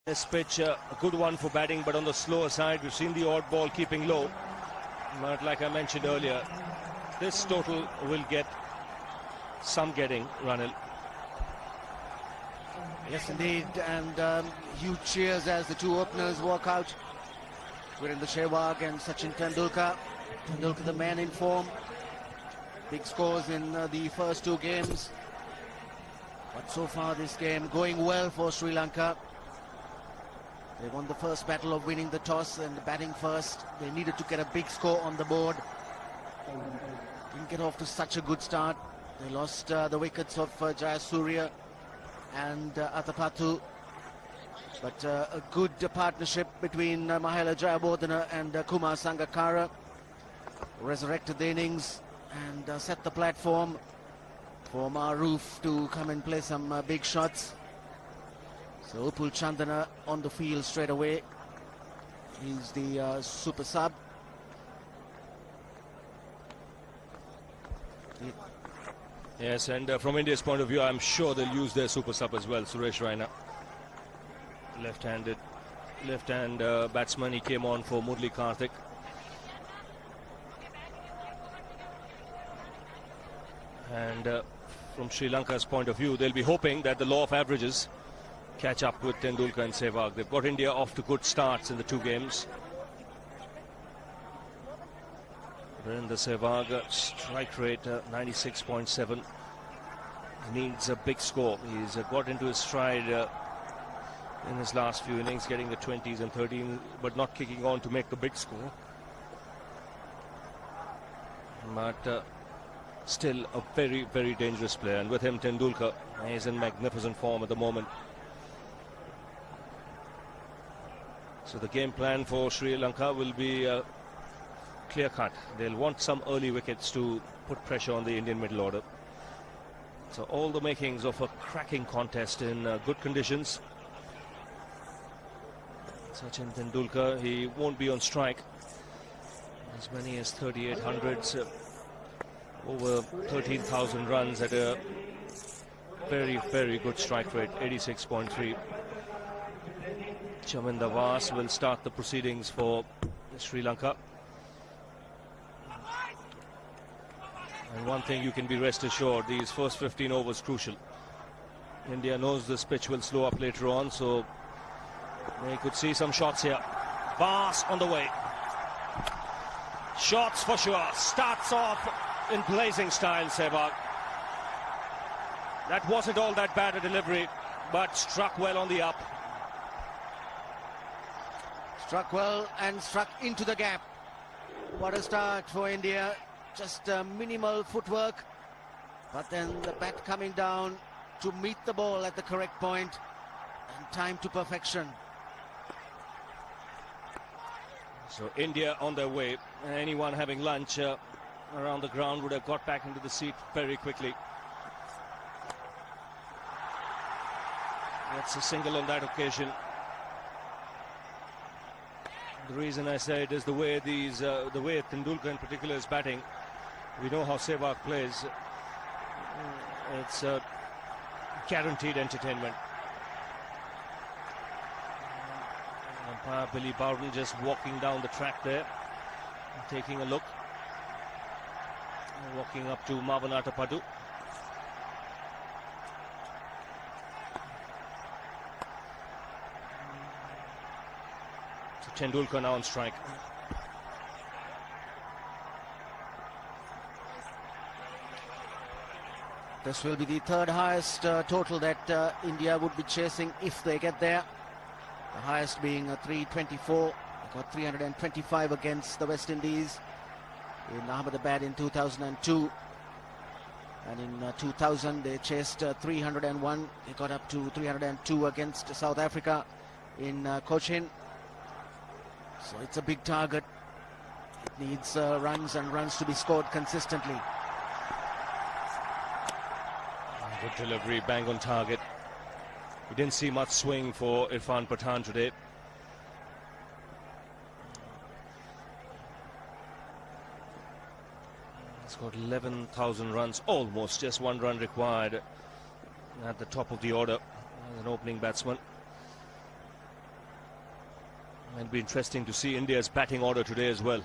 This pitch, a good one for batting, but on the slower side. We've seen the odd ball keeping low. But like I mentioned earlier, this total will get some getting, Ranil. Yes, indeed. And huge cheers as the two openers walk out. Virendra Sehwag and Sachin Tendulkar. Tendulkar, the man in form. Big scores in the first two games. But so far this game going well for Sri Lanka. They won the first battle of winning the toss and batting first. They needed to get a big score on the board. Didn't get off to such a good start. They lost the wickets of Jayasuriya and Athapathu. But a good partnership between Mahela Jayabodhana and Kumar Sangakkara resurrected the innings and set the platform for Maroof to come and play some big shots. So Upul Chandana on the field straight away. He's the super sub. Yes, and from India's point of view, I'm sure they'll use their super sub as well. Suresh Raina, left-handed, left-hand batsman. He came on for Murli Karthik. And from Sri Lanka's point of view, they'll be hoping that the law of averages catch up with Tendulkar and Sehwag. They've got India off to good starts in the two games. Virendra Sehwag, strike rate 96.7. Needs a big score. He's got into his stride in his last few innings, getting the 20s and 13s, but not kicking on to make the big score. But still a very, very dangerous player. And with him, Tendulkar, he's in magnificent form at the moment. So the game plan for Sri Lanka will be clear-cut. They'll want some early wickets to put pressure on the Indian middle order. So all the makings of a cracking contest in good conditions. Sachin Tendulkar, he won't be on strike. As many as 3,800s, over 13,000 runs at a very, very good strike rate, 86.3. Chaminda Vaas will start the proceedings for Sri Lanka. And one thing you can be rest assured, these first 15 overs crucial. India knows this pitch will slow up later on, so they could see some shots here. Vaas on the way. Shots for sure. Starts off in blazing style, Sehwag. That wasn't all that bad a delivery, but struck well on the up. Struck well and struck into the gap. What a start for India. Just minimal footwork, but then the bat coming down to meet the ball at the correct point and time to perfection. So India on their way. Anyone having lunch around the ground would have got back into the seat very quickly. That's a single on that occasion. The reason I say it is the way the way Tendulkar in particular is batting. We know how Sehwag plays. It's guaranteed entertainment. Umpire Billy Bowden just walking down the track there, taking a look. Walking up to Mavanata Padu. So Tendulkar now on strike. This will be the third highest total that India would be chasing if they get there. The highest being 324. They got 325 against the West Indies in Ahmedabad in 2002. And in 2000 they chased 301. They got up to 302 against South Africa in Cochin. So it's a big target. It needs runs and runs to be scored consistently. Good delivery, bang on target. We didn't see much swing for Irfan Pathan today. He's got 11,000 runs, almost, just one run required at the top of the order as an opening batsman. It'll be interesting to see India's batting order today as well.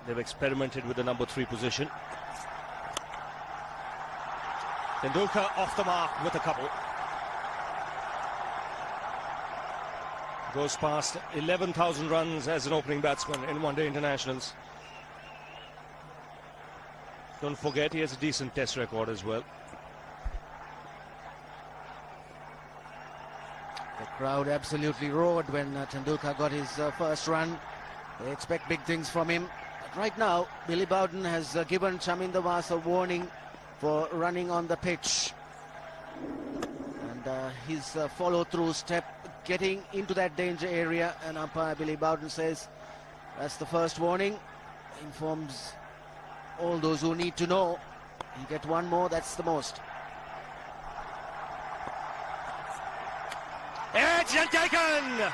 They've experimented with the number 3 position. Tendulkar off the mark with a couple. Goes past 11,000 runs as an opening batsman in one-day internationals. Don't forget, he has a decent test record as well. The crowd absolutely roared when Tendulkar got his first run. They expect big things from him. But right now, Billy Bowden has given Chaminda Vaas a warning for running on the pitch. And his follow-through step getting into that danger area, and umpire Billy Bowden says that's the first warning. Informs all those who need to know. You get one more, that's the most. Edge and taken!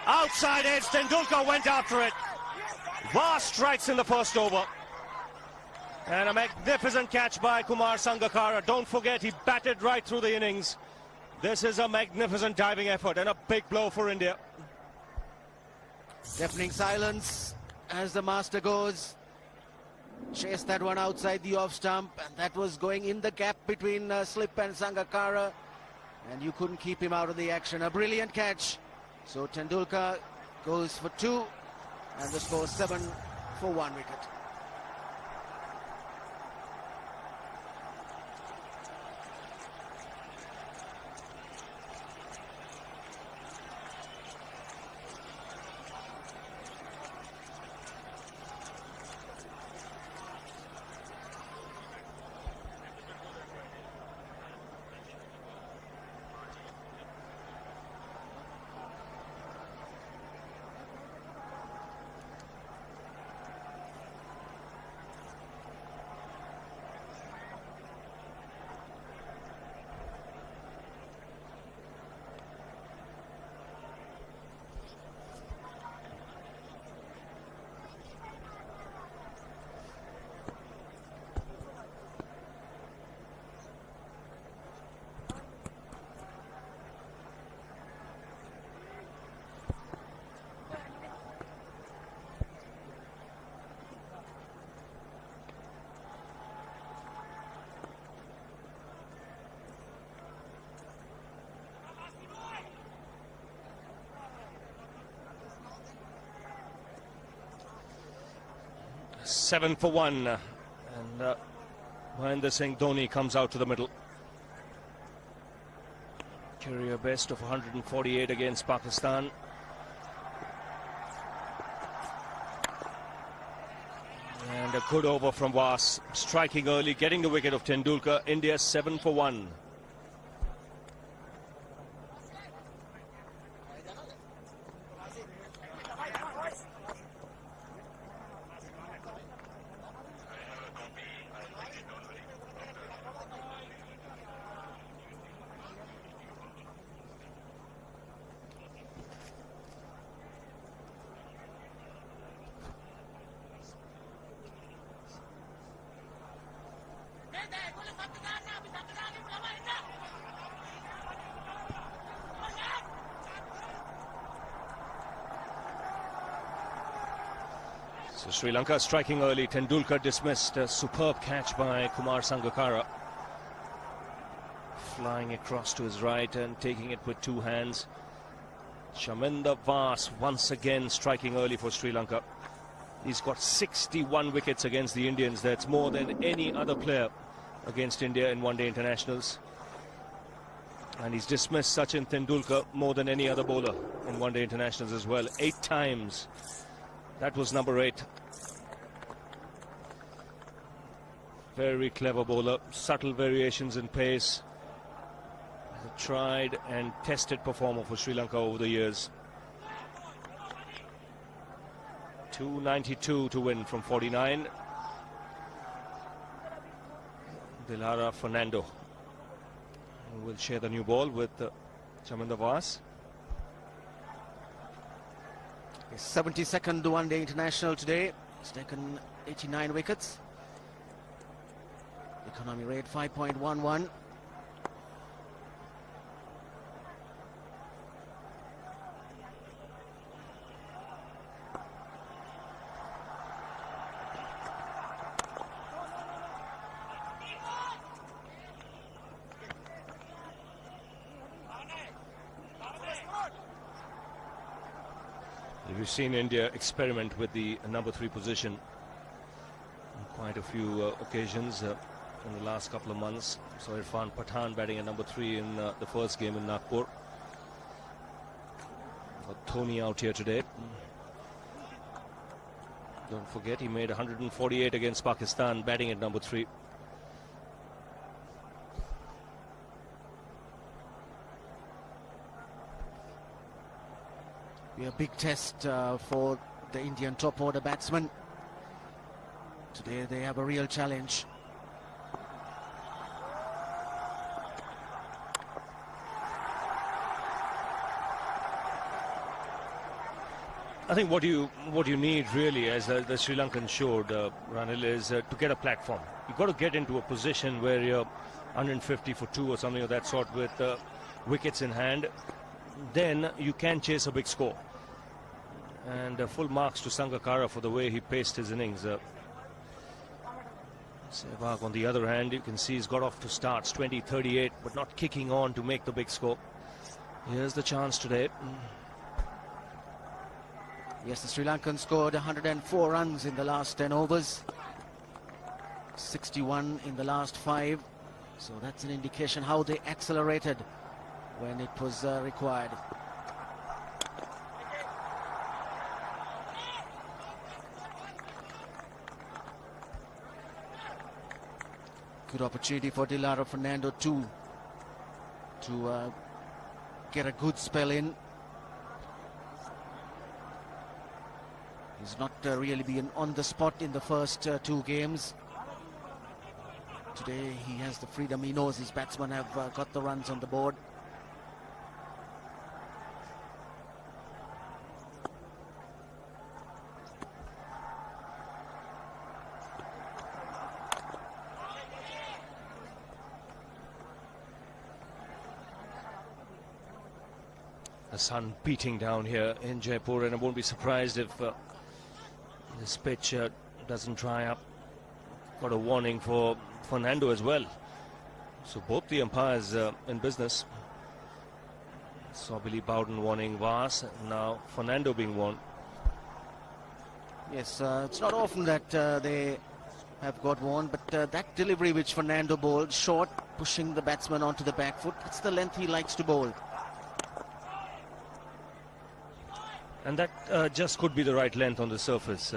Outside edge, Tendulkar went after it. Vaas strikes in the first over. And a magnificent catch by Kumar Sangakkara. Don't forget, he batted right through the innings. This is a magnificent diving effort and a big blow for India. Deafening silence as the master goes. Chased that one outside the off stump, and that was going in the gap between Slip and Sangakkara, and you couldn't keep him out of the action. A brilliant catch. So Tendulkar goes for 2, and the score 7 for 1 wicket. Seven for 1, and Mahendra Singh Dhoni comes out to the middle. Career best of 148 against Pakistan. And a good over from Vaas, striking early, getting the wicket of Tendulkar. India 7 for 1. So Sri Lanka striking early. Tendulkar dismissed. A superb catch by Kumar Sangakkara. Flying across to his right and taking it with 2 hands. Chaminda Vaas once again striking early for Sri Lanka. He's got 61 wickets against the Indians. That's more than any other player against India in one-day internationals. And he's dismissed Sachin Tendulkar more than any other bowler in one-day internationals as well. 8 times. That was number 8. Very clever bowler. Subtle variations in pace. A tried and tested performer for Sri Lanka over the years. 292 to win from 49. Dilara Fernando will share the new ball with Chaminda Vaas. His 72nd one-day international today. He's taken 89 wickets. Economy rate 5.11. We've seen India experiment with the number 3 position on quite a few occasions in the last couple of months. So Irfan Pathan batting at number 3 in the first game in Nagpur. Got Dhoni out here today. Don't forget, he made 148 against Pakistan, batting at number 3. Be a big test for the Indian top order batsmen. Today they have a real challenge. I think what you need really, as the Sri Lankan showed, Ranil, is to get a platform. You've got to get into a position where you're 150 for 2 or something of that sort with wickets in hand. Then you can chase a big score. And full marks to Sangakkara for the way he paced his innings. Sehwag, on the other hand, you can see he's got off to starts 20-38, but not kicking on to make the big score. Here's the chance today. Yes, the Sri Lankans scored 104 runs in the last 10 overs. 61 in the last 5. So that's an indication how they accelerated when it was required. Good opportunity for Dilaro Fernando too to get a good spell in. He's not really been on the spot in the first 2 games. Today he has the freedom. He knows his batsmen have got the runs on the board. The sun beating down here in Jaipur, and I won't be surprised if this pitch doesn't dry up. Got a warning for Fernando as well. So both the umpires in business. Saw Billy Bowden warning Vas, now Fernando being warned. Yes, it's not often that they have got warned, but that delivery which Fernando bowled, short, pushing the batsman onto the back foot, that's the length he likes to bowl. And that just could be the right length on the surface.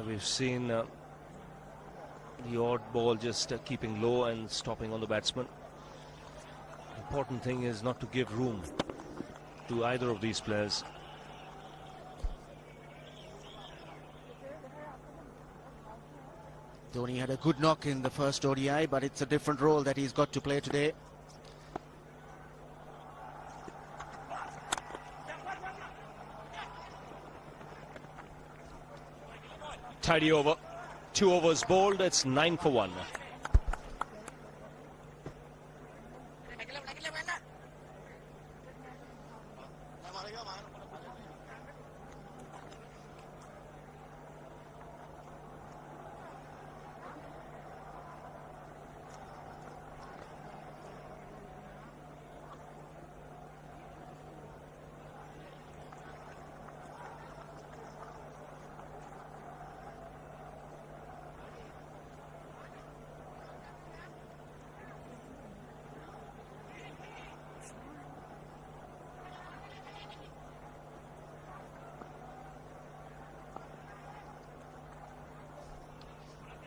We've seen the odd ball just keeping low and stopping on the batsman. Important thing is not to give room to either of these players. Dhoni had a good knock in the first ODI, but it's a different role that he's got to play today. Tidy over. 2 overs bowled. It's 9 for 1.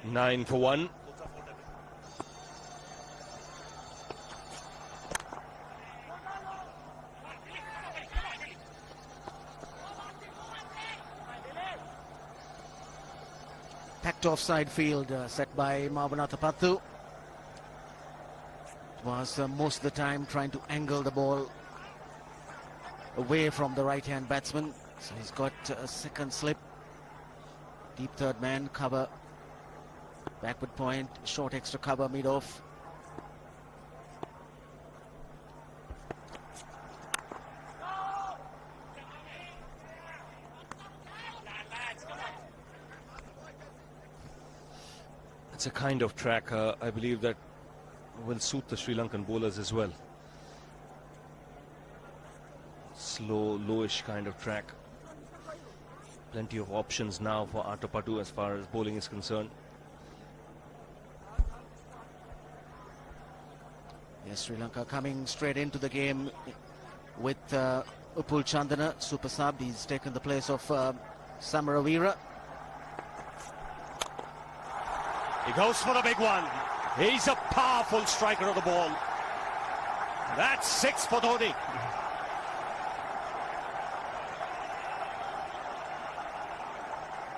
Nine for 1. Packed offside field set by Mavanatha Pathu. Was most of the time trying to angle the ball away from the right-hand batsman. So he's got a second slip. Deep third man cover. Backward point, short extra cover mid-off. It's a kind of track, I believe, that will suit the Sri Lankan bowlers as well. slow, lowish kind of track. Plenty of options now for Atapattu as far as bowling is concerned. Yes, Sri Lanka coming straight into the game with Upul Chandana, super sub. He's taken the place of Samaravira. He goes for the big one. He's a powerful striker of the ball. That's 6 for Dhoni.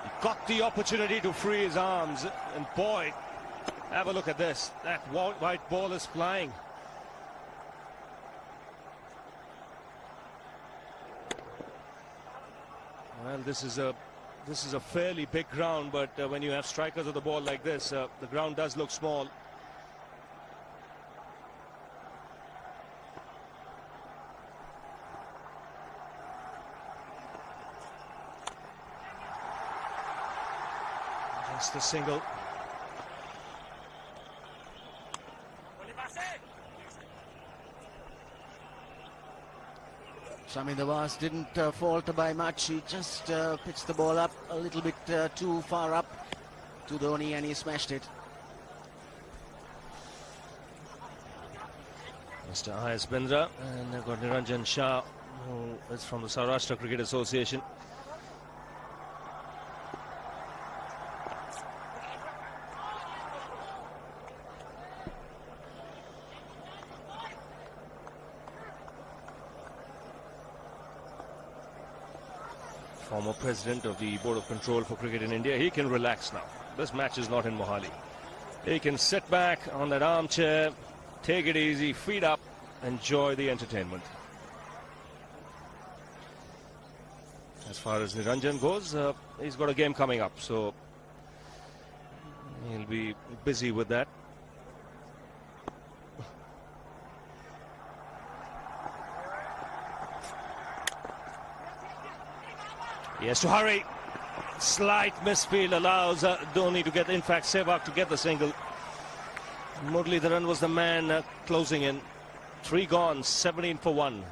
He got the opportunity to free his arms, and boy, have a look at this. That white ball is flying. Well, this is a fairly big ground, but when you have strikers of the ball like this, the ground does look small. Just a single. Shami Nawaz didn't falter by much. He just pitched the ball up a little bit too far up to Dhoni, and he smashed it. Mr. I.S. Bindra, and they've got Niranjan Shah, who is from the Saurashtra Cricket Association. Former president of the Board of Control for Cricket in India. He can relax now. This match is not in Mohali. He can sit back on that armchair, take it easy, feet up, enjoy the entertainment. As far as Niranjan goes, he's got a game coming up, so he'll be busy with that. He has to hurry. Slight misfield allows Dhoni to get, in fact, Sehwag to get the single. Muralidharan was the man closing in. 3 gone, 17 for 1.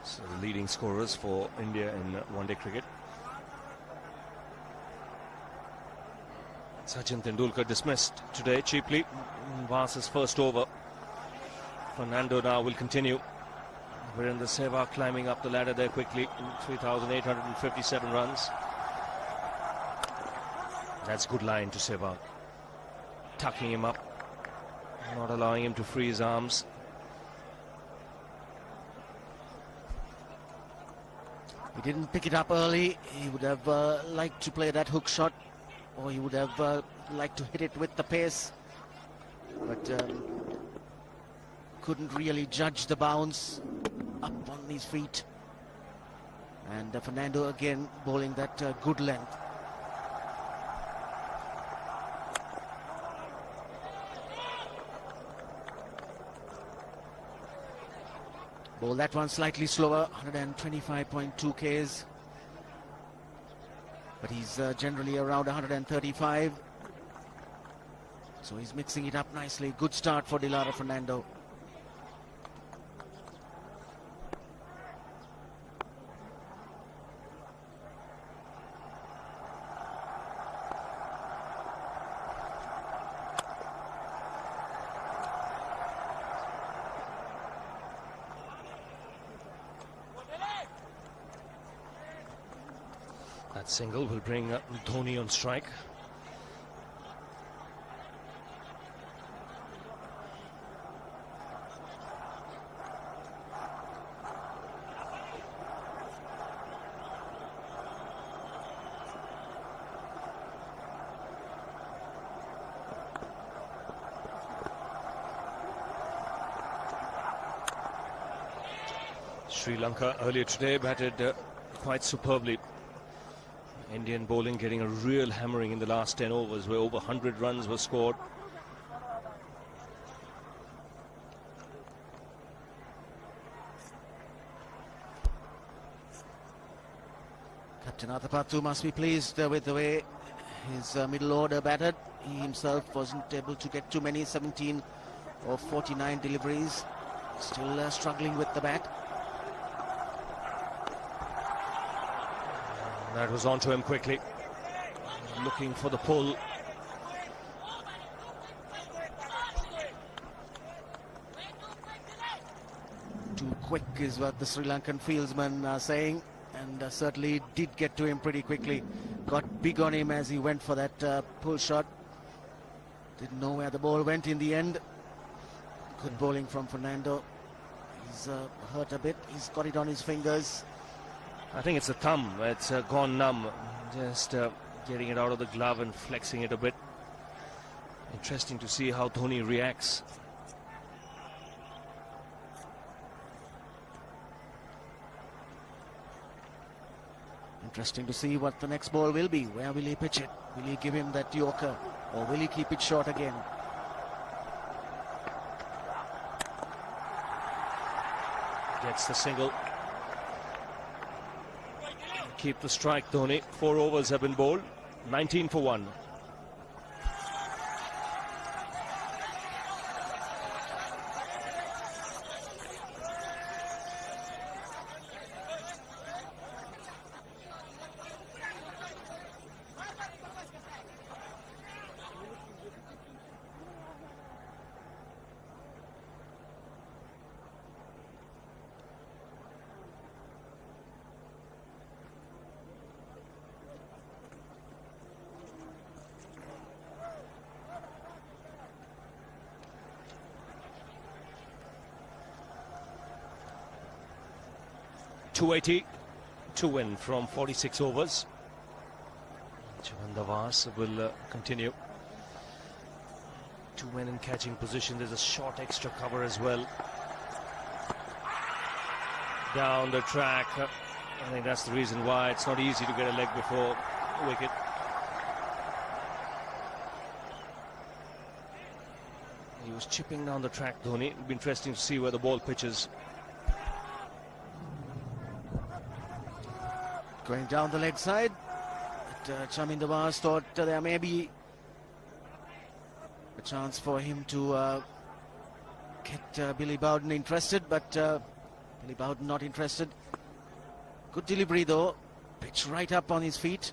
So the leading scorers for India in one-day cricket. Sachin Tendulkar dismissed today cheaply. Vasa's first over. Fernando now will continue. Virendra Sehwag climbing up the ladder there quickly. 3,857 runs. That's good line to Sehwag. Tucking him up. Not allowing him to free his arms. He didn't pick it up early. He would have liked to play that hook shot, or he would have liked to hit it with the pace, but couldn't really judge the bounce up on his feet. And Fernando again bowling that good length. Ball that one slightly slower, 125.2 Ks. But he's generally around 135. So he's mixing it up nicely. Good start for Dilara Fernando. That single will bring Dhoni on strike. Sri Lanka earlier today batted quite superbly. Indian bowling getting a real hammering in the last 10 overs where over 100 runs were scored. Captain Athapaththu must be pleased with the way his middle order batted. He himself wasn't able to get too many, 17 of 49 deliveries. Still struggling with the bat. That was onto him quickly. Looking for the pull. Too quick is what the Sri Lankan fieldsmen are saying. And certainly did get to him pretty quickly. Got big on him as he went for that pull shot. Didn't know where the ball went in the end. Good bowling from Fernando. He's hurt a bit. He's got it on his fingers. I think it's the thumb. It's gone numb. Just getting it out of the glove and flexing it a bit. Interesting to see how Dhoni reacts. Interesting to see what the next ball will be. Where will he pitch it? Will he give him that yorker or will he keep it short again? Gets the single. Keep the strike, Dhoni. 4 overs have been bowled. 19 for 1. .280 to win from 46 overs. Chavandavas will continue to win in catching position. There's a short extra cover as well. Down the track. I think that's the reason why it's not easy to get a leg before wicket. He was chipping down the track, Dhoni. It'll be interesting to see where the ball pitches. Going down the leg side, but Chamindawaz thought there may be a chance for him to get Billy Bowden interested, but Billy Bowden not interested. Good delivery though, pitch right up on his feet.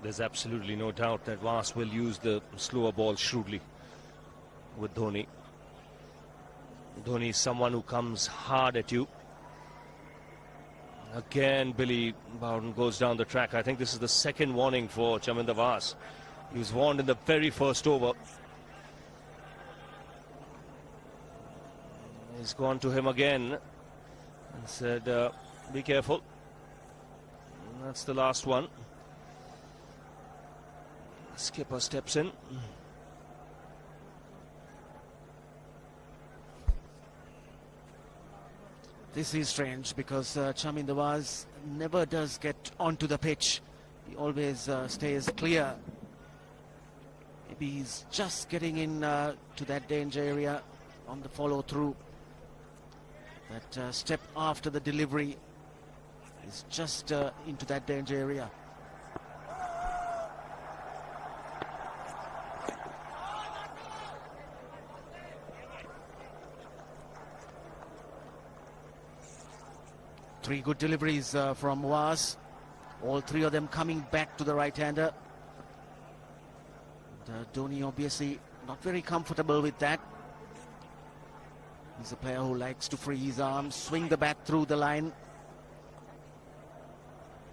There's absolutely no doubt that Vas will use the slower ball shrewdly with Dhoni. Dhoni is someone who comes hard at you. Again, Billy Bowden goes down the track. I think this is the second warning for Chaminda Vas. He was warned in the very first over. He's gone to him again and said, be careful. And that's the last one. Skipper steps in. This is strange because Chamindawaz never does get onto the pitch. He always stays clear. Maybe he's just getting in to that danger area on the follow through. That step after the delivery is just into that danger area. Three good deliveries from Vas. All three of them coming back to the right-hander. Dhoni obviously not very comfortable with that. He's a player who likes to free his arms, swing the bat through the line.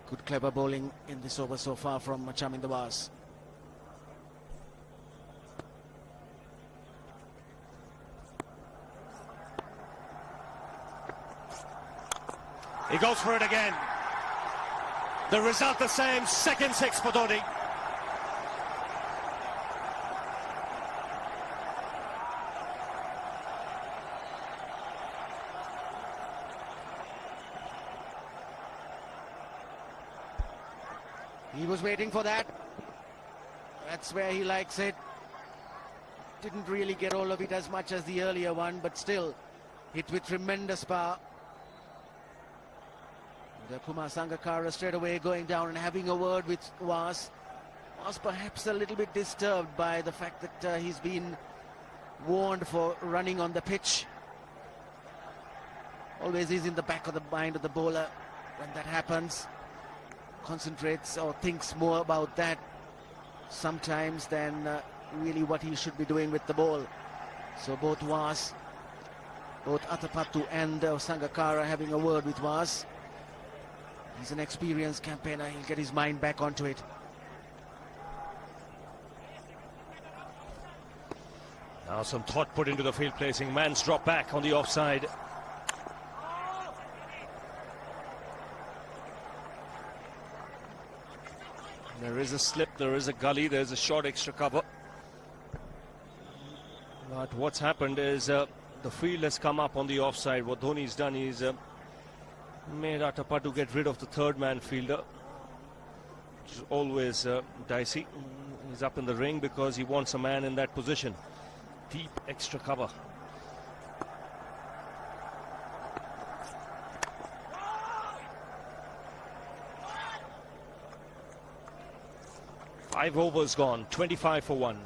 Good clever bowling in this over so far from Chamindawaz. He goes for it again. The result the same, second six for Dhoni. He was waiting for that. That's where he likes it. Didn't really get all of it as much as the earlier one, but still hit with tremendous power. The Kumar Sangakkara straight away going down and having a word with Was. Was perhaps a little bit disturbed by the fact that he's been warned for running on the pitch. Always is in the back of the mind of the bowler when that happens. Concentrates or thinks more about that sometimes than really what he should be doing with the ball. So both Was, both Athapattu and Sangakkara having a word with Was. He's an experienced campaigner. He'll get his mind back onto it. Now some thought put into the field placing. Man's drop back on the offside. There is a slip, there is a gully, there's a short extra cover. But what's happened is the field has come up on the offside. What Dhoni's done is made Athapattu get rid of the third man fielder, which is always dicey. He's up in the ring because he wants a man in that position. Deep extra cover. Five overs gone, 25 for 1.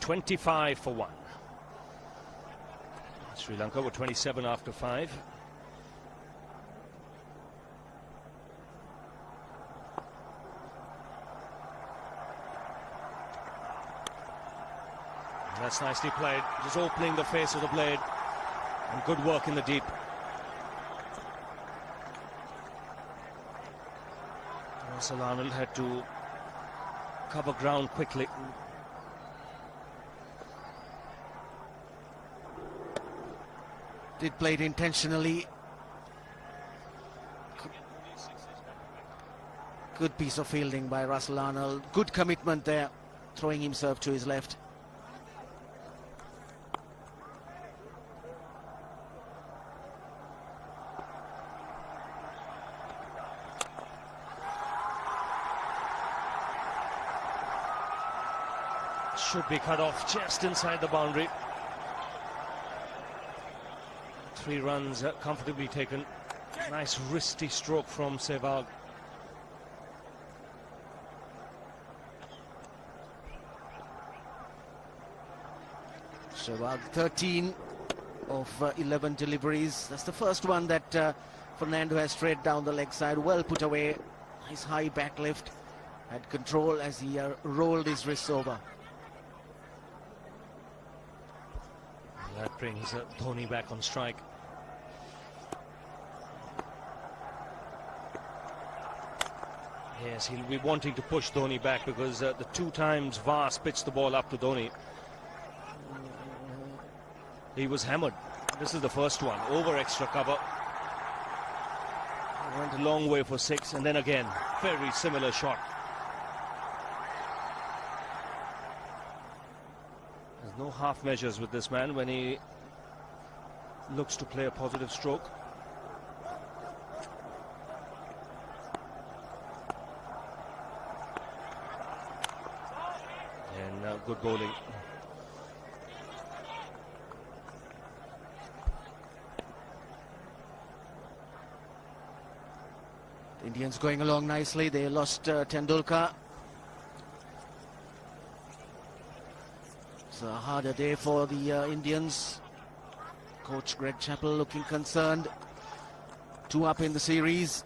$25 for 1. Sri Lanka were 27 after 5. And that's nicely played, just opening the face of the blade, and good work in the deep. Russell Arnold had to cover ground quickly. Did play it intentionally. Good piece of fielding by Russell Arnold. Good commitment there, throwing himself to his left. Should be cut off just inside the boundary. 3 runs comfortably taken. Nice wristy stroke from Sehwag. Sehwag 13 of 11 deliveries. That's the first one that Fernando has straight down the leg side. Well put away. Nice high back lift. Had control as he rolled his wrists over. That brings Dhoni back on strike. Yes, he'll be wanting to push Dhoni back because the 2 times Vas pitched the ball up to Dhoni, he was hammered. This is the first one, over extra cover. Went a long way for 6, and then again, very similar shot. There's no half measures with this man when he looks to play a positive stroke. And good bowling. The Indians going along nicely. They lost Tendulkar. It's a harder day for the Indians. Coach Greg Chappell looking concerned. 2 up in the series.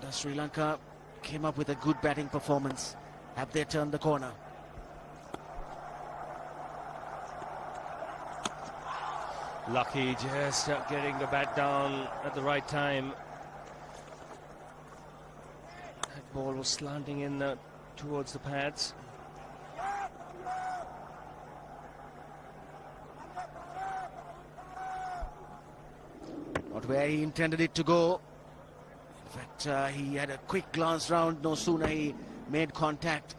And Sri Lanka came up with a good batting performance. Have they turned the corner? Lucky just getting the bat down at the right time. That ball was slanting in towards the pads. Not where he intended it to go. In fact, he had a quick glance round. No sooner he made contact.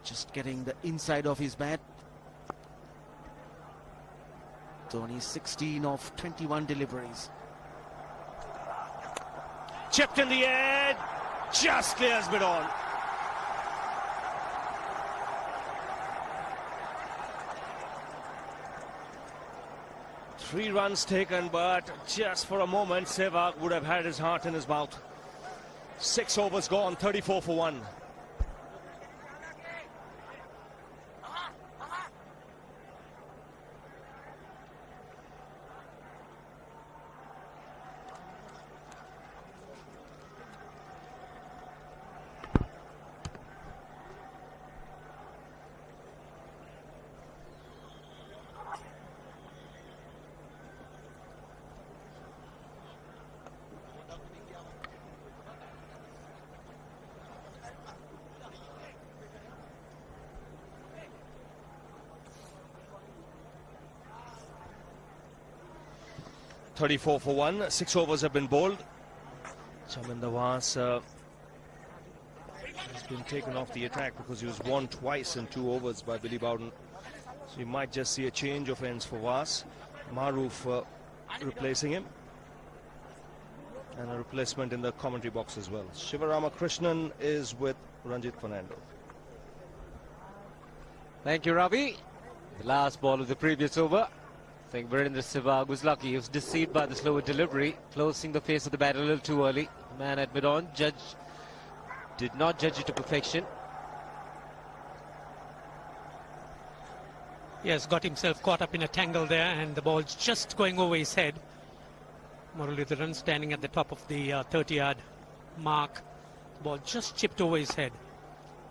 Just getting the inside of his bat. Only 16 of 21 deliveries. Chipped in the air, just clears mid on. Three runs taken, but just for a moment, Sehwag would have had his heart in his mouth. 6 overs gone, 34 for 1. .34 for 1. 6 overs have been bowled. Chaminda Vas has been taken off the attack because he was warned twice in 2 overs by Billy Bowden. So you might just see a change of ends for Vas. Maroof replacing him. And a replacement in the commentary box as well. Shivarama Krishnan is with Ranjit Fernando. Thank you, Ravi. The last ball of the previous over. I think Virendra Sehwag was lucky. He was deceived by the slower delivery, closing the face of the bat a little too early. The man at mid-on did not judge it to perfection. Yes, got himself caught up in a tangle there, and the ball's just going over his head. Muralidharan standing at the top of the 30-yard mark. The ball just chipped over his head.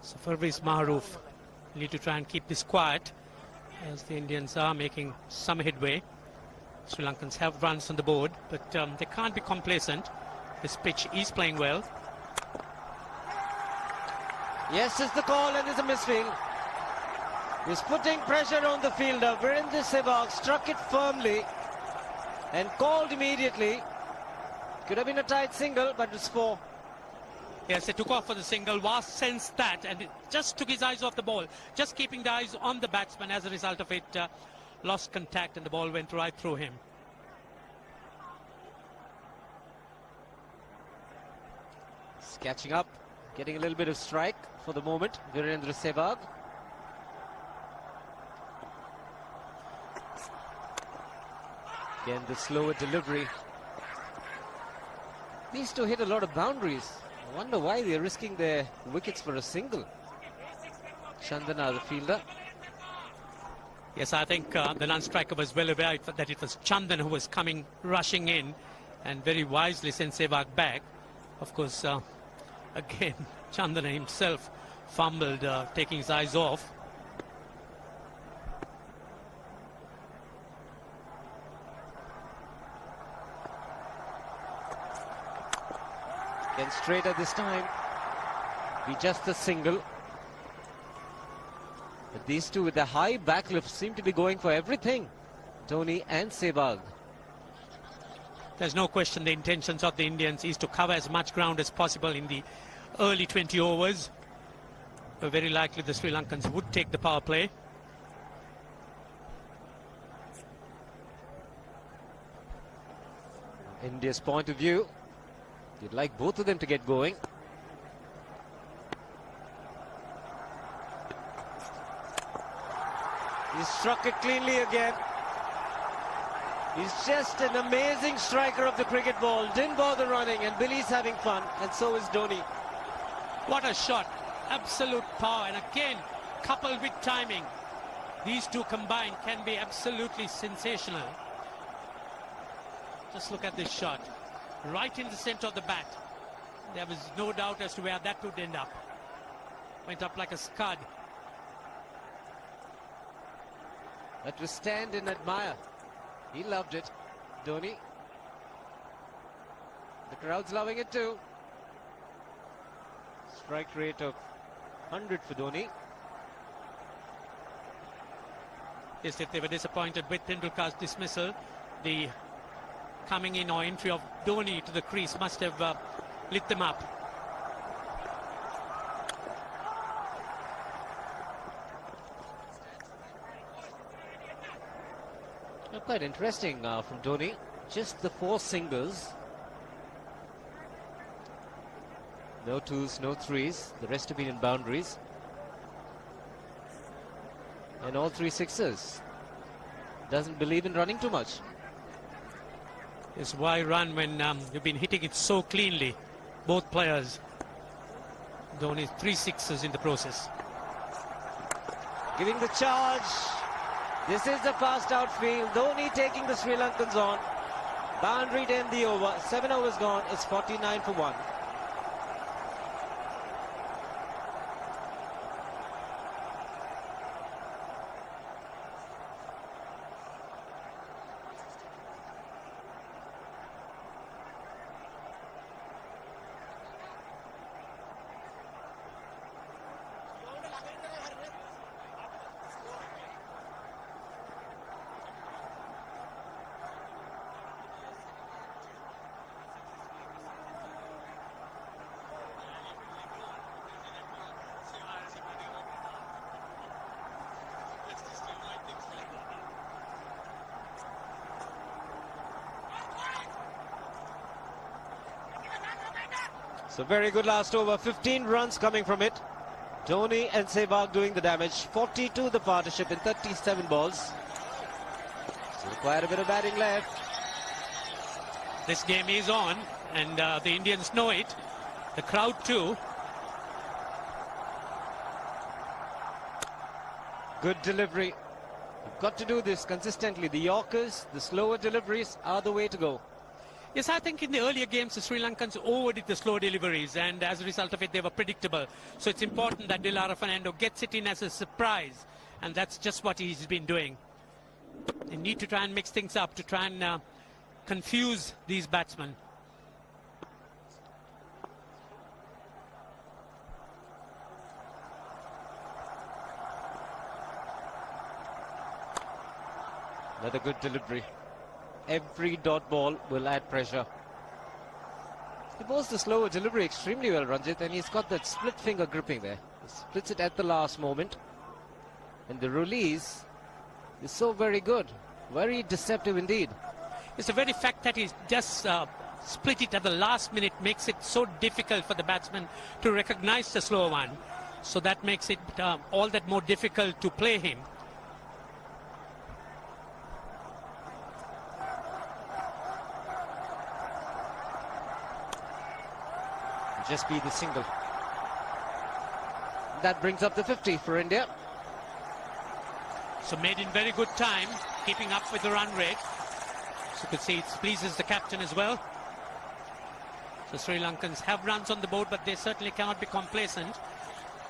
So Furvis Maroof need to try and keep this quiet, as the Indians are making some headway. Sri Lankans have runs on the board, but they can't be complacent. This pitch is playing well. Yes, it's the call, and there's a misfield. He's putting pressure on the fielder. Virendra Sehwag struck it firmly and called immediately. Could have been a tight single, but it's 4. Yes, they took off for the single. Vas sensed that and it just took his eyes off the ball. Just keeping the eyes on the batsman. As a result of it, lost contact and the ball went right through him. He's catching up, getting a little bit of strike for the moment. Virendra Sehwag. Again, the slower delivery. These two hit a lot of boundaries. I wonder why they're risking their wickets for a single. Chandana, the fielder. Yes, I think the non-striker was well aware that it was Chandan who was coming rushing in, and very wisely sent Sehwag back. Of course, again, Chandana himself fumbled, taking his eyes off. Again, straighter this time. Be just a single. But these two with the high backlift seem to be going for everything. Dhoni and Sehwag. There's no question the intentions of the Indians is to cover as much ground as possible in the early 20 overs. But very likely the Sri Lankans would take the power play. India's point of view, you'd like both of them to get going. He struck it cleanly again. He's just an amazing striker of the cricket ball. Didn't bother running, and Billy's having fun, and so is Dhoni. What a shot. Absolute power. And again, coupled with timing, these two combined can be absolutely sensational. Just look at this shot. Right in the center of the bat. There was no doubt as to where that would end up. Went up like a scud. That was stand and admire. He loved it, Dhoni. The crowd's loving it too. Strike rate of 100 for Dhoni. Yes, if they were disappointed with Tendulkar's dismissal, the coming in or entry of Dhoni to the crease must have lit them up. Quite interesting from Dhoni. Just the 4 singles. No 2s, no 3s. The rest have been in boundaries. And all 3 6s. Doesn't believe in running too much. Yes, why run when you've been hitting it so cleanly? Both players. Dhoni 3 6s in the process. Giving the charge. This is the fast outfield. Dhoni taking the Sri Lankans on. Boundary to end the over. 7 overs gone. It's 49 for 1. So very good last over. 15 runs coming from it. Dhoni and Sehwag doing the damage. 42 the partnership in 37 balls. So quite a bit of batting left. This game is on, and the Indians know it. The crowd too. Good delivery. You've got to do this consistently. The Yorkers, the slower deliveries are the way to go. Yes, I think in the earlier games, the Sri Lankans overdid the slow deliveries, and as a result of it, they were predictable. So it's important that Dilara Fernando gets it in as a surprise, and that's just what he's been doing. They need to try and mix things up to try and confuse these batsmen. Another good delivery. Every dot ball will add pressure. He bowls the slower delivery extremely well, Ranjit, and he's got that split finger gripping there. He splits it at the last moment. And the release is so very good. Very deceptive indeed. It's the very fact that he's just split it at the last minute makes it so difficult for the batsman to recognize the slower one. So that makes it all that more difficult to play him. Just be the single. That brings up the 50 for India. So made in very good time, keeping up with the run rate. So you could see it pleases the captain as well. So Sri Lankans have runs on the board, but they certainly cannot be complacent.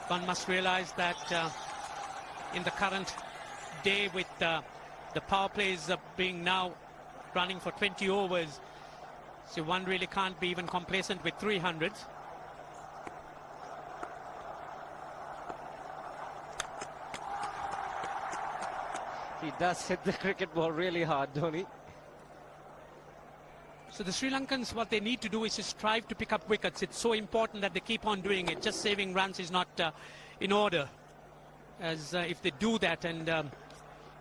One must realize that in the current day with the power plays being now running for 20 overs, so one really can't be even complacent with 300s. He does hit the cricket ball really hard, Dhoni. So the Sri Lankans, what they need to do is to strive to pick up wickets. It's so important that they keep on doing it. Just saving runs is not in order. As if they do that and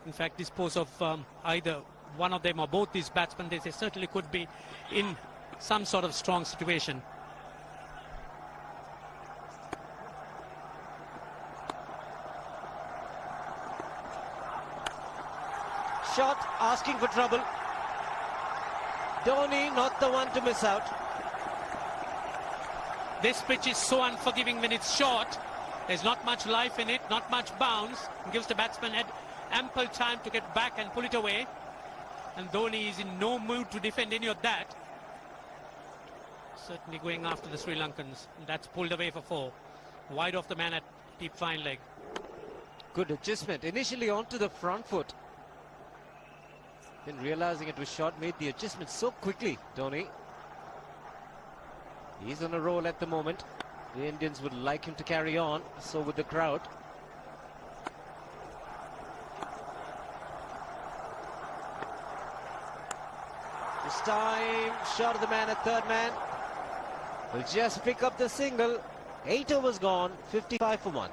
in fact dispose of either one of them or both these batsmen, they certainly could be in some sort of strong situation. Shot asking for trouble. Dhoni not the one to miss out. This pitch is so unforgiving when it's short. There's not much life in it, not much bounce. It gives the batsman ample time to get back and pull it away. And Dhoni is in no mood to defend any of that. Certainly going after the Sri Lankans. And that's pulled away for 4. Wide off the man at deep fine leg. Good adjustment. Initially onto the front foot. Then realizing it was short, made the adjustment so quickly, Dhoni. He's on a roll at the moment. The Indians would like him to carry on, so would the crowd. This time, shot of the man at third man. Will just pick up the single. 8 overs gone, 55 for 1.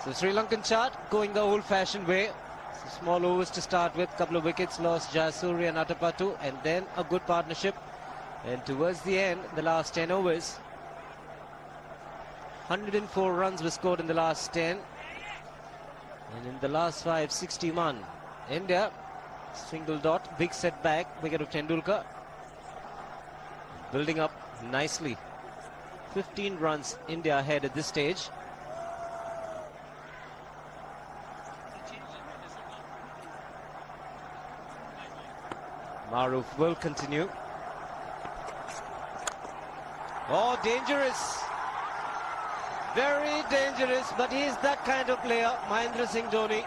So Sri Lankan chart going the old-fashioned way. So small overs to start with, couple of wickets lost, Jayasuriya and Atapattu, and then a good partnership. And towards the end, the last 10 overs, 104 runs were scored in the last 10. And in the last 5, 61. India, single dot, big setback, wicket of Tendulkar. Building up nicely. 15 runs, India ahead at this stage. Maruf will continue. Oh, dangerous. Very dangerous, but he is that kind of player. Mahendra Singh Dhoni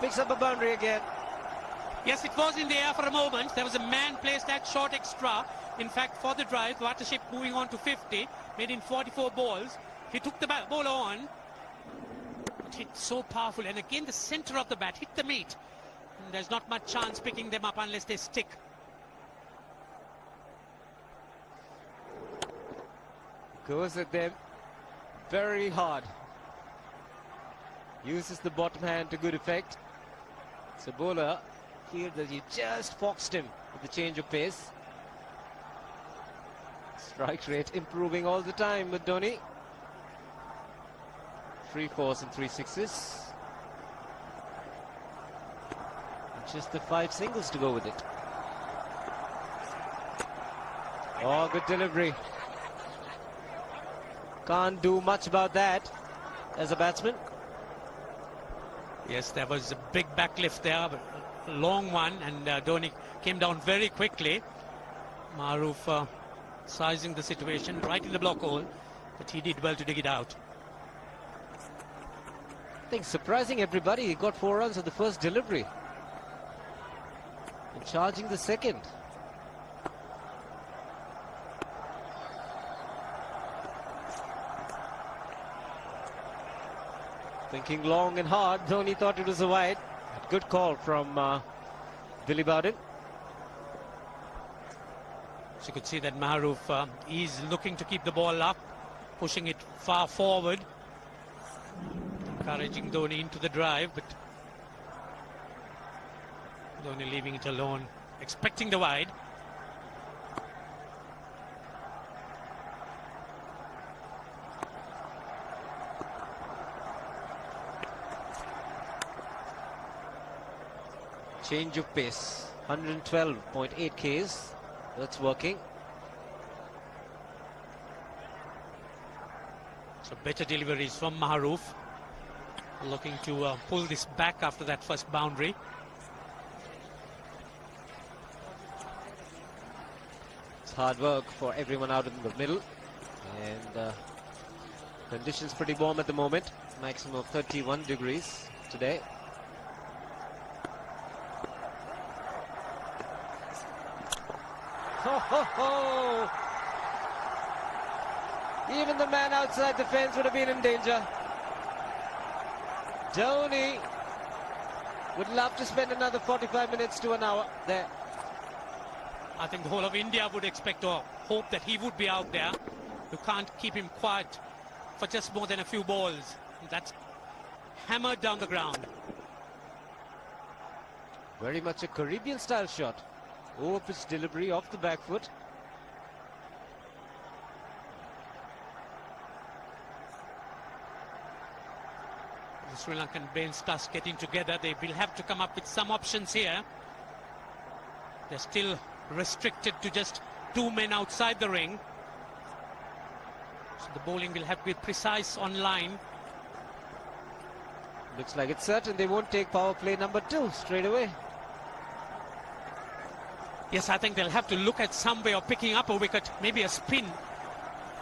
picks up a boundary again. Yes, it was in the air for a moment. There was a man placed at short extra. In fact, for the drive, Watership moving on to 50, made in 44 balls. He took the ball on. It hit so powerful, and again the centre of the bat hit the meat. And there's not much chance picking them up unless they stick. Goes at them very hard. Uses the bottom hand to good effect. So bowler feared that he just foxed him with the change of pace. Strike rate improving all the time with Dhoni. 3 4s and 3 6s. Just the 5 singles to go with it. Oh, good delivery. Can't do much about that as a batsman. Yes, there was a big backlift there, a long one, and Dhoni came down very quickly. Maruf sizing the situation right in the block hole, but he did well to dig it out. I think surprising everybody, he got 4 runs on the first delivery. And charging the second. Thinking long and hard, Dhoni thought it was a wide. Good call from Billy Bowden. So you could see that Maruf is looking to keep the ball up, pushing it far forward, encouraging Dhoni into the drive, but Dhoni leaving it alone, expecting the wide. Change of pace, 112.8 Ks. That's working. So better deliveries from Maruf, looking to pull this back after that first boundary. It's hard work for everyone out in the middle, and conditions pretty warm at the moment. Maximum of 31 degrees today. Ho, ho, ho. Even the man outside the fence would have been in danger. Dhoni Would love to spend another 45 minutes to an hour there. I think the whole of India would expect or hope that he would be out there. You can't keep him quiet for just more than a few balls. That's hammered down the ground. Very much a Caribbean style shot. Over pitch delivery off the back foot. The Sri Lankan brain starts getting together. They will have to come up with some options here. They're still restricted to just 2 men outside the ring. So the bowling will have to be precise on line. Looks like it's certain they won't take power play number 2 straight away. Yes, I think they'll have to look at some way of picking up a wicket, maybe a spin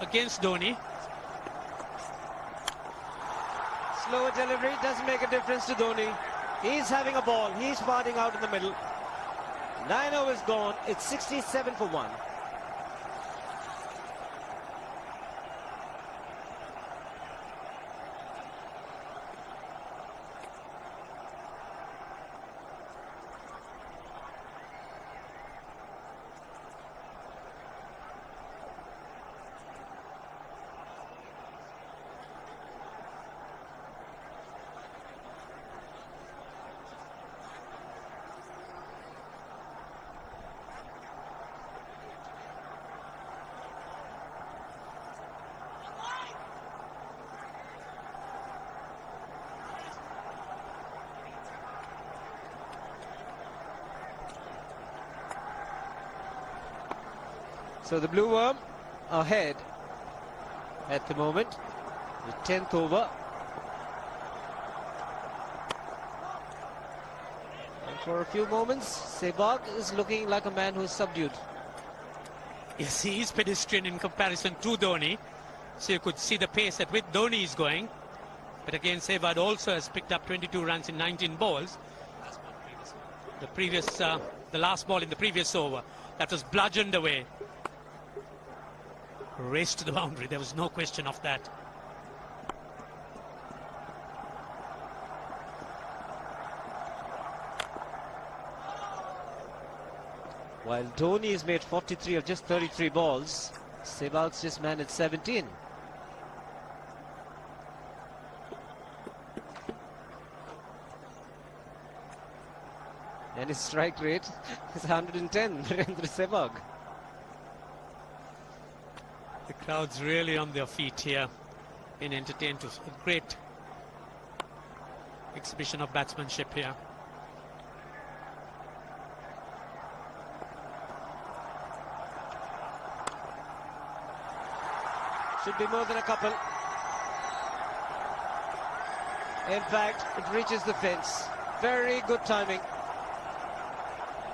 against Dhoni. Slower delivery doesn't make a difference to Dhoni. He's having a ball. He's farting out in the middle. 9 overs gone. It's 67 for 1. So the Blue Worm ahead at the moment, the 10th over. And for a few moments, Sehwag is looking like a man who is subdued. Yes, he is pedestrian in comparison to Dhoni. So you could see the pace at which Dhoni is going. But again, Sehwag also has picked up 22 runs in 19 balls. The last ball in the previous over, that was bludgeoned away. Race to the boundary, there was no question of that. While Dhoni has made 43 of just 33 balls, Sehwag's just managed 17. And his strike rate is 110, Virendra Sehwag. The crowd's really on their feet here, being entertained to a great exhibition of batsmanship here. Should be more than a couple. In fact, it reaches the fence. Very good timing.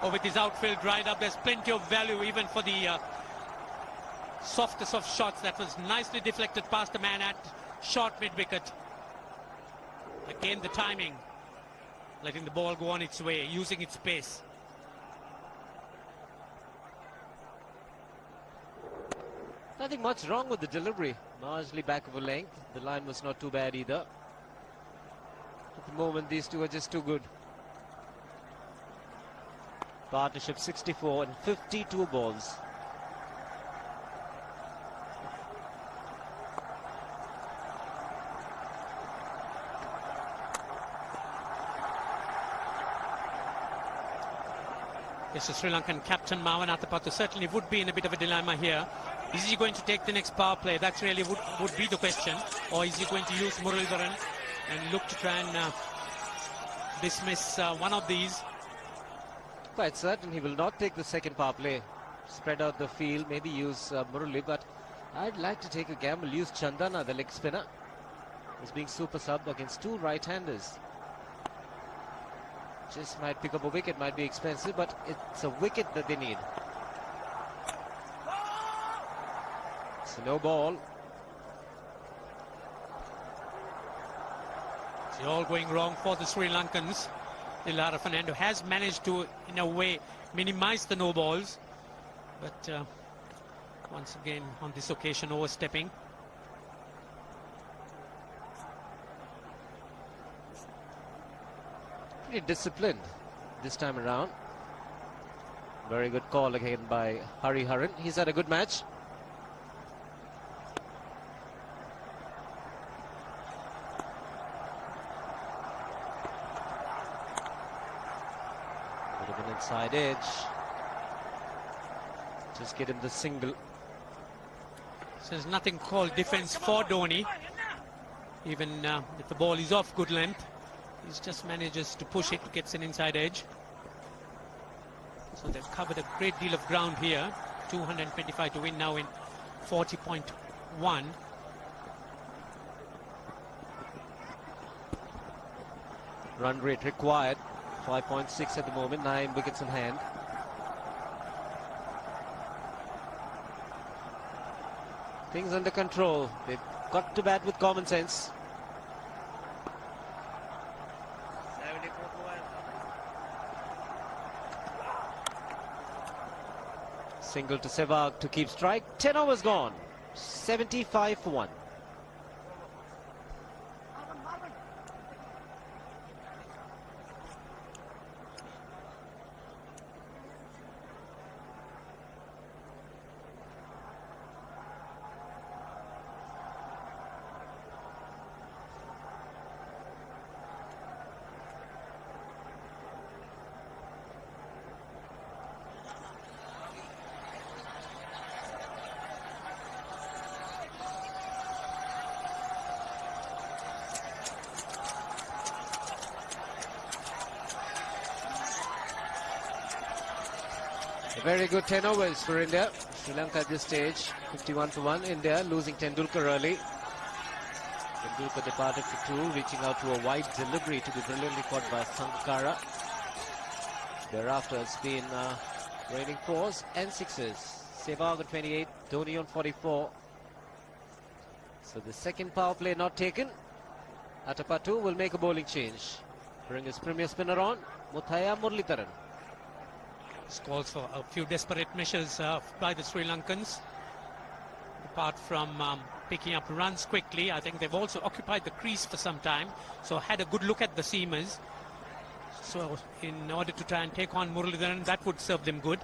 Oh, with his outfield dried up, there's plenty of value even for the softest of shots. That was nicely deflected past the man at short mid-wicket. Again, the timing, letting the ball go on its way, using its pace. Nothing much wrong with the delivery. Largely back of a length. The line was not too bad either. At the moment, these two are just too good. Partnership 64 and 52 balls. Yes, the Sri Lankan captain Marwan Athapaththu certainly would be in a bit of a dilemma here. Is he going to take the next power play? That really would be the question. Or is he going to use Muralidharan and look to try and dismiss one of these? Quite certain he will not take the second power play. Spread out the field, maybe use Murali, but I'd like to take a gamble. Use Chandana, the leg spinner, as being super subbed against two right-handers. Just might pick up a wicket, might be expensive, but it's a wicket that they need. So no ball. It's all going wrong for the Sri Lankans. Lara Fernando has managed to, in a way, minimize the no balls. But once again, on this occasion, overstepping. Pretty disciplined this time around. Very good call again by Hari Haran. He's had a good match. Bit of an inside edge. Just get him the single. So there's nothing called defense for Dhoni. Even if the ball is off good length, he just manages to push it, gets an inside edge. So they've covered a great deal of ground here. 225 to win now in 40.1. Run rate required 5.6 at the moment, 9 wickets in hand. Things under control. They've got to bat with common sense. Single to Sehwag to keep strike. 10 overs gone. 75 for 1. Very good 10 overs for India. Sri Lanka at this stage, 51 for 1. India losing Tendulkar early. Tendulkar departed for 2, reaching out to a wide delivery to be brilliantly caught by Sangakkara. Thereafter, it's been raining 4s and 6s. Sehwag on 28, Dhoni on 44. So the second power play not taken. Atapattu will make a bowling change. Bring his premier spinner on, Muthaiya Muralitharan. This calls for a few desperate measures by the Sri Lankans. Apart from picking up runs quickly, I think they've also occupied the crease for some time. So had a good look at the seamers. So in order to try and take on Muralitharan, that would serve them good.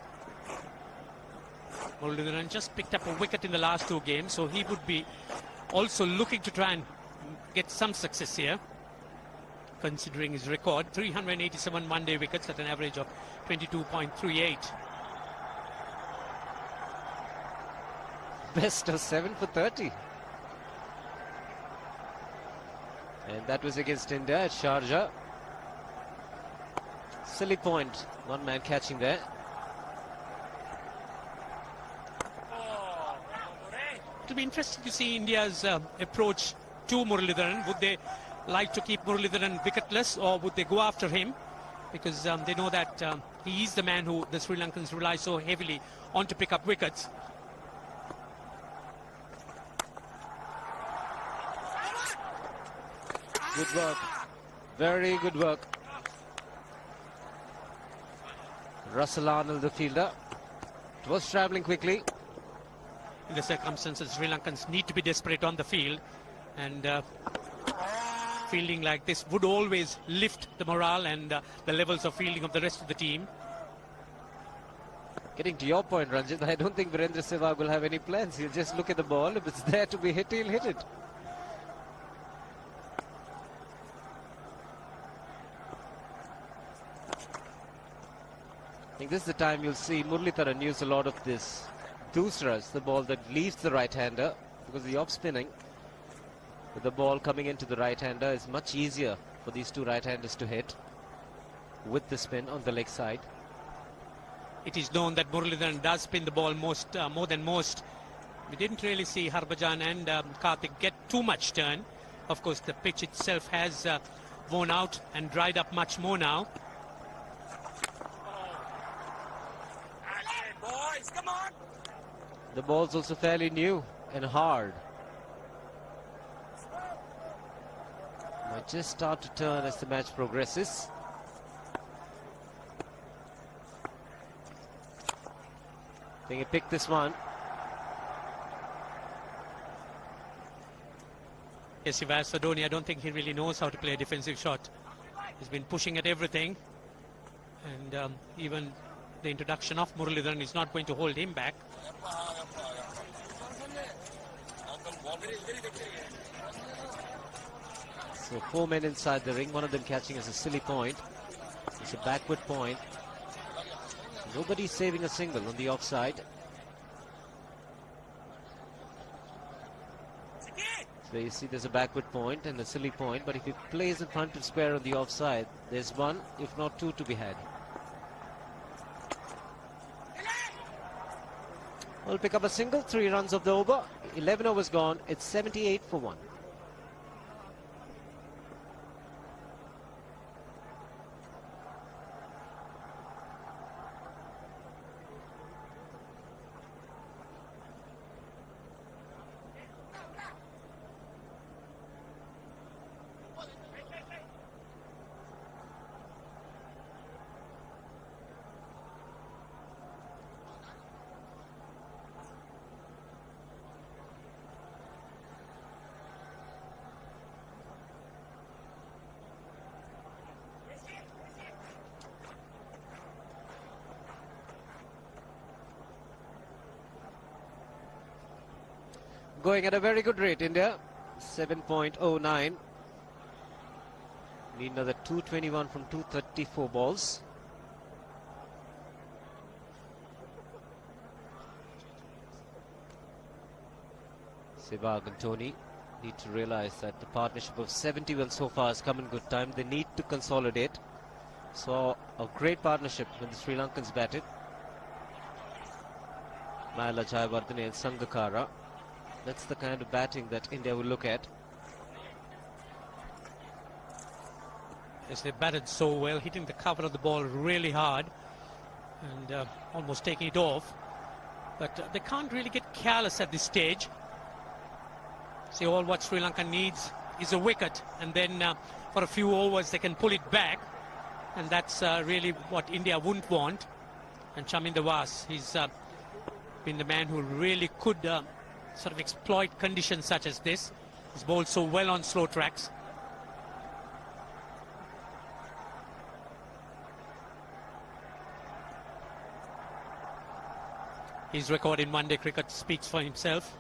Muralitharan just picked up a wicket in the last 2 games, so he would be also looking to try and get some success here, considering his record. 387 one-day wickets at an average of 22.38. Best of 7 for 30. And that was against India at Sharjah. Silly point. One man catching there. It'll be interesting to see India's approach to Muralitharan. Would they like to keep Muralitharan wicketless, or would they go after him? Because they know that he is the man who the Sri Lankans rely so heavily on to pick up wickets. Good work. Very good work. Russell Arnold, the fielder. It was travelling quickly. In the circumstances, Sri Lankans need to be desperate on the field, and fielding like this would always lift the morale and the levels of fielding of the rest of the team. Getting to your point, Ranjit, I don't think Virendra Sehwag will have any plans. He'll just look at the ball. If it's there to be hit, he'll hit it. I think this is the time you'll see Muralitharan use a lot of this doosras, the ball that leaves the right-hander, because the off-spinning with the ball coming into the right-hander is much easier for these two right-handers to hit with the spin on the leg side. It is known that Muralitharan does spin the ball more than most. We didn't really see Harbhajan and Karthik get too much turn. Of course, the pitch itself has worn out and dried up much more now. Boys, come on! The ball's also fairly new and hard. Might just start to turn as the match progresses. I think he picked this one. Yes, if as for Dhoni, I don't think he really knows how to play a defensive shot. He's been pushing at everything, and even the introduction of Muralidharan is not going to hold him back. So 4 men inside the ring, one of them catching as a silly point. It's a backward point. Nobody's saving a single on the offside. So you see there's a backward point and a silly point, but if he plays in front of square on the offside, there's one, if not two, to be had. We'll pick up a single, 3 runs of the over. 11 overs gone, it's 78 for 1. Going at a very good rate, India. 7.09. Need another 221 from 234 balls. Sehwag and Tony need to realize that the partnership of 70 well so far has come in good time. They need to consolidate. Saw a great partnership when the Sri Lankans batted. Mahela Jayawardene and Sangakkara. That's the kind of batting that India will look at. Yes, they batted so well, hitting the cover of the ball really hard and almost taking it off. But they can't really get careless at this stage. See, all what Sri Lanka needs is a wicket, and then for a few overs they can pull it back, and that's really what India wouldn't want. And Chaminda Vaas, he's been the man who really could sort of exploit conditions such as this. He's bowled so well on slow tracks. His record in one-day cricket speaks for himself.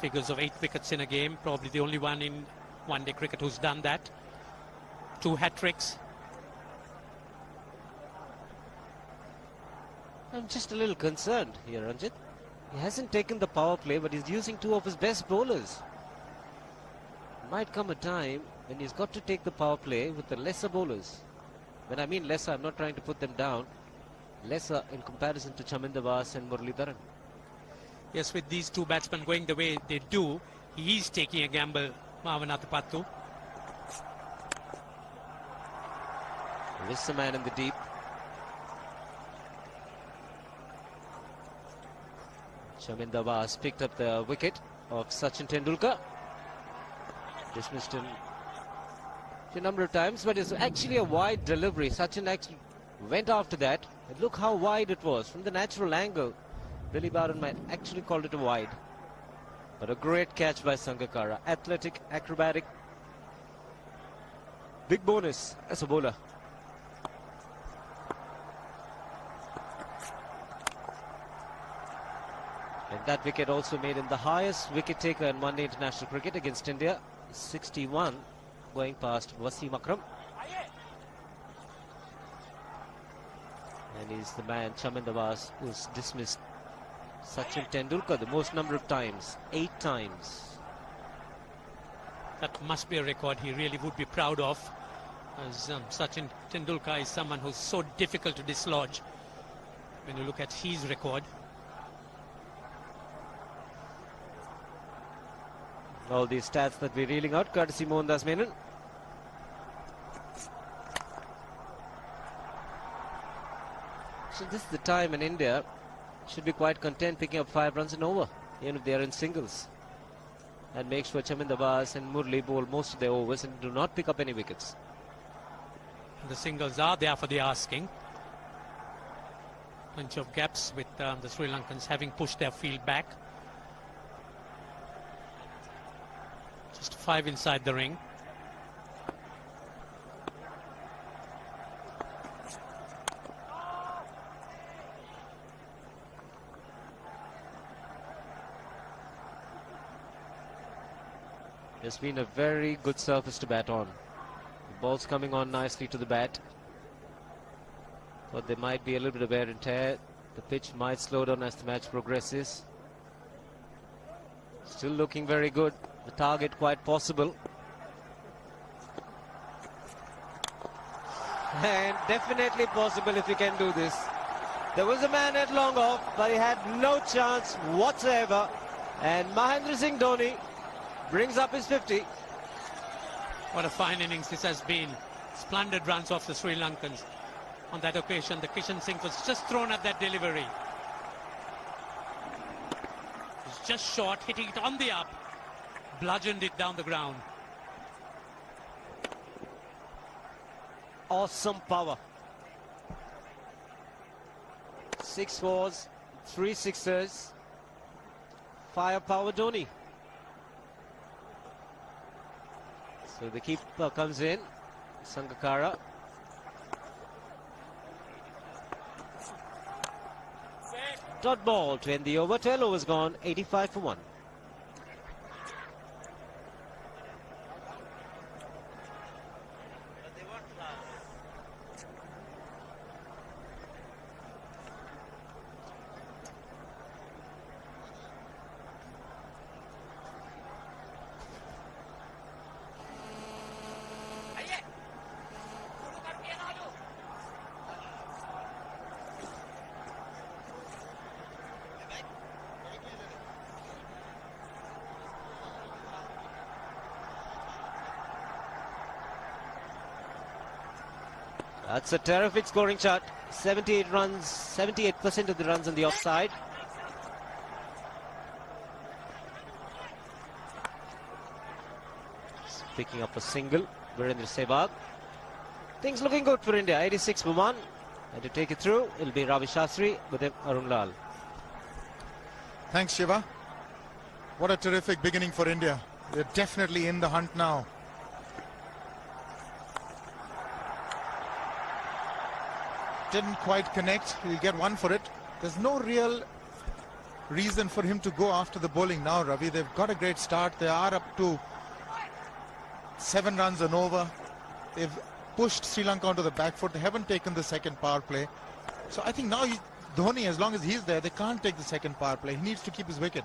Figures of 8 wickets in a game, probably the only one in one-day cricket who's done that. 2 hat-tricks. I'm just a little concerned here, Ranjit. He hasn't taken the power play, but he's using 2 of his best bowlers. Might come a time when he's got to take the power play with the lesser bowlers. When I mean lesser, I'm not trying to put them down. Lesser in comparison to Chaminda Vaas and Muralidharan. Yes, with these 2 batsmen going the way they do, he is taking a gamble, Mavanatapattu. There is a man in the deep. Chaminda Vaas picked up the wicket of Sachin Tendulkar. Dismissed him a number of times, but it's actually a wide delivery. Sachin actually went after that. And look how wide it was from the natural angle. Billy Barron might actually call it a wide. But a great catch by Sangakkara. Athletic, acrobatic. Big bonus as a bowler. And that wicket also made him the highest wicket taker in one-day international cricket against India. 61, going past Wasim Akram. And he's the man, Chaminda Vaas, who's dismissed Sachin Tendulkar the most number of times, 8 times. That must be a record he really would be proud of, as Sachin Tendulkar is someone who's so difficult to dislodge when you look at his record. All these stats that we're reeling out, courtesy Mohandas Menon. So this is the time in India should be quite content picking up 5 runs and over, even if they are in singles. And make sure Chaminda Vaas and Murli bowl most of their overs and do not pick up any wickets. The singles are there for the asking. Plenty of gaps with the Sri Lankans having pushed their field back. Just 5 inside the ring. It's been a very good surface to bat on. The ball's coming on nicely to the bat. But there might be a little bit of wear and tear. The pitch might slow down as the match progresses. Still looking very good. The target quite possible. And definitely possible if he can do this. There was a man at long off, but he had no chance whatsoever. And Mahendra Singh Dhoni brings up his 50. What a fine innings this has been. Splendid runs off the Sri Lankans. On that occasion, the Kishan Singh was just thrown at that delivery. It's just short, hitting it on the up. Bludgeoned it down the ground. Awesome power. 6 fours, 3 sixers. Firepower Dhoni. So the keeper comes in, Sangakkara. Dot ball to end the over. 12 overs gone, 85 for 1. That's a terrific scoring chart. 78 runs, 78% of the runs on the offside. Picking up a single, Virendra Sehwag. Things looking good for India. 86 for 1. And to take it through, it'll be Ravi Shastri with him, Arun Lal. Thanks, Shiva. What a terrific beginning for India. They're definitely in the hunt now. Didn't quite connect. He'll get one for it. There's no real reason for him to go after the bowling now, Ravi. They've got a great start. They are up to 7 runs and over. They've pushed Sri Lanka onto the back foot. They haven't taken the second power play. So I think now Dhoni, as long as he's there, they can't take the second power play. He needs to keep his wicket.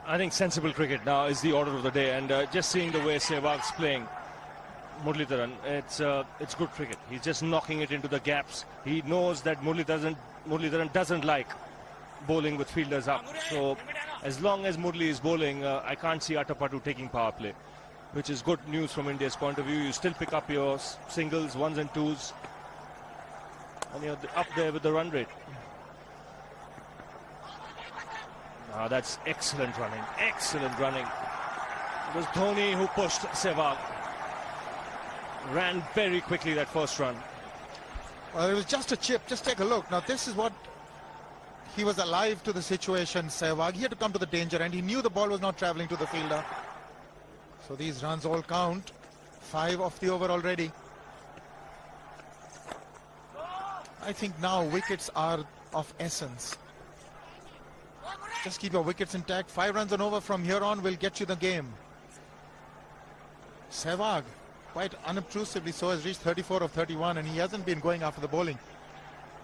I think sensible cricket now is the order of the day, and just seeing the way Sehwag's playing Muralitharan, it's good cricket. He's just knocking it into the gaps. He knows that Muralitharan doesn't like bowling with fielders up. So as long as Murli is bowling, I can't see Atapattu taking power play, which is good news from India's point of view. You still pick up your singles, 1s and 2s, and you're up there with the run rate. Now that's excellent running, excellent running. It was Dhoni who pushed Sehwag. Ran very quickly that first run. Well, it was just a chip. Just take a look. Now this is what he was alive to the situation, Sehwag. He had to come to the danger and he knew the ball was not travelling to the fielder. So these runs all count. 5 off the over already. I think now wickets are of essence. Just keep your wickets intact. 5 runs and over from here on will get you the game. Sehwag, quite unobtrusively so, has reached 34 of 31 and he hasn't been going after the bowling.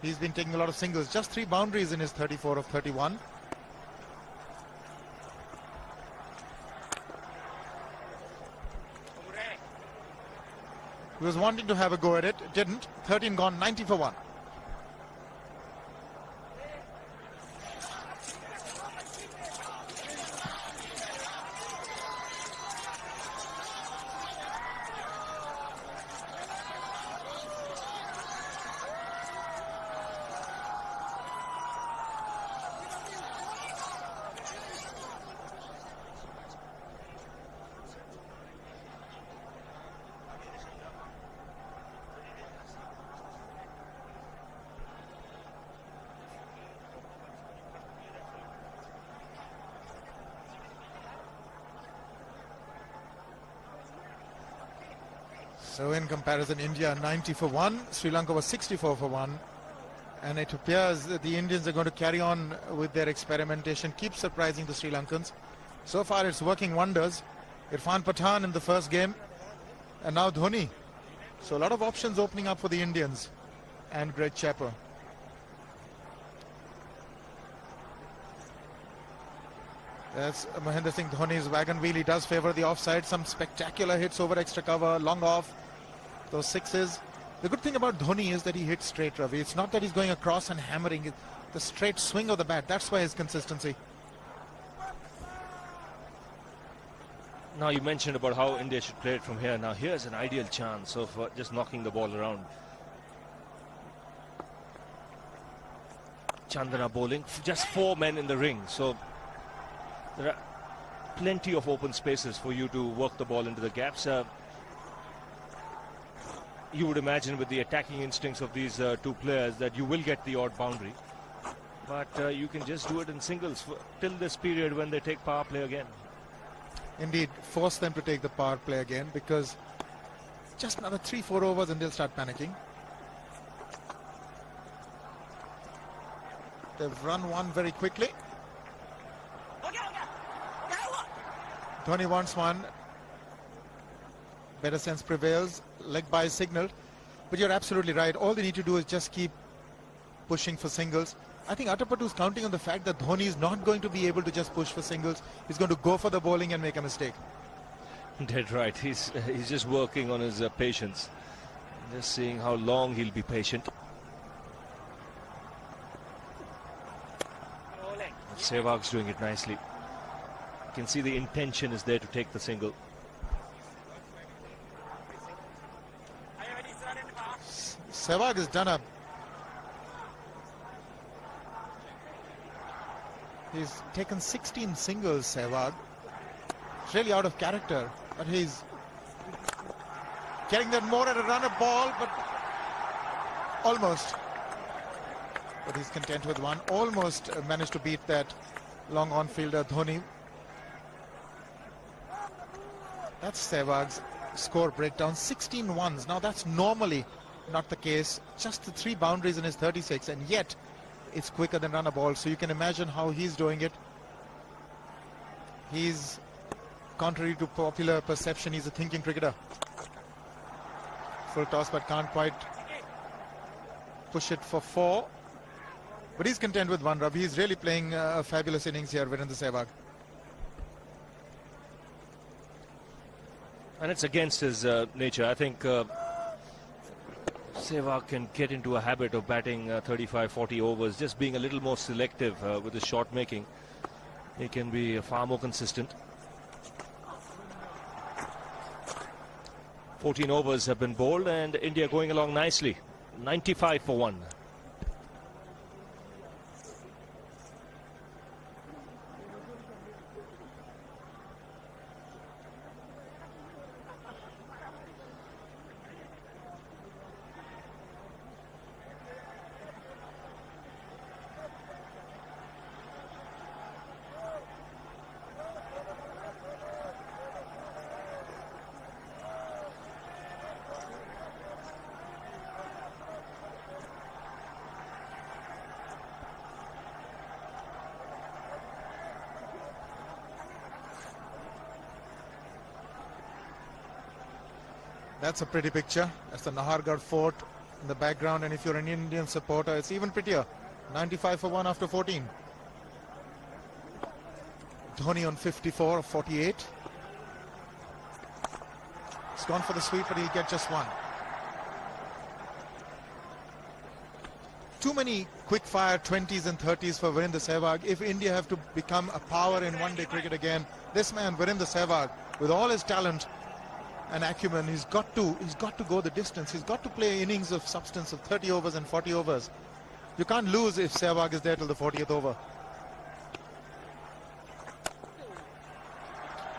He's been taking a lot of singles. Just 3 boundaries in his 34 of 31. He was wanting to have a go at it. Didn't. 13 gone, 90 for 1. So in comparison, India 90 for 1, Sri Lanka was 64 for 1. And it appears that the Indians are going to carry on with their experimentation, keep surprising the Sri Lankans. So far it's working wonders. Irfan Pathan in the first game, and now Dhoni. So a lot of options opening up for the Indians and Greg Chappell. That's Mahendra Singh Dhoni's wagon wheel. He does favour the offside. Some spectacular hits over extra cover, long off, those sixes. The good thing about Dhoni is that he hits straight, Ravi. It's not that he's going across and hammering it. The straight swing of the bat, that's why his consistency. Now you mentioned about how India should play it from here. Now here's an ideal chance of just knocking the ball around. Chandana bowling, just 4 men in the ring. So there are plenty of open spaces for you to work the ball into the gaps. You would imagine with the attacking instincts of these two players that you will get the odd boundary. But you can just do it in singles till this period when they take power play again. Indeed, force them to take the power play again, because just another 3-4 overs and they'll start panicking. They've run one very quickly. Dhoni wants one. Better sense prevails. Leg by signaled. But you're absolutely right. All they need to do is just keep pushing for singles. I think Atapattu is counting on the fact that Dhoni is not going to be able to just push for singles. He's going to go for the bowling and make a mistake. Dead right. He's just working on his patience. Just seeing how long he'll be patient. Sehwag's doing it nicely. You can see the intention is there to take the single. Sehwag has done he's taken 16 singles, Sehwag. It's really out of character, but he's getting that more at a runner ball, but almost. But he's content with one. Almost managed to beat that long on-fielder Dhoni. That's Sehwag's score breakdown. 16 ones. Now that's normally not the case. Just the 3 boundaries in his 36, and yet it's quicker than runner ball. So you can imagine how he's doing it. He's, contrary to popular perception, he's a thinking cricketer. Full toss, but can't quite push it for 4. But he's content with 1 rub. He's really playing a fabulous innings here, Virendra Sehwag. And it's against his nature. I think Sehwag can get into a habit of batting 35-40 overs, just being a little more selective with his shot making. He can be far more consistent. 14 overs have been bowled and India going along nicely. 95 for 1. That's a pretty picture. That's the Nahargarh Fort in the background, and if you're an Indian supporter, it's even prettier. 95 for 1 after 14. Dhoni on 54 of 48. He's gone for the sweep, but he'll get just 1. Too many quick-fire 20s and 30s for Virendra Sehwag. If India have to become a power in one-day cricket again, this man, Virendra Sehwag, with all his talent and acumen, he's got to go the distance. He's got to play innings of substance of 30 overs and 40 overs. You can't lose if Sehwag is there till the 40th over.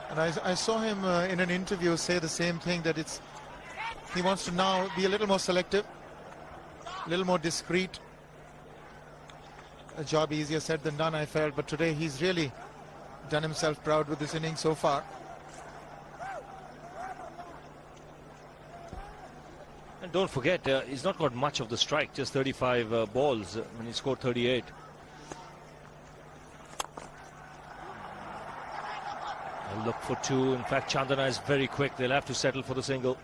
And I saw him in an interview say the same thing, that he wants to now be a little more selective, a little more discreet. A job easier said than done, I felt, but today he's really done himself proud with this innings so far. don't forget, he's not got much of the strike, just 35 balls when he scored 38. They'll look for two. In fact, Chandana is very quick. They'll have to settle for the single.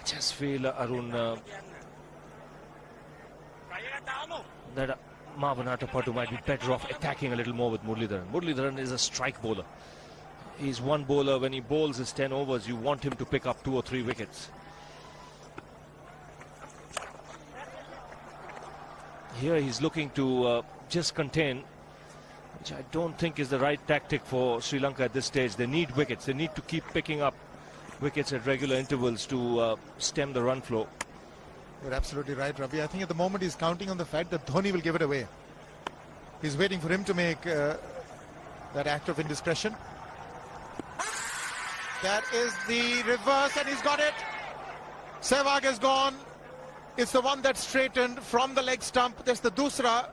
I just feel, Arun, that Marvin Atapattu might be better off attacking a little more with Muralidharan. Muralidharan is a strike bowler. He's one bowler. When he bowls his 10 overs, you want him to pick up 2 or 3 wickets. Here he's looking to just contain, which I don't think is the right tactic for Sri Lanka at this stage. They need wickets. They need to keep picking up wickets at regular intervals to stem the run flow. You're absolutely right, Ravi. I think at the moment he's counting on the fact that Dhoni will give it away. He's waiting for him to make that act of indiscretion. That is the reverse, and he's got it. Sehwag has gone. It's the one that straightened from the leg stump. That's the dusra.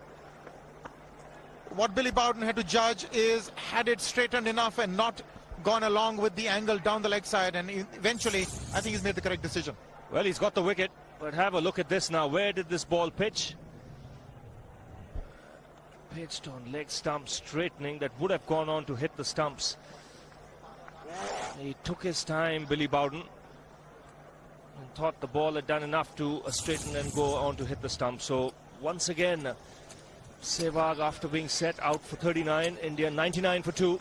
What Billy Bowden had to judge is, had it straightened enough and not gone along with the angle down the leg side, and eventually I think he's made the correct decision. Well, he's got the wicket, but have a look at this now. Where did this ball pitch? Pitched on leg stump, straightening. That would have gone on to hit the stumps. He took his time, Billy Bowden, and thought the ball had done enough to straighten and go on to hit the stump. So once again, Sehwag, after being set, out for 39. India 99 for 2.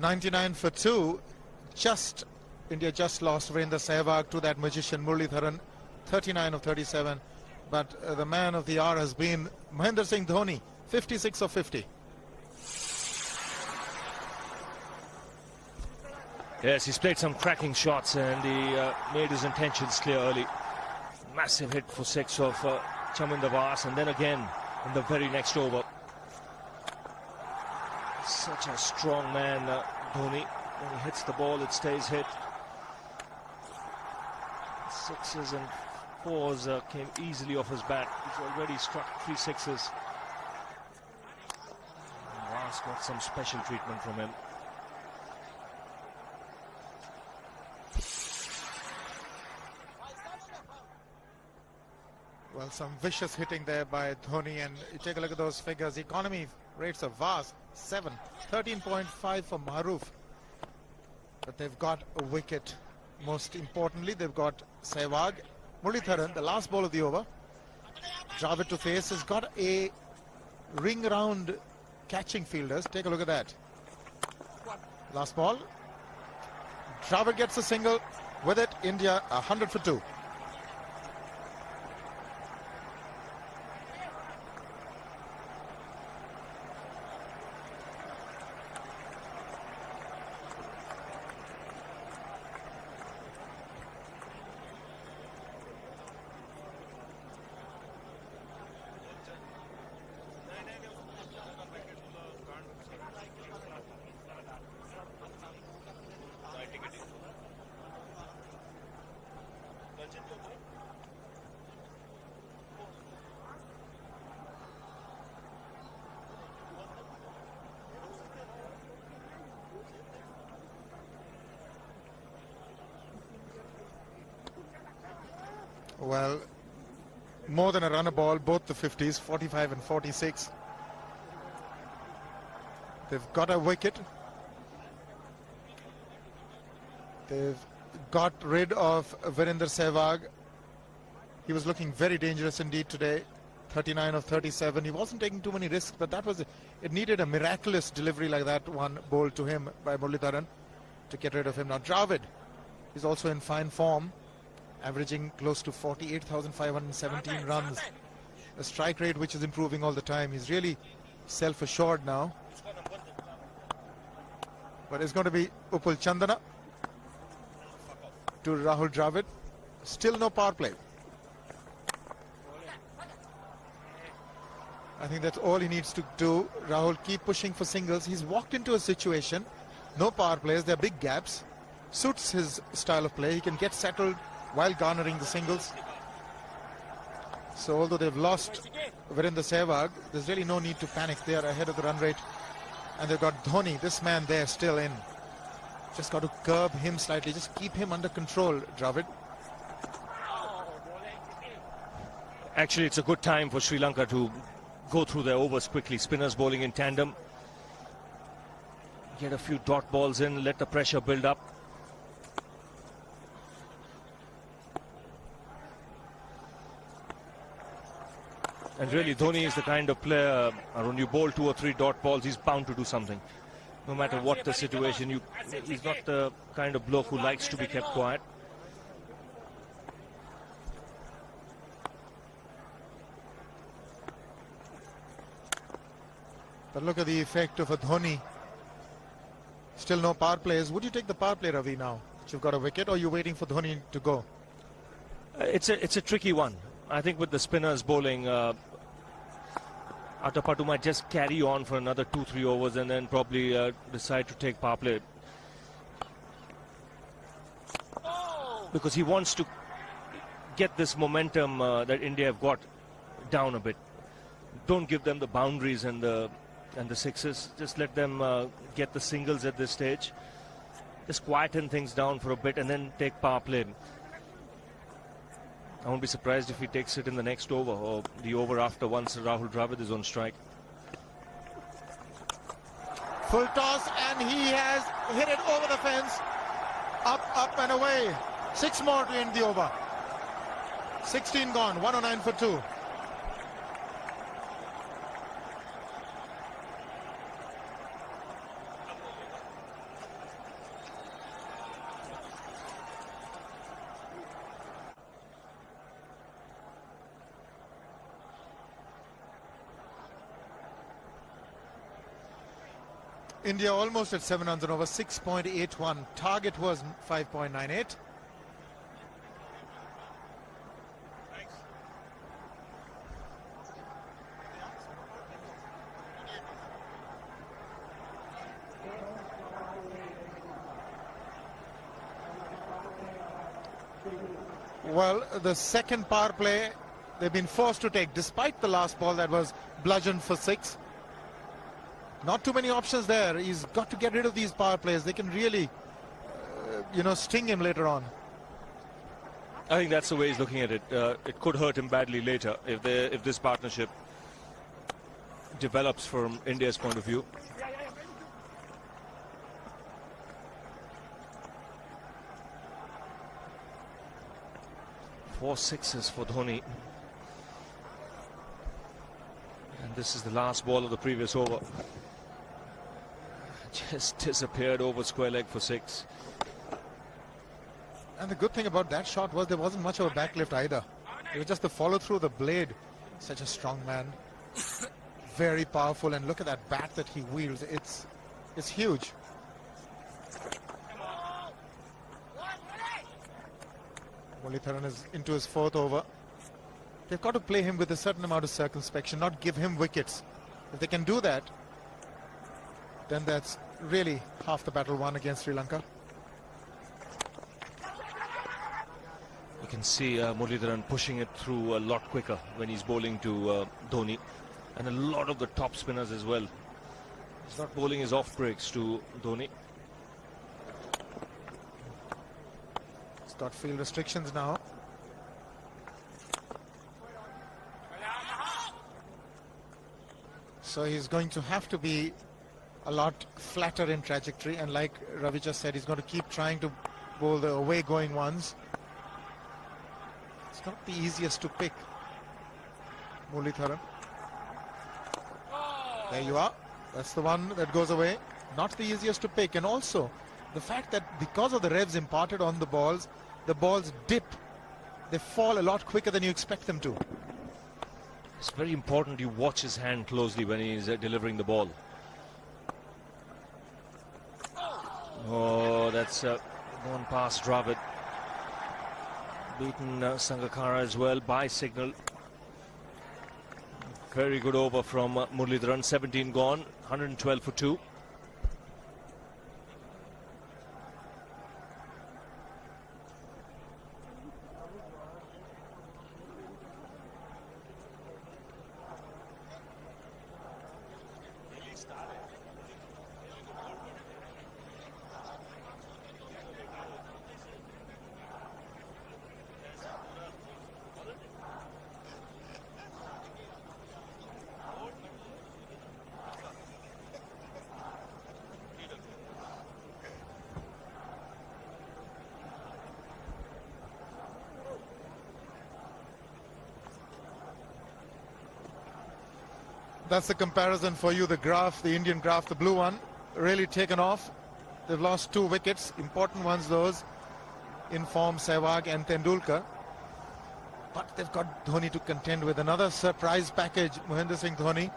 .99 for 2. India just lost Virendra Sehwag to that magician Muralidharan. 39 of 37. But the man of the hour has been Mahendra Singh Dhoni. 56 of 50. Yes, he's played some cracking shots and he made his intentions clear early. Massive hit for 6 of Chaminda Vas, and then again in the very next over. Such a strong man, Dhoni. When he hits the ball, it stays hit. 6s and 4s came easily off his bat. He's already struck 3 6s. Vas got some special treatment from him. Well, some vicious hitting there by Dhoni, and you take a look at those figures. Economy rates of Vas 7, 13.5 for Maruf. But they've got a wicket. Most importantly, they've got Sehwag, Muralitharan, the last ball of the over. Dravid to face, has got a ring round catching fielders. Take a look at that. Last ball. Dravid gets a single. With it, India 100 for 2. Well, more than a runner ball, both the 50s, 45 and 46. They've got a wicket. They've got rid of Virender Sehwag. He was looking very dangerous indeed today. 39 of 37. He wasn't taking too many risks, but that was it needed a miraculous delivery like that one bowled to him by Muralitharan to get rid of him. Now Dravid is also in fine form, averaging close to 48,517 runs. A strike rate which is improving all the time. He's really self-assured now. But it's going to be Upul Chandana to Rahul Dravid. Still no power play. I think that's all he needs to do. Rahul, keep pushing for singles. He's walked into a situation, no power plays, there are big gaps. Suits his style of play. He can get settled while garnering the singles. So although they've lost Virender Sehwag, there's really no need to panic. They are ahead of the run rate. And they've got Dhoni, this man there, still in. Just got to curb him slightly. Just keep him under control, Dravid. Actually, it's a good time for Sri Lanka to go through their overs quickly. Spinners bowling in tandem. Get a few dot balls in, let the pressure build up. And really, Dhoni is the kind of player, when you bowl 2 or 3 dot balls, he's bound to do something. No matter what the situation, he's not the kind of bloke who likes to be kept quiet. But look at the effect of a Dhoni. Still no power plays. Would you take the power play, Ravi, now that you've got a wicket, or are you waiting for Dhoni to go? It's a tricky one. I think with the spinners bowling, Atapattu might just carry on for another 2-3 overs and then probably decide to take power play. Because he wants to get this momentum that India have got down a bit. Don't give them the boundaries and the sixes. Just let them get the singles at this stage. Just quieten things down for a bit and then take power play. I won't be surprised if he takes it in the next over or the over after once Rahul Dravid is on strike. Full toss, and he has hit it over the fence. Up and away. 6 more to end the over. 16 gone, 109 for 2. India almost at 7 runs and over, 6.81. Target was 5.98. Well, the second power play they've been forced to take, despite the last ball that was bludgeoned for 6. Not too many options there. He's got to get rid of these power plays. They can really, sting him later on. I think that's the way he's looking at it. It could hurt him badly later if this partnership develops from India's point of view. 4 sixes for Dhoni. And this is the last ball of the previous over. Just disappeared over square leg for 6. And the good thing about that shot was there wasn't much of a backlift either. It was just the follow through the blade. Such a strong man. Very powerful, and look at that bat that he wields. It's huge. Muratharan is into his 4th over. They've got to play him with a certain amount of circumspection, not give him wickets. If they can do that, then that's really half the battle won against Sri Lanka. You can see Muratharan pushing it through a lot quicker when he's bowling to Dhoni, and a lot of the top spinners as well. He's not bowling his off breaks to Dhoni. He's got field restrictions now. So he's going to have to be a lot flatter in trajectory, and like Ravi just said, he's going to keep trying to bowl the away going ones. It's not the easiest to pick. Muratharan. There you are. That's the one that goes away. Not the easiest to pick. And also the fact that because of the revs imparted on the balls dip. They fall a lot quicker than you expect them to. It's very important you watch his hand closely when he's delivering the ball. Oh, that's gone past Dravid. Beaten Sangakkara as well by signal. Very good over from Muratharan. 17 gone, 112 for 2. That's the comparison for you, the graph, the Indian graph, the blue one, really taken off. They've lost 2 wickets, important ones those, in form Sehwag and Tendulkar. But they've got Dhoni to contend with. Another surprise package, Mahendra Singh Dhoni,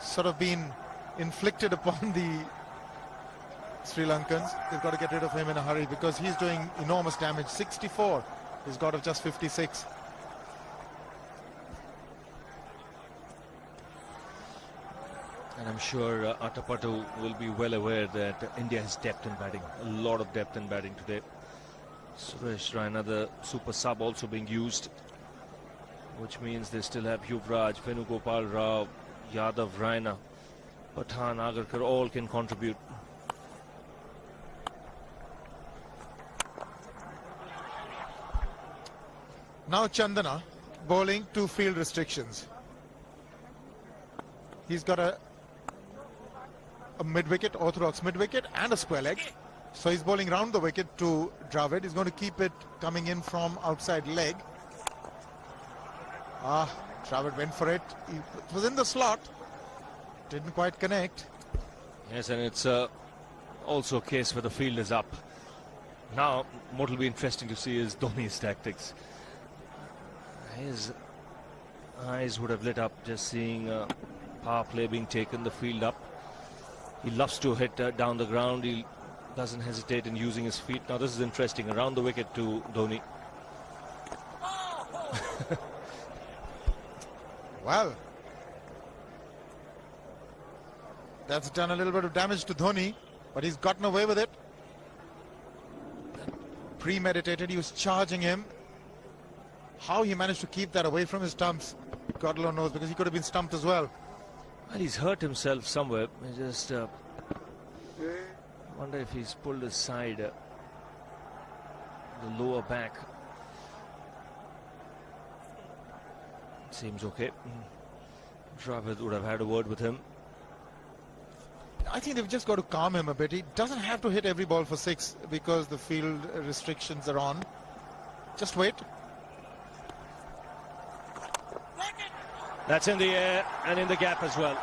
sort of been inflicted upon the Sri Lankans. They've got to get rid of him in a hurry because he's doing enormous damage. 64, he's got of just 56. And I'm sure Atapattu will be well aware that India has depth in batting. A lot of depth in batting today. Suresh Raina, the super sub, also being used, which means they still have Yuvraj, Venugopal Rao, Yadav, Raina, Pathan, Agarkar, all can contribute. Now Chandana bowling 2 field restrictions. He's got a mid-wicket, orthodox mid-wicket and a square leg. So he's bowling round the wicket to Dravid. He's going to keep it coming in from outside leg. Dravid went for it. It was in the slot. Didn't quite connect. Yes, and it's also a case where the field is up. Now, what will be interesting to see is Dhoni's tactics. His eyes would have lit up just seeing power play being taken, the field up. He loves to hit down the ground. He doesn't hesitate in using his feet. Now this is interesting. Around the wicket to Dhoni. Well, that's done a little bit of damage to Dhoni, but he's gotten away with it. Premeditated, he was charging him. How he managed to keep that away from his stumps, God alone knows, because he could have been stumped as well. Well, he's hurt himself somewhere. I just wonder if he's pulled aside the lower back. Seems okay. Dravid would have had a word with him. I think they've just got to calm him a bit. He doesn't have to hit every ball for 6 because the field restrictions are on. Just wait. That's in the air and in the gap as well.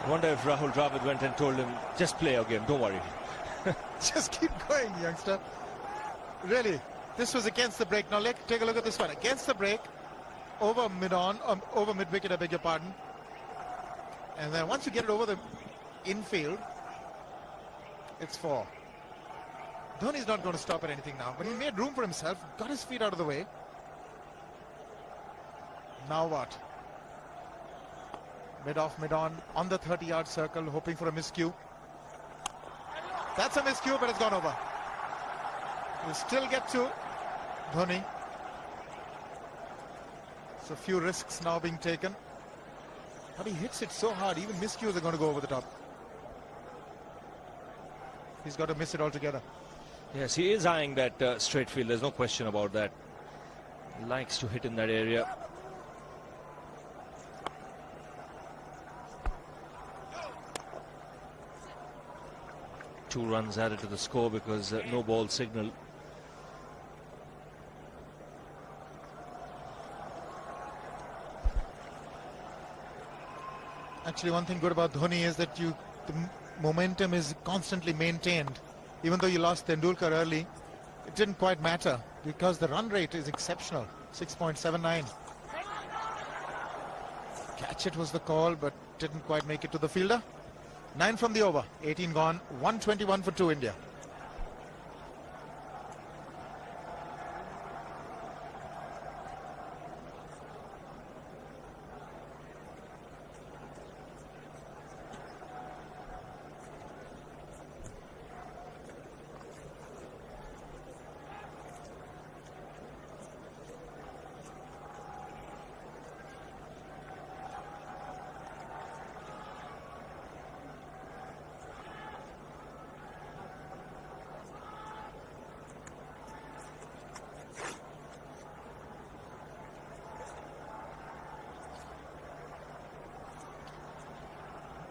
I wonder if Rahul Dravid went and told him, just play your game, don't worry. Just keep going, youngster. Really, this was against the break. Now take a look at this one. Against the break, over mid-on, over mid-wicket, I beg your pardon. And then once you get it over the infield, it's 4. Dhoni's not going to stop at anything now, but he made room for himself, got his feet out of the way. Now what? Mid-off, mid-on, on the 30-yard circle, hoping for a miscue. That's a miscue, but it's gone over. We'll still get to Dhoni. So a few risks now being taken. But he hits it so hard, even miscues are going to go over the top. He's got to miss it altogether. Yes, he is eyeing that straight field. There's no question about that. He likes to hit in that area. Two runs added to the score because no ball signal. Actually, one thing good about Dhoni is that the momentum is constantly maintained. Even though you lost Tendulkar early, it didn't quite matter because the run rate is exceptional, 6.79. Catch it was the call, but didn't quite make it to the fielder. 9 from the over, 18 gone, 121 for 2 India.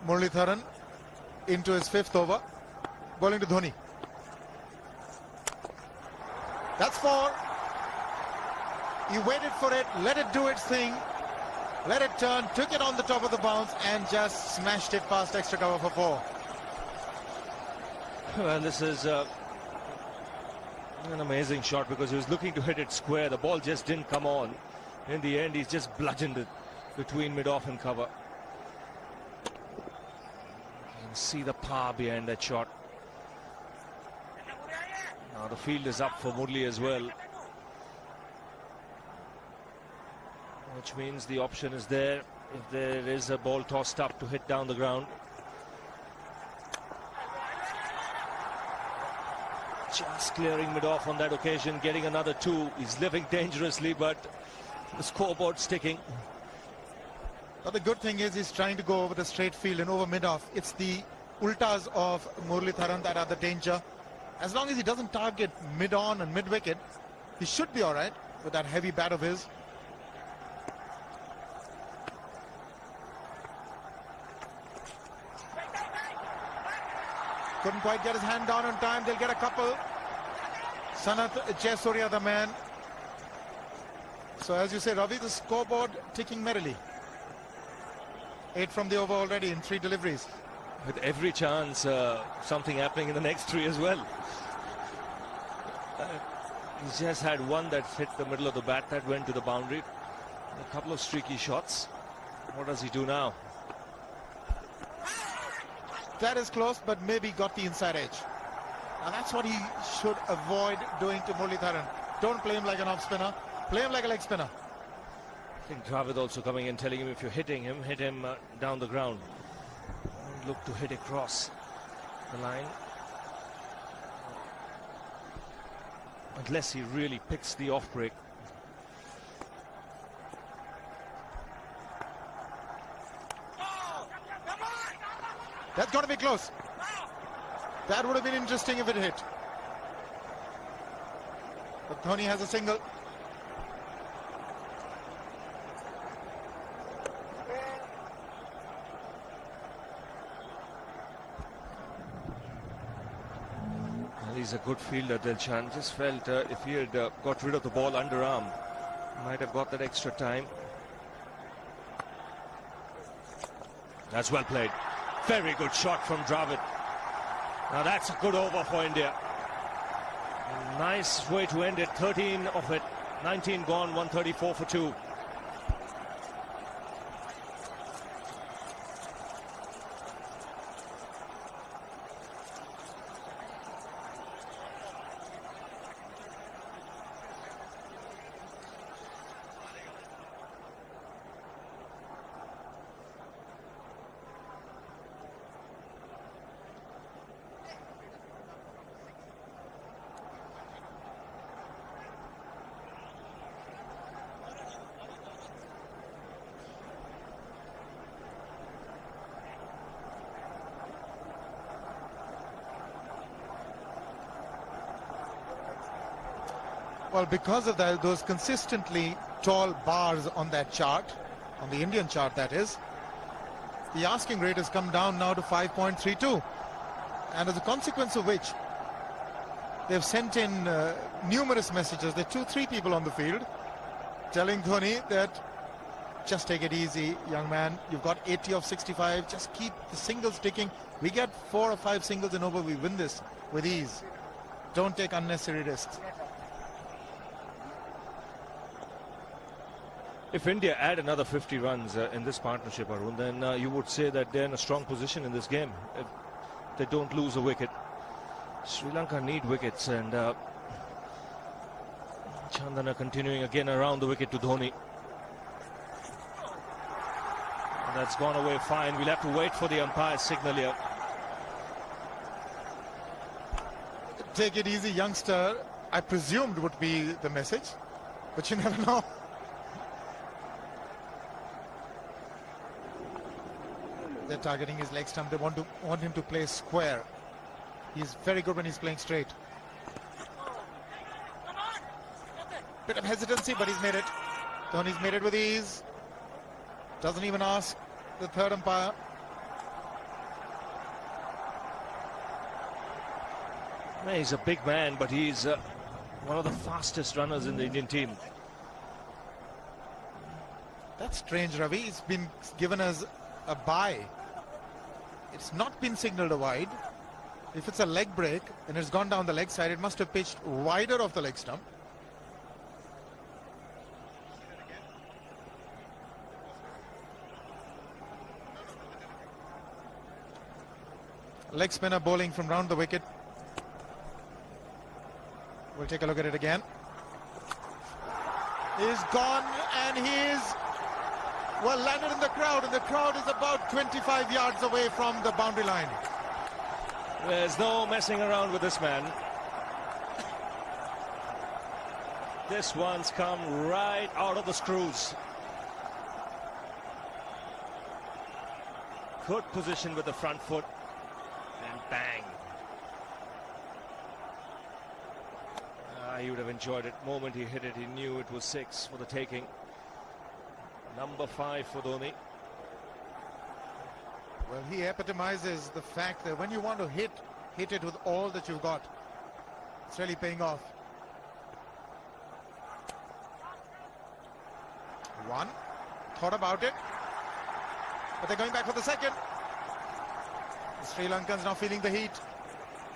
Muralitharan into his 5th over, bowling to Dhoni. That's 4. He waited for it, let it do its thing, let it turn, took it on the top of the bounce and just smashed it past extra cover for 4. Well, this is an amazing shot because he was looking to hit it square. The ball just didn't come on. In the end, he's just bludgeoned it between mid-off and cover. See the power behind that shot. Now the field is up for Murli as well, which means the option is there if there is a ball tossed up to hit down the ground. Just clearing mid-off on that occasion, getting another 2. He's living dangerously, but the scoreboard sticking. But the good thing is he's trying to go over the straight field and over mid-off. It's the ultas of Muralitharan that are the danger. As long as he doesn't target mid-on and mid-wicket, he should be all right with that heavy bat of his. Couldn't quite get his hand down on time. They'll get a couple. Sanath Jayasuriya, the man. So as you say, Ravi, the scoreboard ticking merrily. 8 from the over already in 3 deliveries. With every chance, something happening in the next 3 as well. He's just had one that hit the middle of the bat that went to the boundary. A couple of streaky shots. What does he do now? That is close, but maybe got the inside edge. And that's what he should avoid doing to Muralitharan. Don't play him like an off spinner. Play him like a leg spinner. I think Dravid also coming in, telling him if you're hitting him, hit him down the ground. Don't look to hit across the line. Unless he really picks the off break. That's got to be close. That would have been interesting if it hit. But Dhoni has a single. He's a good fielder, Dilshan. Just felt if he had got rid of the ball underarm, might have got that extra time. That's well played. Very good shot from Dravid. Now that's a good over for India. Nice way to end it. 13 of it. 19 gone, 134 for 2. Well, because of that, those consistently tall bars on that chart, on the Indian chart that is, the asking rate has come down now to 5.32. And as a consequence of which, they've sent in numerous messages. There are 2-3 people on the field telling Dhoni that just take it easy, young man. You've got 80 of 65. Just keep the singles ticking. We get 4 or 5 singles and over, we win this with ease. Don't take unnecessary risks. If India add another 50 runs in this partnership, Arun, then you would say that they're in a strong position in this game. If they don't lose a wicket. Sri Lanka need wickets, and Chandana continuing again around the wicket to Dhoni. And that's gone away fine. We'll have to wait for the umpire's signal here. Take it easy, youngster, I presumed would be the message, but you never know. They're targeting his leg stump. They want him to play square. He's very good when he's playing straight. Bit of hesitancy, but he's made it. Dhoni's made it with ease. Doesn't even ask the third umpire. He's a big man, but he's one of the fastest runners in the Indian team. That's strange, Ravi. He's been given as a bye. It's not been signalled a wide. If it's a leg break and it's gone down the leg side, it must have pitched wider of the leg stump. Leg spinner bowling from round the wicket. We'll take a look at it again. He's gone and he's well landed in the crowd, and the crowd is about 25 yards away from the boundary line. There's no messing around with this man. This one's come right out of the screws. Good position with the front foot, and bang. He would have enjoyed it. The moment he hit it, he knew it was 6 for the taking. Number 5 for Dhoni. Well, he epitomizes the fact that when you want to hit it with all that you've got. It's really paying off. One, thought about it, but they're going back for the second. The Sri Lankans now feeling the heat,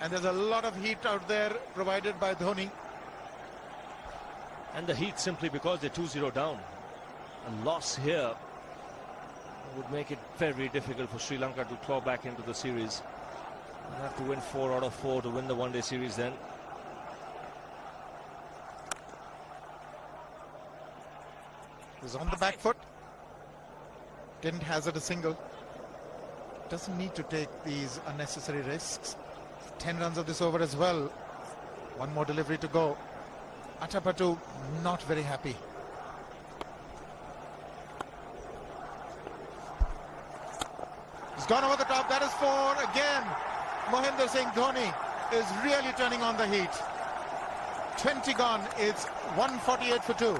and there's a lot of heat out there provided by Dhoni. And the heat simply because they're 2-0 down. A loss here would make it very difficult for Sri Lanka to claw back into the series. They'll have to win 4 out of 4 to win the one-day series then. He's on the back foot. Didn't hazard a single. Doesn't need to take these unnecessary risks. 10 runs of this over as well. One more delivery to go. Atapattu not very happy. He's gone over the top. That is 4 again. Mohinder Singh Dhoni is really turning on the heat. 20 gone. It's 148 for 2.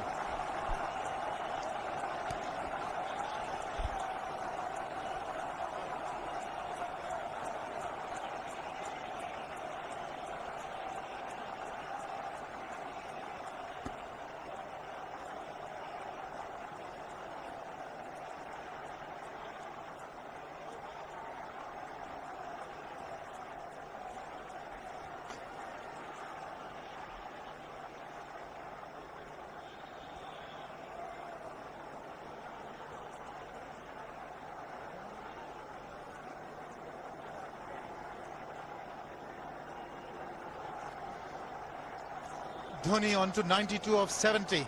Dhoni on to 92 of 70.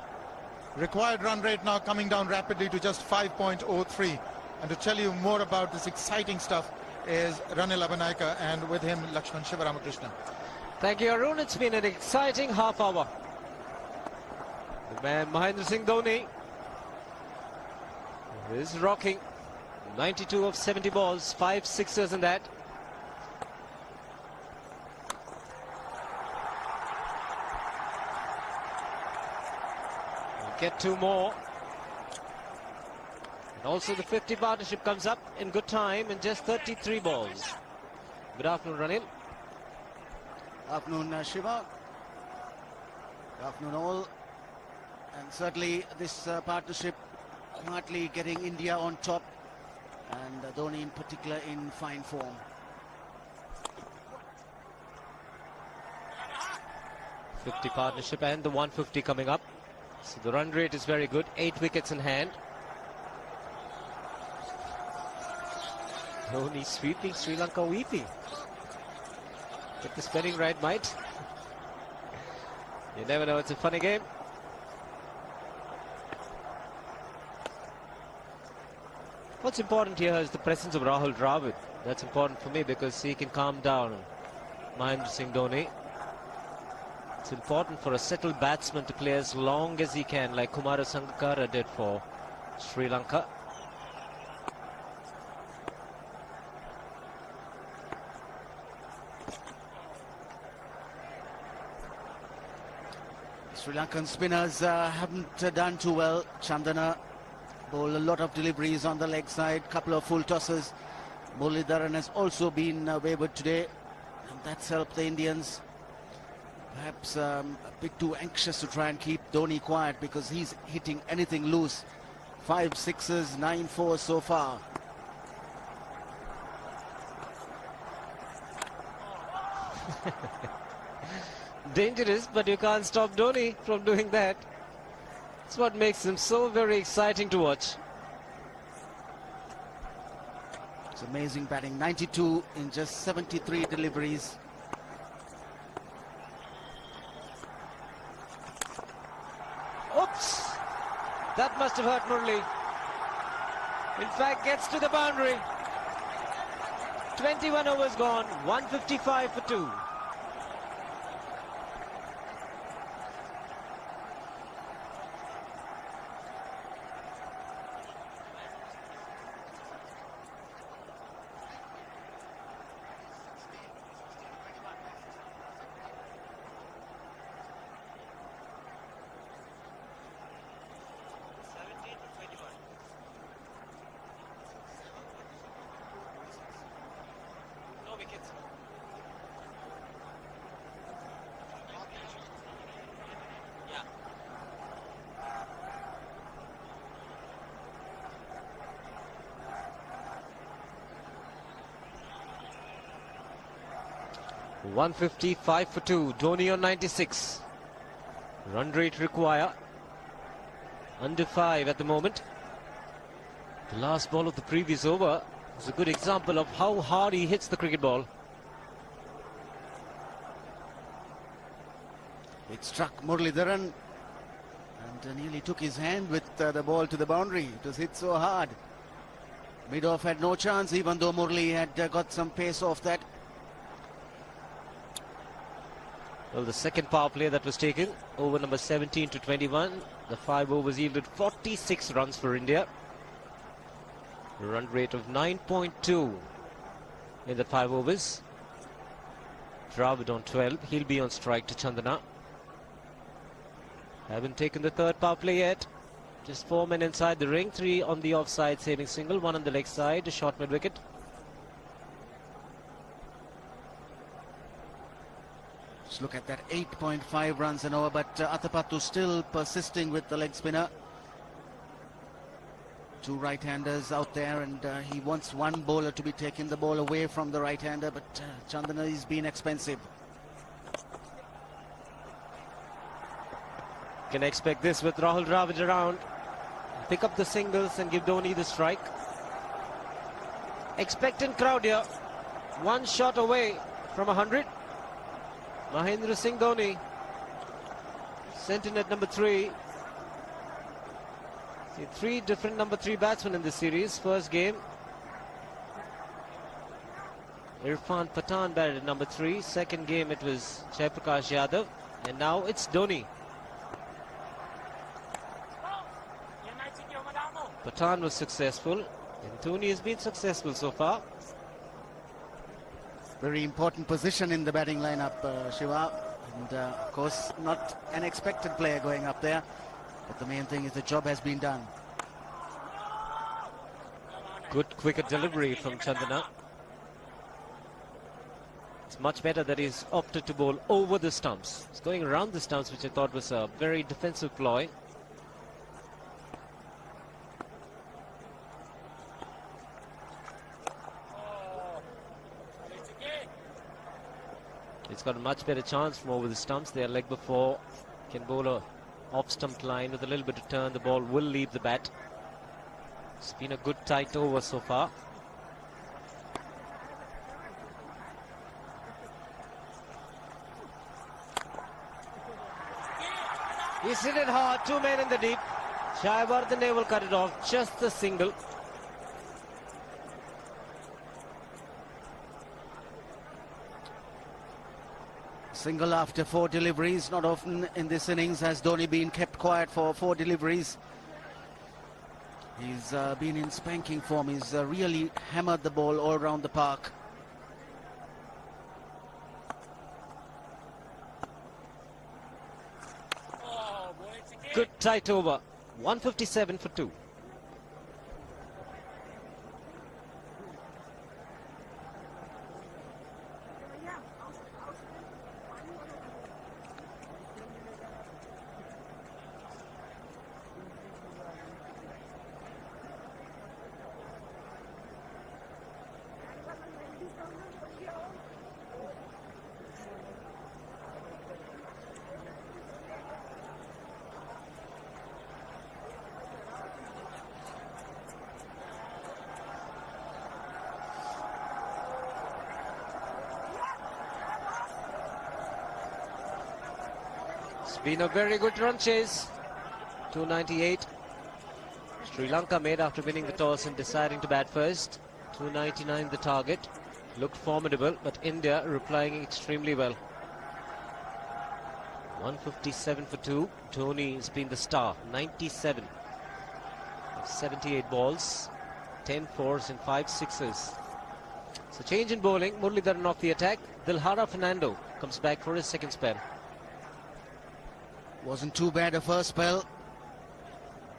Required run rate now coming down rapidly to just 5.03. And to tell you more about this exciting stuff is Ranil Abanaika, and with him Lakshman Sivaramakrishnan. Thank you, Arun. It's been an exciting half hour. The man Mahendra Singh Dhoni is rocking. 92 of 70 balls, 5 sixers in that. We'll get 2 more. And also the 50 partnership comes up in good time in just 33 balls. Good afternoon, Ranil. Afternoon, Shiva. Good afternoon, all. And certainly this partnership quietly getting India on top, and Dhoni in particular in fine form. .50 partnership and the 150 coming up. So the run rate is very good. 8 wickets in hand. Dhoni sweeping, Sri Lanka weeping. Get the spelling right, mate. You never know, it's a funny game. What's important here is the presence of Rahul Dravid. That's important for me because he can calm down Mahendra Singh Dhoni. It's important for a settled batsman to play as long as he can, like Kumara Sangakkara did for Sri Lanka. Sri Lankan spinners haven't done too well. Chandana bowled a lot of deliveries on the leg side, couple of full tosses. Muralidharan has also been wayward today, and that's helped the Indians. Perhaps a bit too anxious to try and keep Dhoni quiet because he's hitting anything loose. 5 sixes, 9 fours so far. Dangerous, but you can't stop Dhoni from doing that. It's what makes him so very exciting to watch. It's amazing batting. 92 in just 73 deliveries. Oops! That must have hurt Murali. In fact, gets to the boundary. 21 overs gone, 155 for 2. Yeah. 155 for 2. Dhoni on 96. Run rate require under 5 at the moment. The last ball of the previous over is a good example of how hard he hits the cricket ball. It struck Muralidharan and nearly took his hand with the ball to the boundary. It was hit so hard. Mid-off had no chance, even though Murali had got some pace off that. Well, the second power play that was taken, over number 17 to 21, the 5 overs yielded 46 runs for India. A run rate of 9.2 in the 5 overs. Dravid on 12, he'll be on strike to Chandana. Haven't taken the third power play yet. Just 4 men inside the ring, 3 on the offside saving single, 1 on the leg side, a short mid wicket. Just look at that, 8.5 runs an over, but Athapattu still persisting with the leg spinner. 2 right-handers out there, and he wants one bowler to be taking the ball away from the right-hander, but Chandana is being expensive. Can expect this with Rahul Dravid around. Pick up the singles and give Dhoni the strike. Expectant crowd here. 1 shot away from 100. Mahendra Singh Dhoni Sent in at number 3. See, 3 different number 3 batsmen in this series. First game, Irfan Pathan batted at number 3. Second game, it was Jaiprakash Yadav. And now it's Dhoni. Pathan was successful, and Dhoni has been successful so far. Very important position in the batting lineup, Shiva. And of course, not an expected player going up there. But the main thing is the job has been done. Good quicker delivery from Chandana. It's much better that he's opted to bowl over the stumps. He's going around the stumps, which I thought was a very defensive ploy. He's got a much better chance from over the stumps. There, leg before, can bowl a off-stump line with a little bit of turn. The ball will leave the bat. It's been a good tight over so far. He's hit it hard. 2 men in the deep. Shaiwardene will cut it off. Just the single. Single after 4 deliveries. Not often in this innings has Dhoni been kept quiet for 4 deliveries. He's been in spanking form. He's really hammered the ball all around the park. Good tight over. 157 for 2. It's been a very good run chase. 298. Sri Lanka made after winning the toss and deciding to bat first. 299 the target. Looked formidable, but India replying extremely well. 157 for 2. Dhoni has been the star. 97 of 78 balls. 10 fours and 5 sixes. So change in bowling. Muralidharan off the attack. Dilhara Fernando comes back for his second spell. Wasn't too bad a first spell.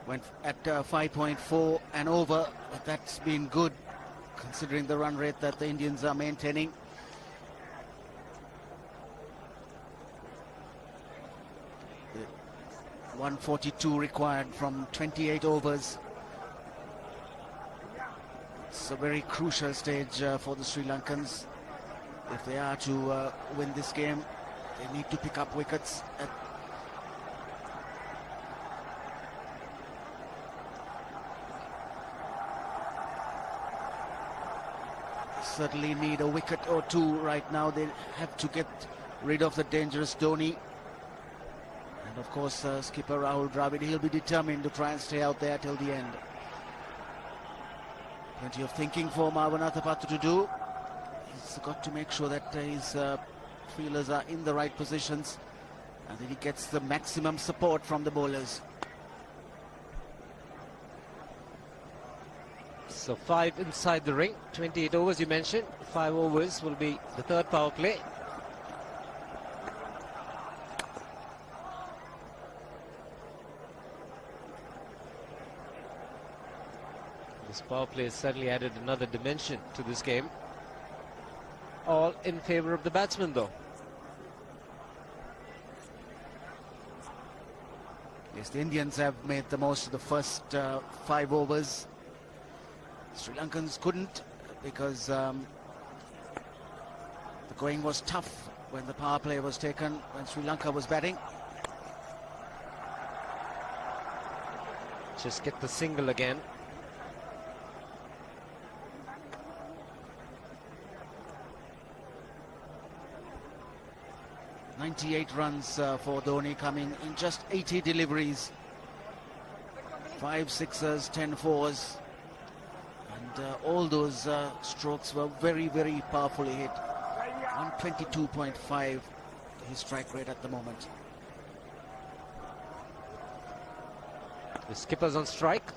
Went at 5.4 and over, but that's been good considering the run rate that the Indians are maintaining. The 142 required from 28 overs. It's a very crucial stage for the Sri Lankans. If they are to win this game, they need to pick up wickets at certainly need a wicket or 2 right now. They have to get rid of the dangerous Dhoni. And of course, skipper Rahul Dravid, he'll be determined to try and stay out there till the end. Plenty of thinking for Marwan Athapattu to do. He's got to make sure that his fielders are in the right positions and that he gets the maximum support from the bowlers. So 5 inside the ring, 28 overs you mentioned. 5 overs will be the third power play. This power play has certainly added another dimension to this game. All in favour of the batsman though. Yes, the Indians have made the most of the first 5 overs. Sri Lankans couldn't because the going was tough when the power play was taken, when Sri Lanka was batting. Just get the single again. 98 runs for Dhoni, coming in just 80 deliveries. 5 sixers, 10 fours. And all those strokes were very, very powerfully hit. 122.5 his strike rate at the moment. The skipper's on strike.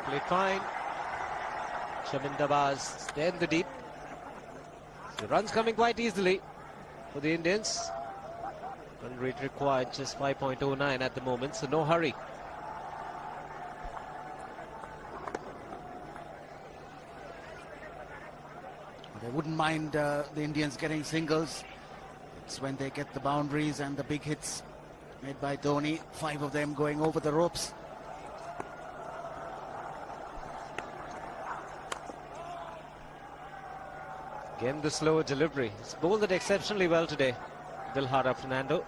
Played fine. Shamindabaz stay in the deep. The runs coming quite easily for the Indians. Run rate required just 5.09 at the moment, so no hurry. They wouldn't mind the Indians getting singles. It's when they get the boundaries and the big hits made by Dhoni. 5 of them going over the ropes. Again, the slower delivery. He's bowled it exceptionally well today, Dilhara Fernando.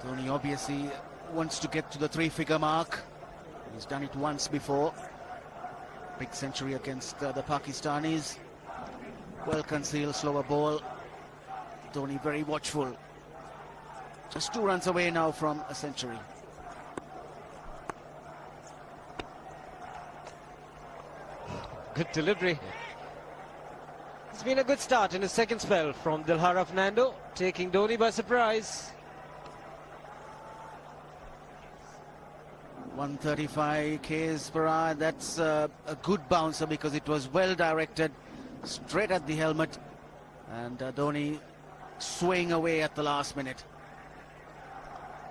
Dhoni obviously wants to get to the 3-figure mark. He's done it once before. Big century against the Pakistanis. Well concealed, slower ball. Dhoni very watchful. Just 2 runs away now from a century. Good delivery. It's been a good start in his second spell from Dilhara Fernando, taking Dhoni by surprise. 135 k's per hour. That's a good bouncer because it was well directed, straight at the helmet, and Dhoni swaying away at the last minute.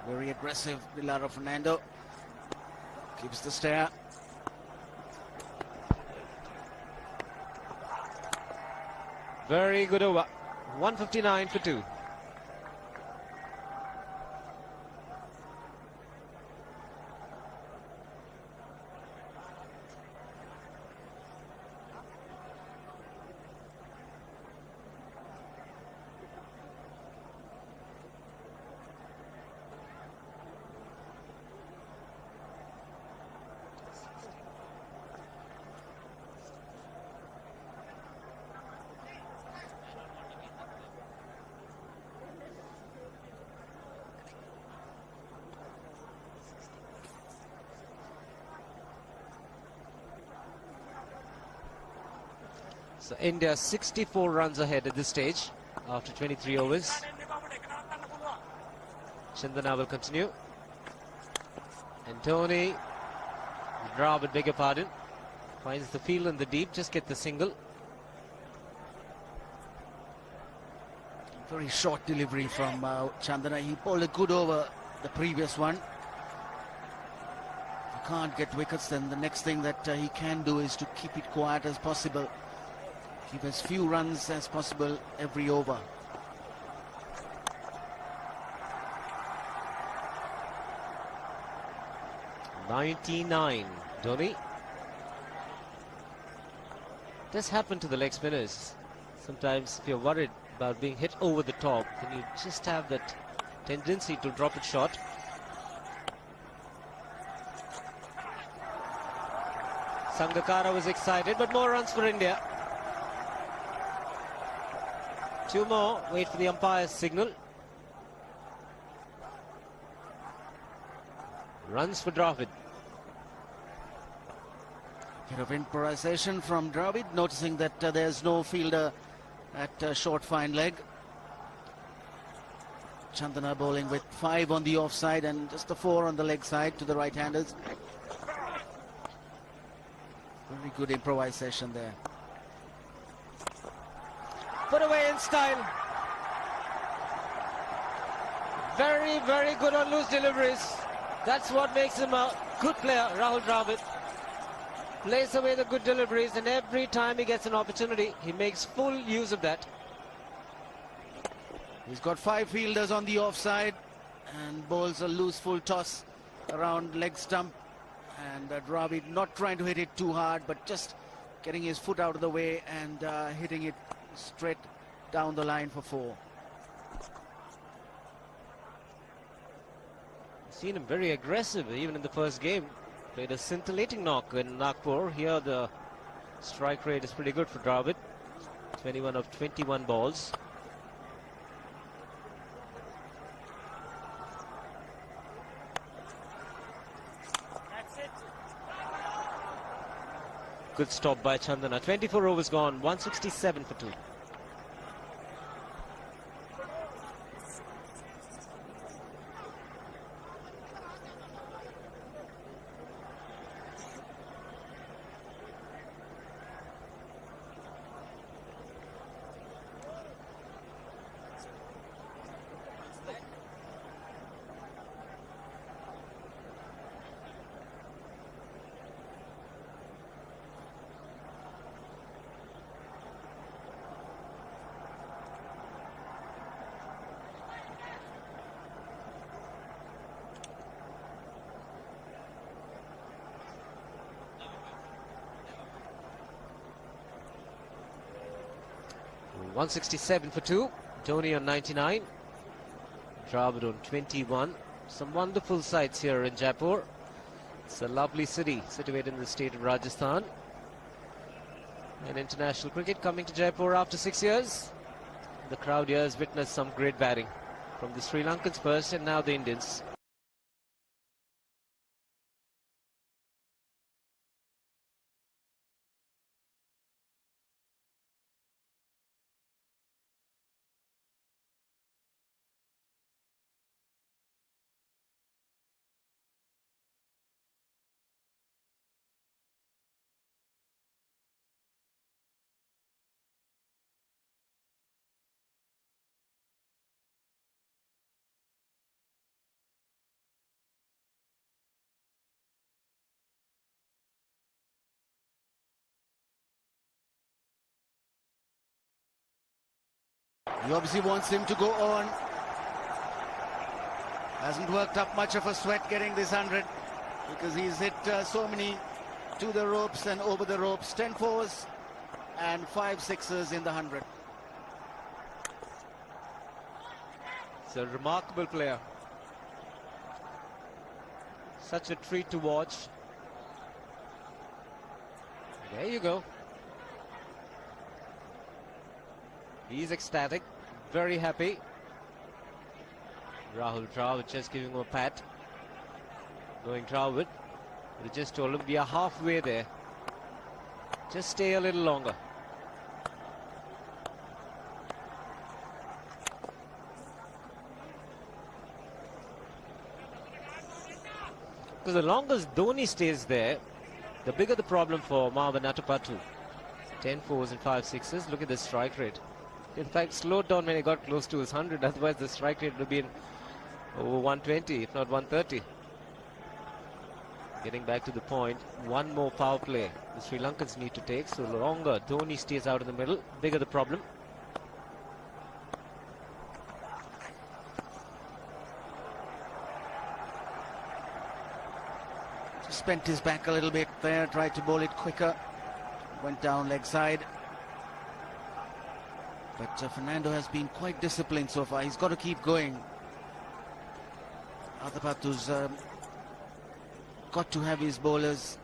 Very aggressive, Dilhara Fernando. Keeps the stare. Very good over. 159 for 2. So India 64 runs ahead at this stage after 23 overs. Chandana will continue. And Tony, Dravid, beg your pardon, finds the field in the deep, just get the single. Very short delivery from Chandana. He bowled a good over the previous one. If you can't get wickets, then the next thing that he can do is to keep it quiet as possible. Keep as few runs as possible every over. .99, Dhoni. This happened to the leg spinners. Sometimes if you're worried about being hit over the top, then you just have that tendency to drop it short. Sangakkara was excited, but more runs for India. 2 more, wait for the umpire's signal. Runs for Dravid. Bit of improvisation from Dravid, noticing that there's no fielder at short fine leg. Chandana bowling with 5 on the offside and just a 4 on the leg side to the right-handers. Very good improvisation there. Put away in style. Very, very good on loose deliveries. That's what makes him a good player, Rahul Dravid. Plays away the good deliveries, and every time he gets an opportunity, he makes full use of that. He's got 5 fielders on the offside and bowls a loose full toss around leg stump. And Dravid not trying to hit it too hard, but just getting his foot out of the way and hitting it straight down the line for 4. Seen him very aggressive even in the first game. Played a scintillating knock in Nagpur. Here the strike rate is pretty good for Dravid. 21 of 21 balls. Good stop by Chandana. 24 overs gone, 167 for 2. .167 for 2. Dhoni on 99. Dravid on 21. Some wonderful sights here in Jaipur. It's a lovely city situated in the state of Rajasthan. And international cricket coming to Jaipur after 6 years. The crowd here has witnessed some great batting from the Sri Lankans first and now the Indians. He obviously wants him to go on. Hasn't worked up much of a sweat getting this 100 because he's hit so many to the ropes and over the ropes. 10 fours and 5 sixes in the 100. It's a remarkable player. Such a treat to watch. There you go. He's ecstatic, very happy. Rahul Dravid just giving him a pat. Going Dravid. But he just told him we are halfway there. Just stay a little longer. Because the longer Dhoni stays there, the bigger the problem for Marvin Atupatu. 10 fours and 5 sixes. Look at the strike rate. In fact, slowed down when he got close to his 100. Otherwise, the strike rate would have been over 120, if not 130. Getting back to the point, one more power play the Sri Lankans need to take. So the longer Dhoni stays out in the middle, bigger the problem. Just bent his back a little bit there, tried to bowl it quicker. Went down leg side. But Fernando has been quite disciplined so far. He's got to keep going. Atupatu's got to have his bowlers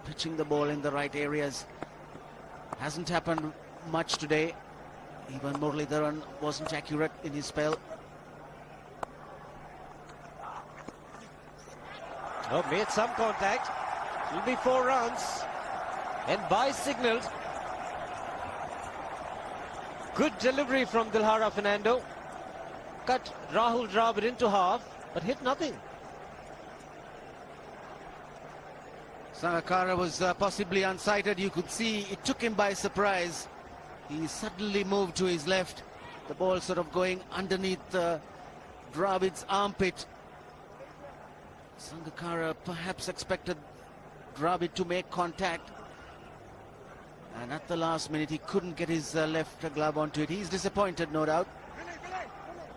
pitching the ball in the right areas. Hasn't happened much today. Even Muralidharan wasn't accurate in his spell. Oh, made some contact. It'll be 4 runs. And by signaled. Good delivery from Dilhara Fernando. Cut Rahul Dravid into half, but hit nothing. Sangakkara was possibly unsighted. You could see it took him by surprise. He suddenly moved to his left. The ball sort of going underneath Dravid's armpit. Sangakkara perhaps expected Dravid to make contact. And at the last minute, he couldn't get his left glove onto it. He's disappointed, no doubt.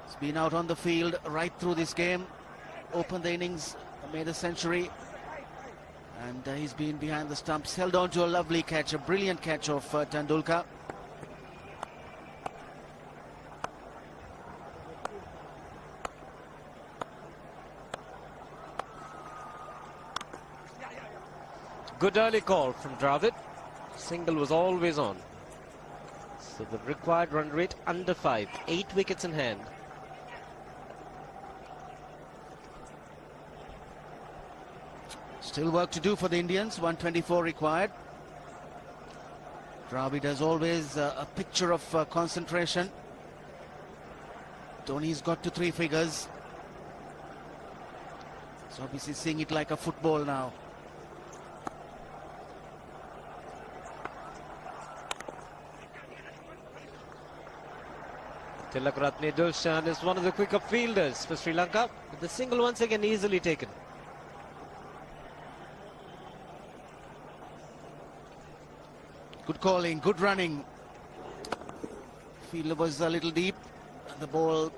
He's been out on the field right through this game. Opened the innings, made a century. And he's been behind the stumps. Held on to a lovely catch, a brilliant catch of Tendulkar. Good early call from Dravid. Single was always on. So the required run rate under 5. 8 wickets in hand. Still work to do for the Indians. 124 required. Dravid has always a picture of concentration. Dhoni's got to 3 figures. So obviously seeing it like a football now. Tilakratne Dulshan is one of the quicker fielders for Sri Lanka. But the single once again easily taken. Good calling, good running. Fielder was a little deep. The ball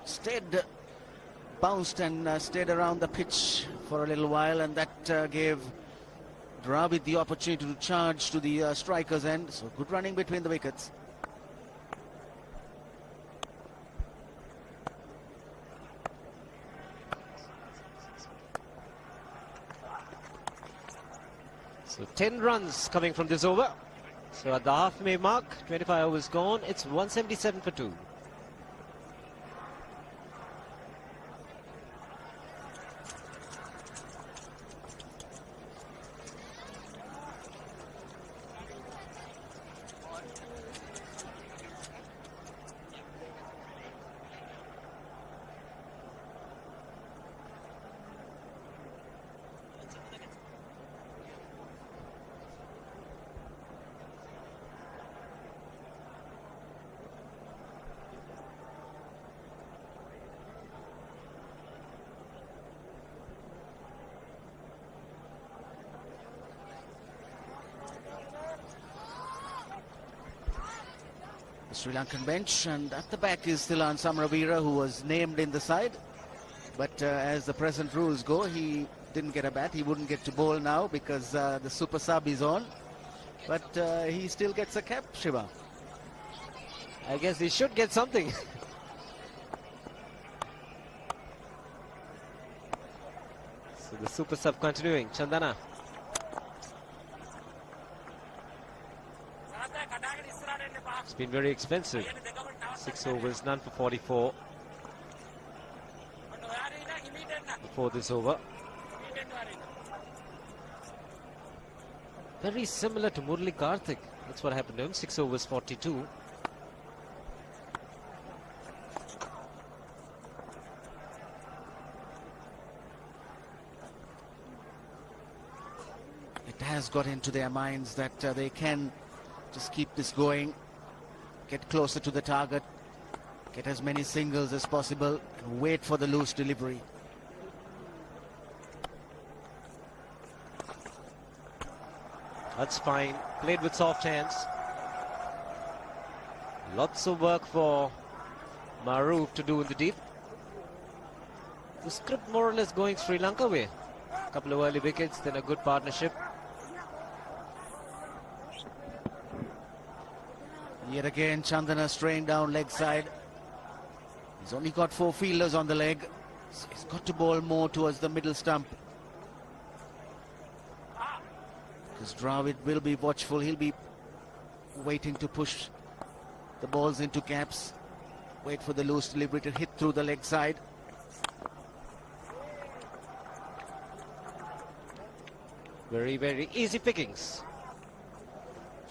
bounced and stayed around the pitch for a little while, and that gave Dravid the opportunity to charge to the striker's end. So good running between the wickets. So 10 runs coming from this over. So at the halfway mark, 25 overs gone, it's 177 for 2. Sri Lankan bench, and at the back is Thilan Samravira, who was named in the side, but as the present rules go, he didn't get a bat. He wouldn't get to bowl now because the super sub is on, but he still gets a cap, Shiva. I guess he should get something. So the super sub continuing. Chandana. It's been very expensive. 6 overs, none for 44. Before this over. Very similar to Murali Karthik. That's what happened to him. 6 overs, 42. It has got into their minds that they can just keep this going, get closer to the target, get as many singles as possible, and wait for the loose delivery. That's fine. Played with soft hands. Lots of work for Maroof to do in the deep. The script more or less going Sri Lanka way. A couple of early wickets, then a good partnership. Yet again, Chandana straying down leg side. He's only got 4 fielders on the leg. So he's got to bowl more towards the middle stump. Because Dravid will be watchful. He'll be waiting to push the balls into gaps. Wait for the loose delivery to hit through the leg side. Very, very easy pickings.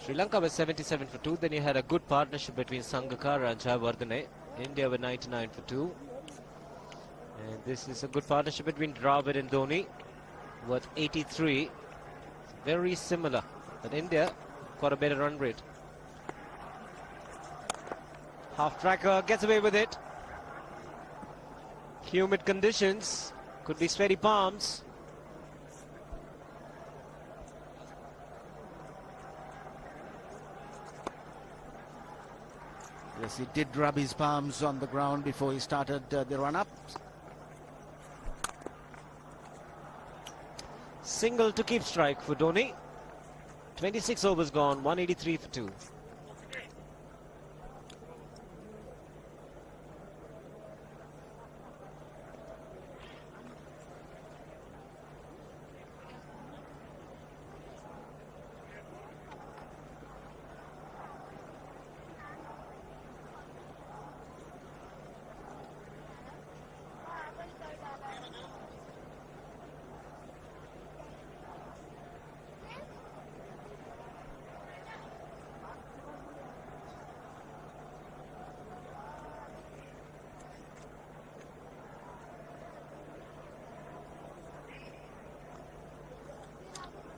Sri Lanka was 77 for 2. Then you had a good partnership between Sangakkara and Jayawardene. India were 99 for 2. And this is a good partnership between Dravid and Dhoni, worth 83. Very similar. But India got a better run rate. Half tracker gets away with it. Humid conditions. Could be sweaty palms. Yes, he did rub his palms on the ground before he started the run-up. Single to keep strike for Dhoni. 26 overs gone, 183 for 2.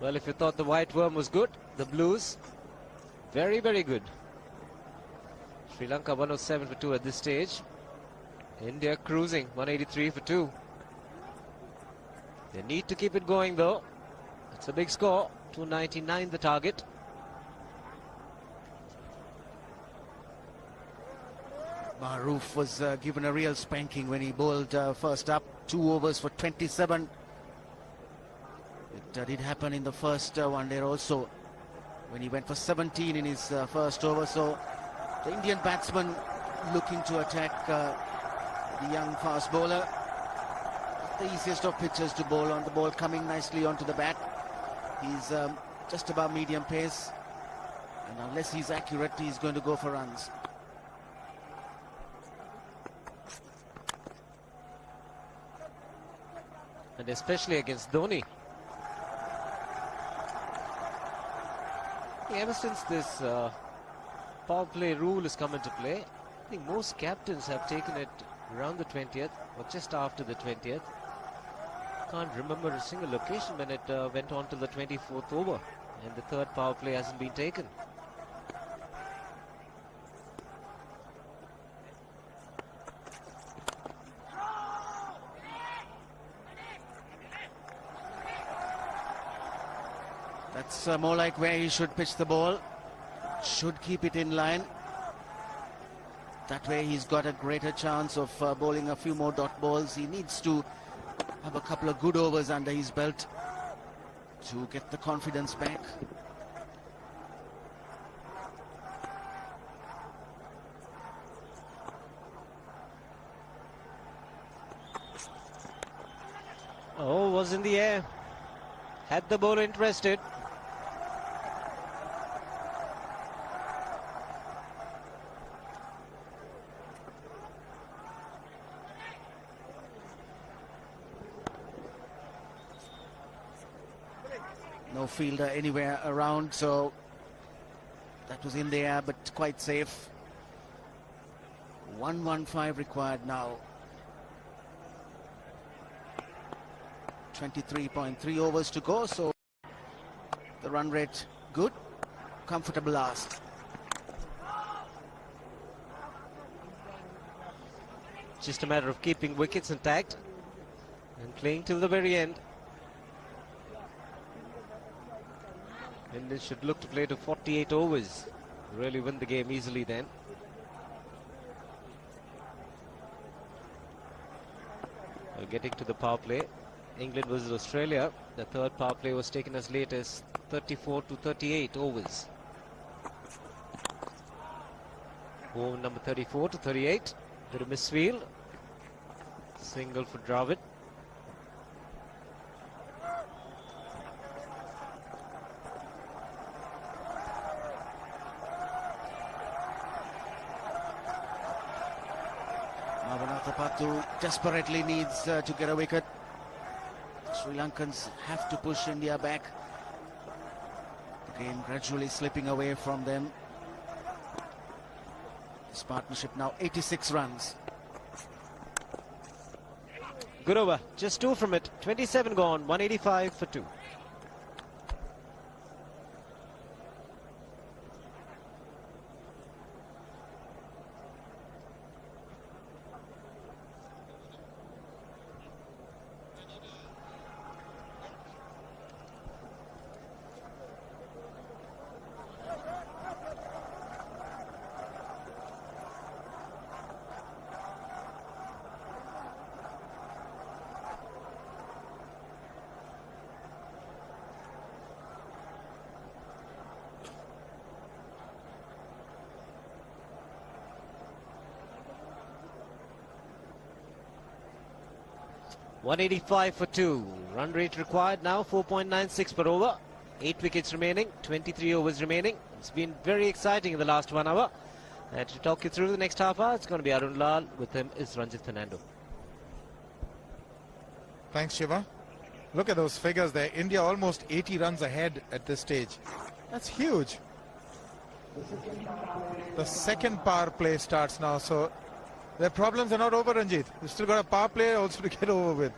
Well, if you thought the white worm was good, the blues, very, very good. Sri Lanka 107 for 2 at this stage. India cruising 183 for 2. They need to keep it going though. It's a big score. 299 the target. Maroof was given a real spanking when he bowled first up. 2 overs for 27. It did happen in the first one there also, when he went for 17 in his first over. So the Indian batsman looking to attack the young fast bowler. The easiest of pitches to bowl on. The ball coming nicely onto the bat. He's just above medium pace, and unless he's accurate, he's going to go for runs. And especially against Dhoni. Ever since this power play rule has come into play, I think most captains have taken it around the 20th or just after the 20th. Can't remember a single occasion when it went on to the 24th over and the third power play hasn't been taken. That's more like where he should pitch the ball. Should keep it in line. That way he's got a greater chance of bowling a few more dot balls. He needs to have a couple of good overs under his belt to get the confidence back. Oh, was in the air. Had the bowler interested. No fielder anywhere around, so that was in the air, but quite safe. 115 required now. 23.3 overs to go, so the run rate good. Comfortable last. Just a matter of keeping wickets intact and playing till the very end. And they should look to play to 48 overs. Really win the game easily then. Well, getting to the power play. England versus Australia. The third power play was taken as late as 34 to 38 overs. Over number 34 to 38. Bit of misfield. Single for Dravid. Patu desperately needs to get a wicket. Sri Lankans have to push India back. The game gradually slipping away from them. This partnership now 86 runs. Good over, just 2 from it. 27 gone, 185 for 2. .185 for 2. Run rate required now 4.96 per over. 8 wickets remaining, 23 overs remaining. It's been very exciting in the last 1 hour. And to talk you through the next half hour, it's going to be Arun Lal. With him is Ranjit Fernando. Thanks, Shiva. Look at those figures there. India almost 80 runs ahead at this stage. That's huge. The second power play starts now, so their problems are not over, Ranjit. We've still got a power play also to get over with.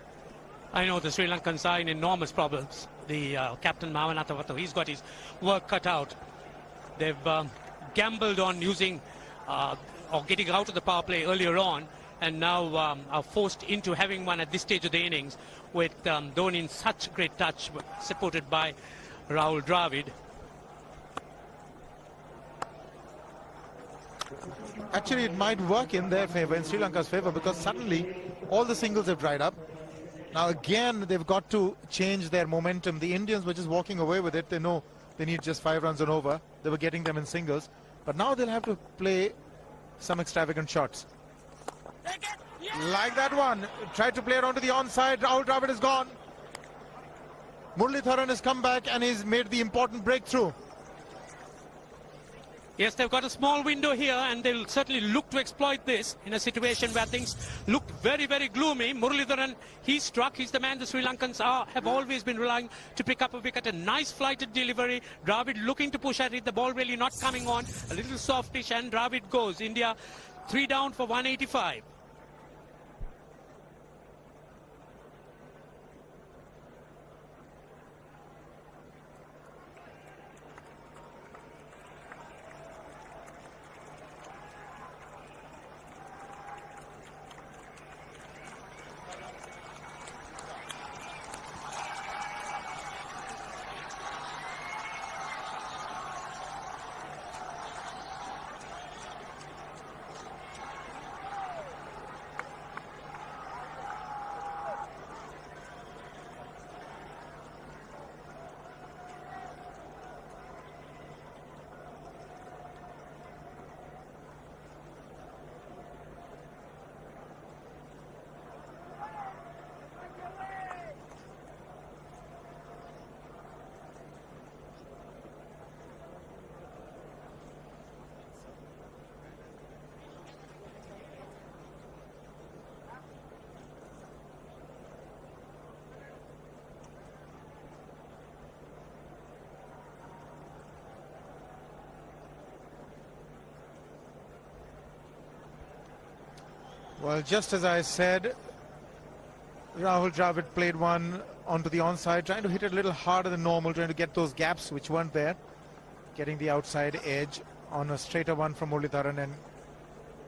I know the Sri Lankans are in enormous problems. The captain Mavanatavato, he's got his work cut out. They've gambled on using or getting out of the power play earlier on, and now are forced into having one at this stage of the innings with Dhoni in such great touch, supported by Rahul Dravid. Actually, it might work in their favor, in Sri Lanka's favor, because suddenly all the singles have dried up. Now again, they've got to change their momentum. The Indians were just walking away with it. They know they need just 5 runs and over. They were getting them in singles. But now they'll have to play some extravagant shots. Like that one. Tried to play it onto the onside. Rahul Dravid is gone. Muralitharan has come back and he's made the important breakthrough. Yes, they've got a small window here, and they'll certainly look to exploit this in a situation where things look very, very gloomy. Muralitharan, he's struck. He's the man the Sri Lankans have always been relying to pick up a wicket. A nice flighted delivery. Dravid looking to push at it. The ball really not coming on. A little softish, and Dravid goes. India 3 down for 185. Well, just as I said, Rahul Dravid played one onto the onside, trying to hit it a little harder than normal, trying to get those gaps which weren't there, getting the outside edge on a straighter one from Muralitharan and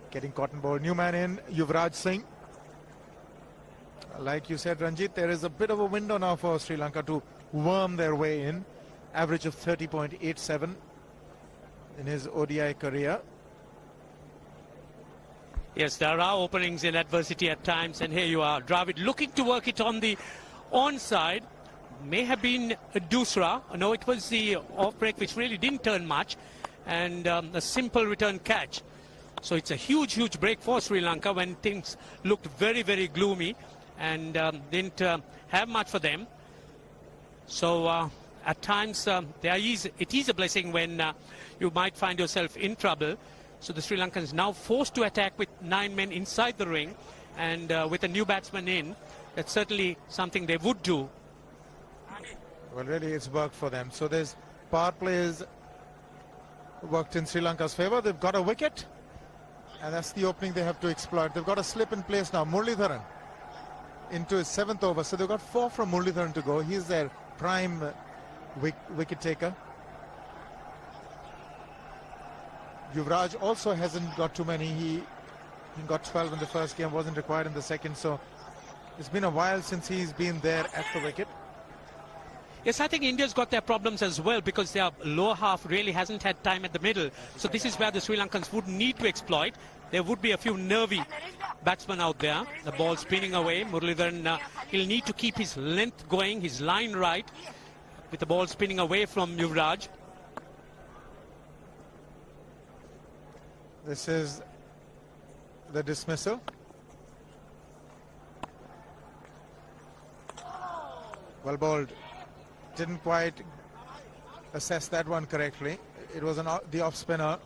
getting cotton ball. New man in, Yuvraj Singh. Like you said, Ranjit, there is a bit of a window now for Sri Lanka to worm their way in. Average of 30.87 in his ODI career. Yes, there are openings in adversity at times, and here you are. Dravid looking to work it on the onside. May have been a Dusra. No, it was the off break, which really didn't turn much, and a simple return catch. So it's a huge, huge break for Sri Lanka when things looked very, very gloomy and didn't have much for them. So at times it is a blessing when you might find yourself in trouble. So the Sri Lankans now forced to attack with 9 men inside the ring, and with a new batsman in, that's certainly something they would do. Well, really, it's worked for them. So there's power plays worked in Sri Lanka's favor. They've got a wicket, and that's the opening they have to exploit. They've got a slip in place now. Muralitharan into his 7th over. So they've got 4 from Muralitharan to go. He's their prime wicket taker. Yuvraj also hasn't got too many. He got 12 in the first game, wasn't required in the second. So it's been a while since he's been there at the wicket. Yes, I think India's got their problems as well, because their lower half really hasn't had time at the middle. So this is where the Sri Lankans would need to exploit. There would be a few nervy batsmen out there. The ball spinning away. Muralitharan, he'll need to keep his length going, his line right, with the ball spinning away from Yuvraj. This is the dismissal. Well bowled. Didn't quite assess that one correctly. It was the off spinner,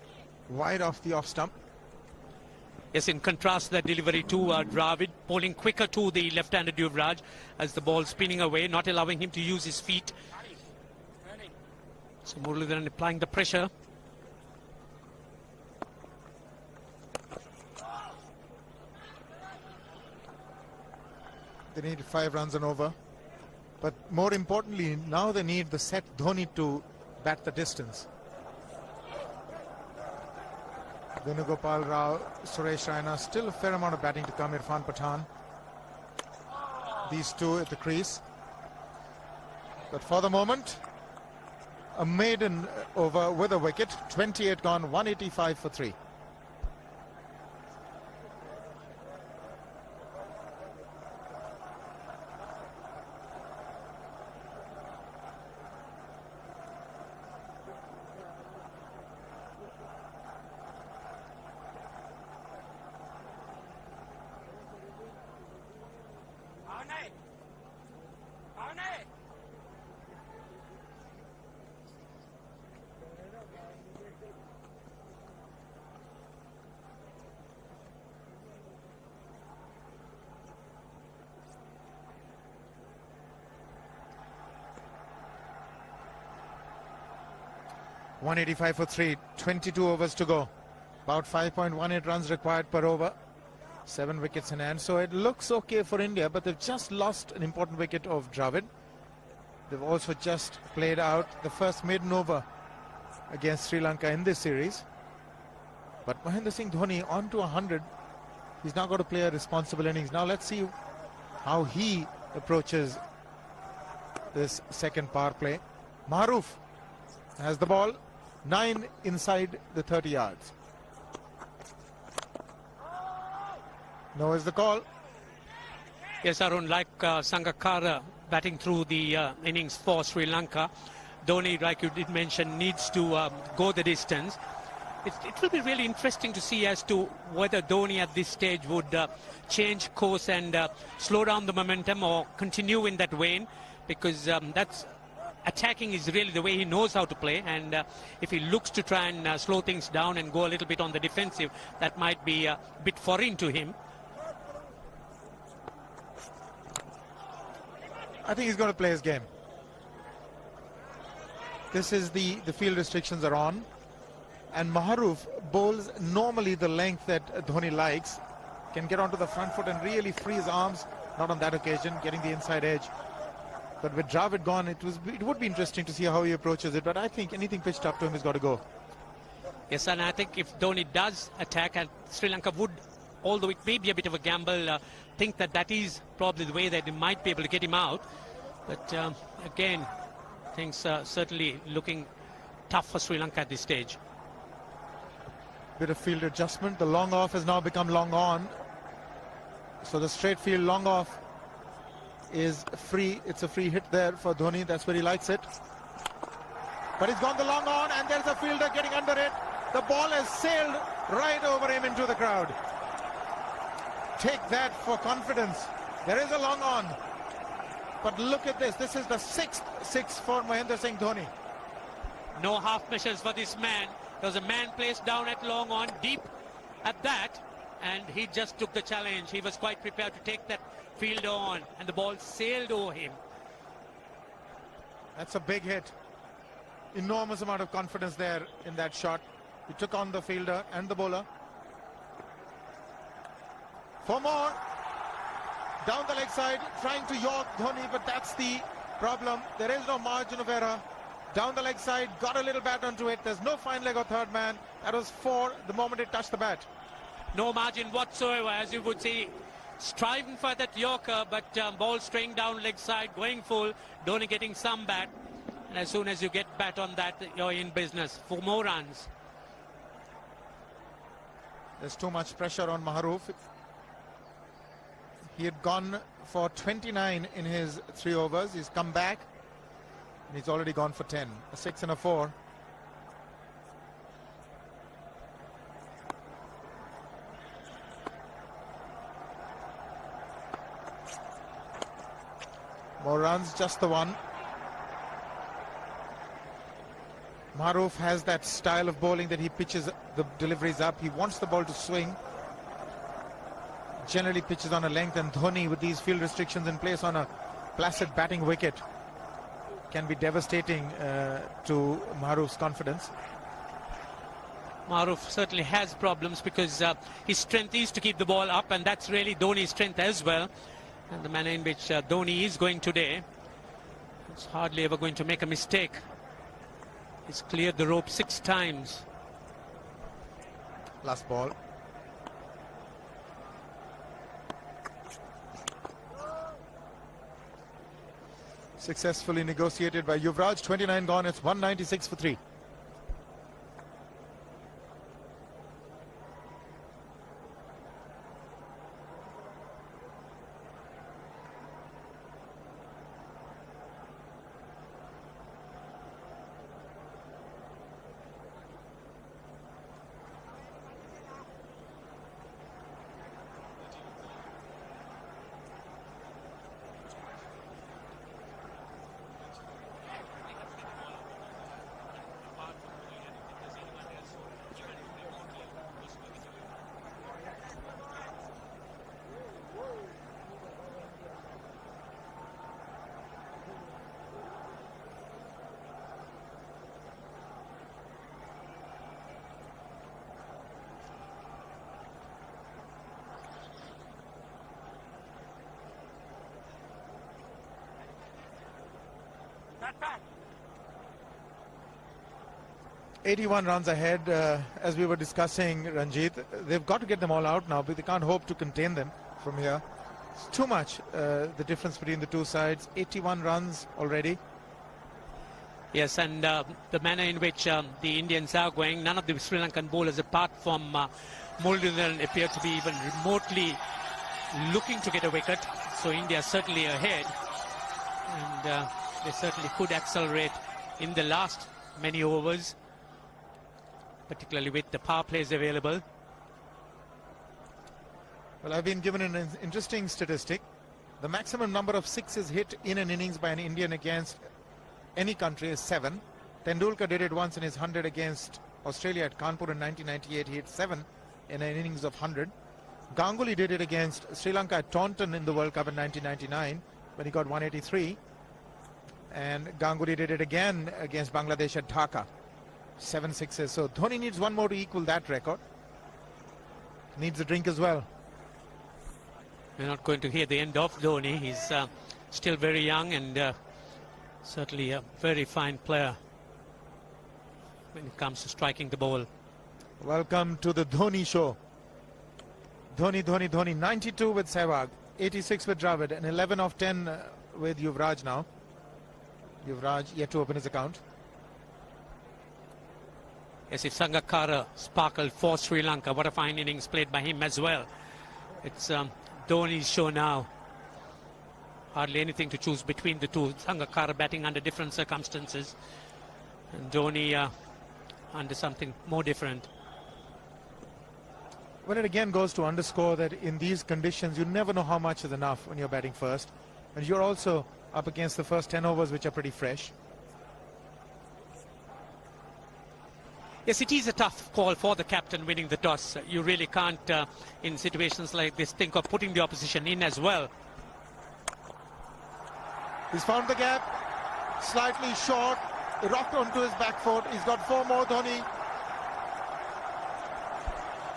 wide off the off stump. Yes, in contrast to that delivery to Dravid, bowling quicker to the left-handed Yuvraj as the ball spinning away, not allowing him to use his feet. So Muralitharan applying the pressure. They need 5 runs and over. But more importantly, now they need the set Dhoni to bat the distance. Venugopal Rao, Suresh Raina, still a fair amount of batting to come. Irfan Pathan. These two at the crease. But for the moment, a maiden over with a wicket. 28 gone, 185 for 3. .185 for 3, 22 overs to go. About 5.18 runs required per over. 7 wickets in hand. So it looks okay for India, but they've just lost an important wicket of Dravid. They've also just played out the first maiden over against Sri Lanka in this series. But Mahendra Singh Dhoni on to 100. He's now got to play a responsible innings. Now let's see how he approaches this second power play. Maharoof has the ball. 9 inside the 30 yards. No is the call. Yes, Arun, like Sangakkara batting through the innings for Sri Lanka, Dhoni, like you did mention, needs to go the distance. It will be really interesting to see as to whether Dhoni at this stage would change course and slow down the momentum or continue in that vein, because that's attacking is really the way he knows how to play, and if he looks to try and slow things down and go a little bit on the defensive, that might be a bit foreign to him. I think he's going to play his game. This is the field restrictions are on, and Maharoof bowls normally the length that Dhoni likes, can get onto the front foot and really free his arms. Not on that occasion, getting the inside edge. But with Dravid gone, it would be interesting to see how he approaches it. But I think anything pitched up to him has got to go. Yes, and I think if Dhoni does attack, and Sri Lanka would, although it may be a bit of a gamble, think that is probably the way that they might be able to get him out. But again, things are certainly looking tough for Sri Lanka at this stage. Bit of field adjustment. The long off has now become long on. So the straight field long off is free. It's a free hit there for Dhoni. That's where he likes it. But he's gone the long on, and there's a fielder getting under it. The ball has sailed right over him into the crowd. Take that for confidence. There is a long on. But look at this. This is the 6th 6 for Mahendra Singh Dhoni. No half measures for this man. There was a man placed down at long on, deep at that, and he just took the challenge. He was quite prepared to take that fielder on, and the ball sailed over him. That's a big hit. Enormous amount of confidence there in that shot. He took on the fielder and the bowler. For more. Down the leg side, trying to york Dhoni, but that's the problem. There is no margin of error. Down the leg side, got a little bat onto it. There's no fine leg or third man. That was 4 the moment it touched the bat. No margin whatsoever, as you would see. Striving for that yorker, but ball straying down leg side, going full. Dhoni getting some bat. And as soon as you get bat on that, you're in business for more runs. There's too much pressure on Maharoof. He had gone for 29 in his 3 overs. He's come back, and he's already gone for 10. A 6 and a 4. More runs, just the 1. Maharoof has that style of bowling that he pitches the deliveries up. He wants the ball to swing. Generally pitches on a length, and Dhoni, with these field restrictions in place on a placid batting wicket, can be devastating to Maharoof's confidence. Maharoof certainly has problems because his strength is to keep the ball up, and that's really Dhoni's strength as well. And the manner in which Dhoni is going today, it's hardly ever going to make a mistake. He's cleared the rope 6 times. Last ball. Successfully negotiated by Yuvraj. 29 gone. It's 196 for 3. Back. 81 runs ahead, as we were discussing, Ranjit. They've got to get them all out now, but they can't hope to contain them from here. It's too much, the difference between the two sides. 81 runs already. Yes, and the manner in which the Indians are going, none of the Sri Lankan bowlers, apart from Murugan, appear to be even remotely looking to get a wicket. So India certainly ahead, and they certainly could accelerate in the last many overs, particularly with the power plays available. Well, I've been given an interesting statistic. The maximum number of sixes hit in an innings by an Indian against any country is 7. Tendulkar did it once in his 100 against Australia at Kanpur in 1998. He hit 7 in an innings of 100. Ganguly did it against Sri Lanka at Taunton in the World Cup in 1999 when he got 183. And Ganguly did it again against Bangladesh at Dhaka. 7 sixes. So Dhoni needs one more to equal that record. Needs a drink as well. We're not going to hear the end of Dhoni. He's still very young and certainly a very fine player when it comes to striking the ball. Welcome to the Dhoni show. Dhoni, Dhoni, Dhoni. 92 with Sehwag, 86 with Dravid, and 11 of 10 with Yuvraj now. Yuvraj yet to open his account. Yes, if Sangakkara sparkled for Sri Lanka, what a fine innings played by him as well. It's Dhoni's show now. Hardly anything to choose between the two. Sangakkara batting under different circumstances, and Dhoni under something more different. Well, it again goes to underscore that in these conditions, you never know how much is enough when you're batting first. And you're also up against the first 10 overs, which are pretty fresh. Yes, it is a tough call for the captain winning the toss. You really can't, in situations like this, think of putting the opposition in as well. He's found the gap, slightly short, rocked onto his back foot. He's got 4 more, Dhoni.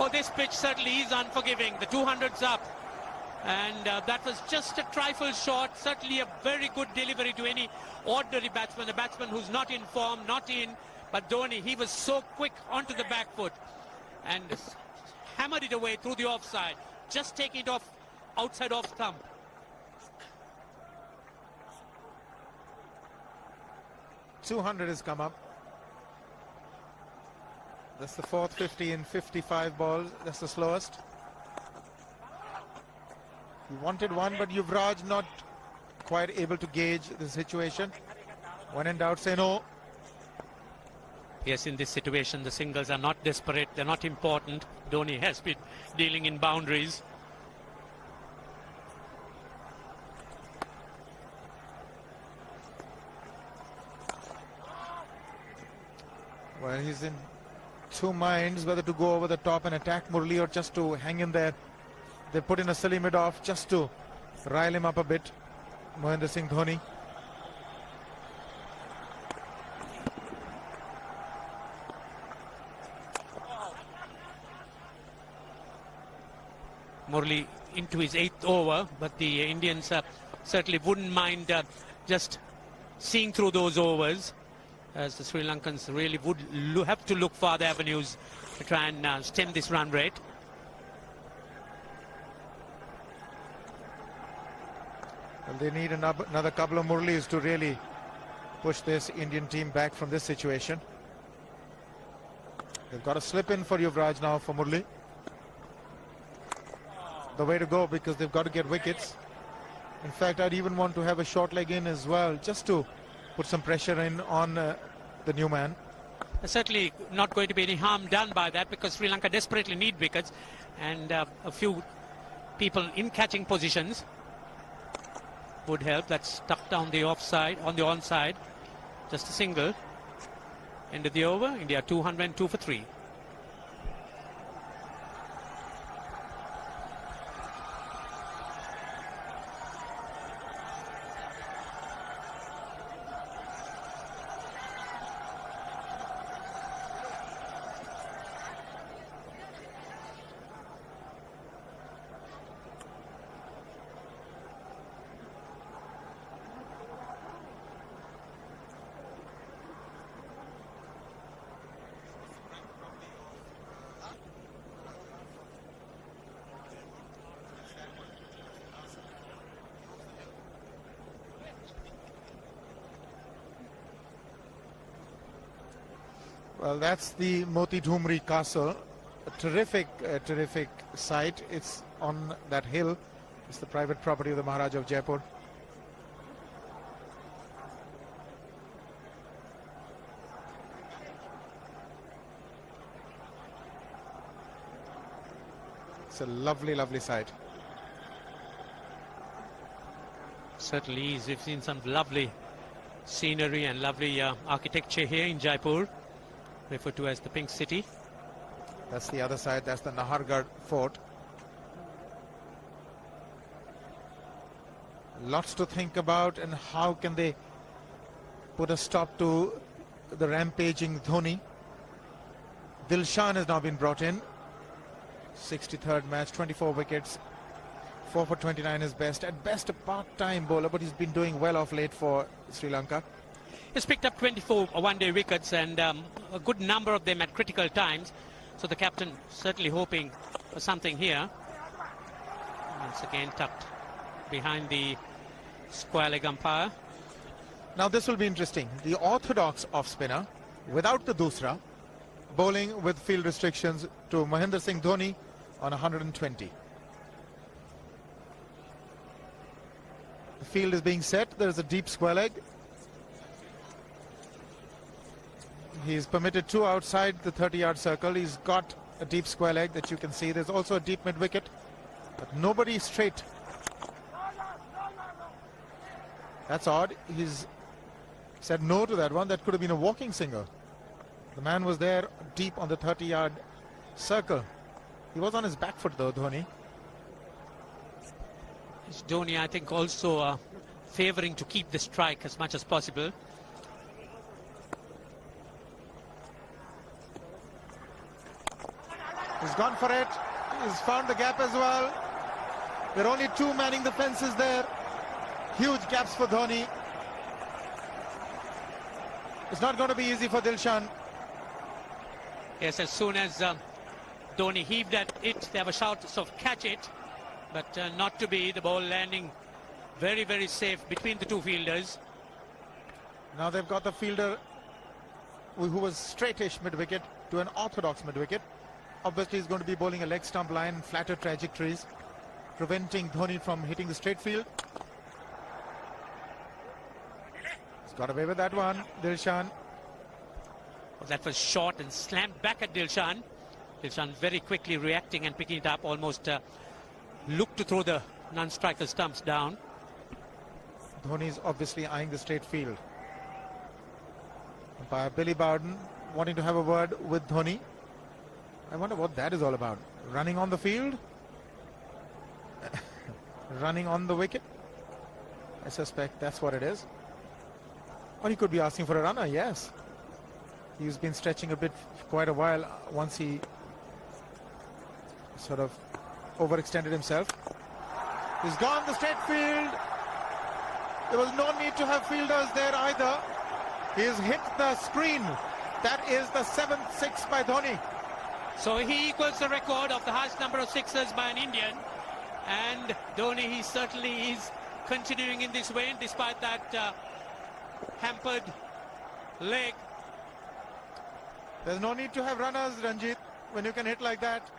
Oh, this pitch certainly is unforgiving. The 200's up. And that was just a trifle short. Certainly a very good delivery to any ordinary batsman. A batsman who's not in form, not in. But Dhoni, he was so quick onto the back foot and hammered it away through the offside. Just taking it off, outside off stump. .200 has come up. That's the 4th 50 in 55 balls. That's the slowest. He wanted one, but Yuvraj not quite able to gauge the situation. When in doubt, say no. Yes, in this situation, the singles are not desperate. They're not important. Dhoni has been dealing in boundaries. Well, he's in 2 minds whether to go over the top and attack Murli or just to hang in there. They put in a silly mid-off just to rile him up a bit. Mahendra Singh Dhoni. Murli into his 8th over, but the Indians certainly wouldn't mind just seeing through those overs, as the Sri Lankans really would have to look for other avenues to try and stem this run rate. Well, they need another couple of Murlis to really push this Indian team back from this situation. They've got a slip in for Yuvraj now for Murli. The way to go, because they've got to get wickets. In fact, I'd even want to have a short leg in as well, just to put some pressure in on the new man. There's certainly not going to be any harm done by that, because Sri Lanka desperately need wickets, and a few people in catching positions would help. That's tucked down the offside, on the onside. Just a single. End of the over. India 202 for 3. Well, that's the Moti Dhumri Castle. A terrific site. It's on that hill. It's the private property of the Maharaja of Jaipur. It's a lovely, lovely site. Certainly is. We've seen some lovely scenery and lovely architecture here in Jaipur, referred to as the Pink City. That's the other side. That's the Nahargarh Fort. Lots to think about, and how can they put a stop to the rampaging Dhoni. Dilshan has now been brought in. 63rd match, 24 wickets, 4 for 29 is best. At best a part-time bowler, but he's been doing well of late for Sri Lanka. He's picked up 24 one-day wickets, and a good number of them at critical times. So the captain certainly hoping for something here. Once again tucked behind the square leg umpire. Now this will be interesting. The orthodox off-spinner, without the Dusra, bowling with field restrictions to Mahendra Singh Dhoni on 120. The field is being set. There is a deep square leg. He's permitted 2 outside the 30-yard circle. He's got a deep square leg that you can see. There's also a deep mid-wicket, but nobody straight. That's odd. He's said no to that one. That could have been a walking single. The man was there deep on the 30-yard circle. He was on his back foot though, Dhoni. It's Dhoni, I think, also favouring to keep the strike as much as possible. He's gone for it. He's found the gap as well. There are only 2 manning the fences there. Huge gaps for Dhoni. It's not going to be easy for Dilshan. Yes, as soon as Dhoni heaved at it, they have a shout of catch it, but not to be. The ball landing very, very safe between the 2 fielders. Now they've got the fielder who was straightish mid-wicket to an orthodox mid-wicket. Obviously he's going to be bowling a leg stump line, flatter trajectories, preventing Dhoni from hitting the straight field. He's got away with that one, Dilshan. Well, that was short and slammed back at Dilshan. Dilshan very quickly reacting and picking it up, almost looked to throw the non-striker stumps down. Dhoni's obviously eyeing the straight field. Umpire Billy Bowden wanting to have a word with Dhoni. I wonder what that is all about. Running on the field? Running on the wicket? I suspect that's what it is. Or he could be asking for a runner, yes. He's been stretching a bit for quite a while once he sort of overextended himself. He's gone the straight field. There was no need to have fielders there either. He's hit the screen. That is the 7th six by Dhoni. So he equals the record of the highest number of sixes by an Indian. And Dhoni, he certainly is continuing in this vein despite that hampered leg. There's no need to have runners, Ranjit, when you can hit like that.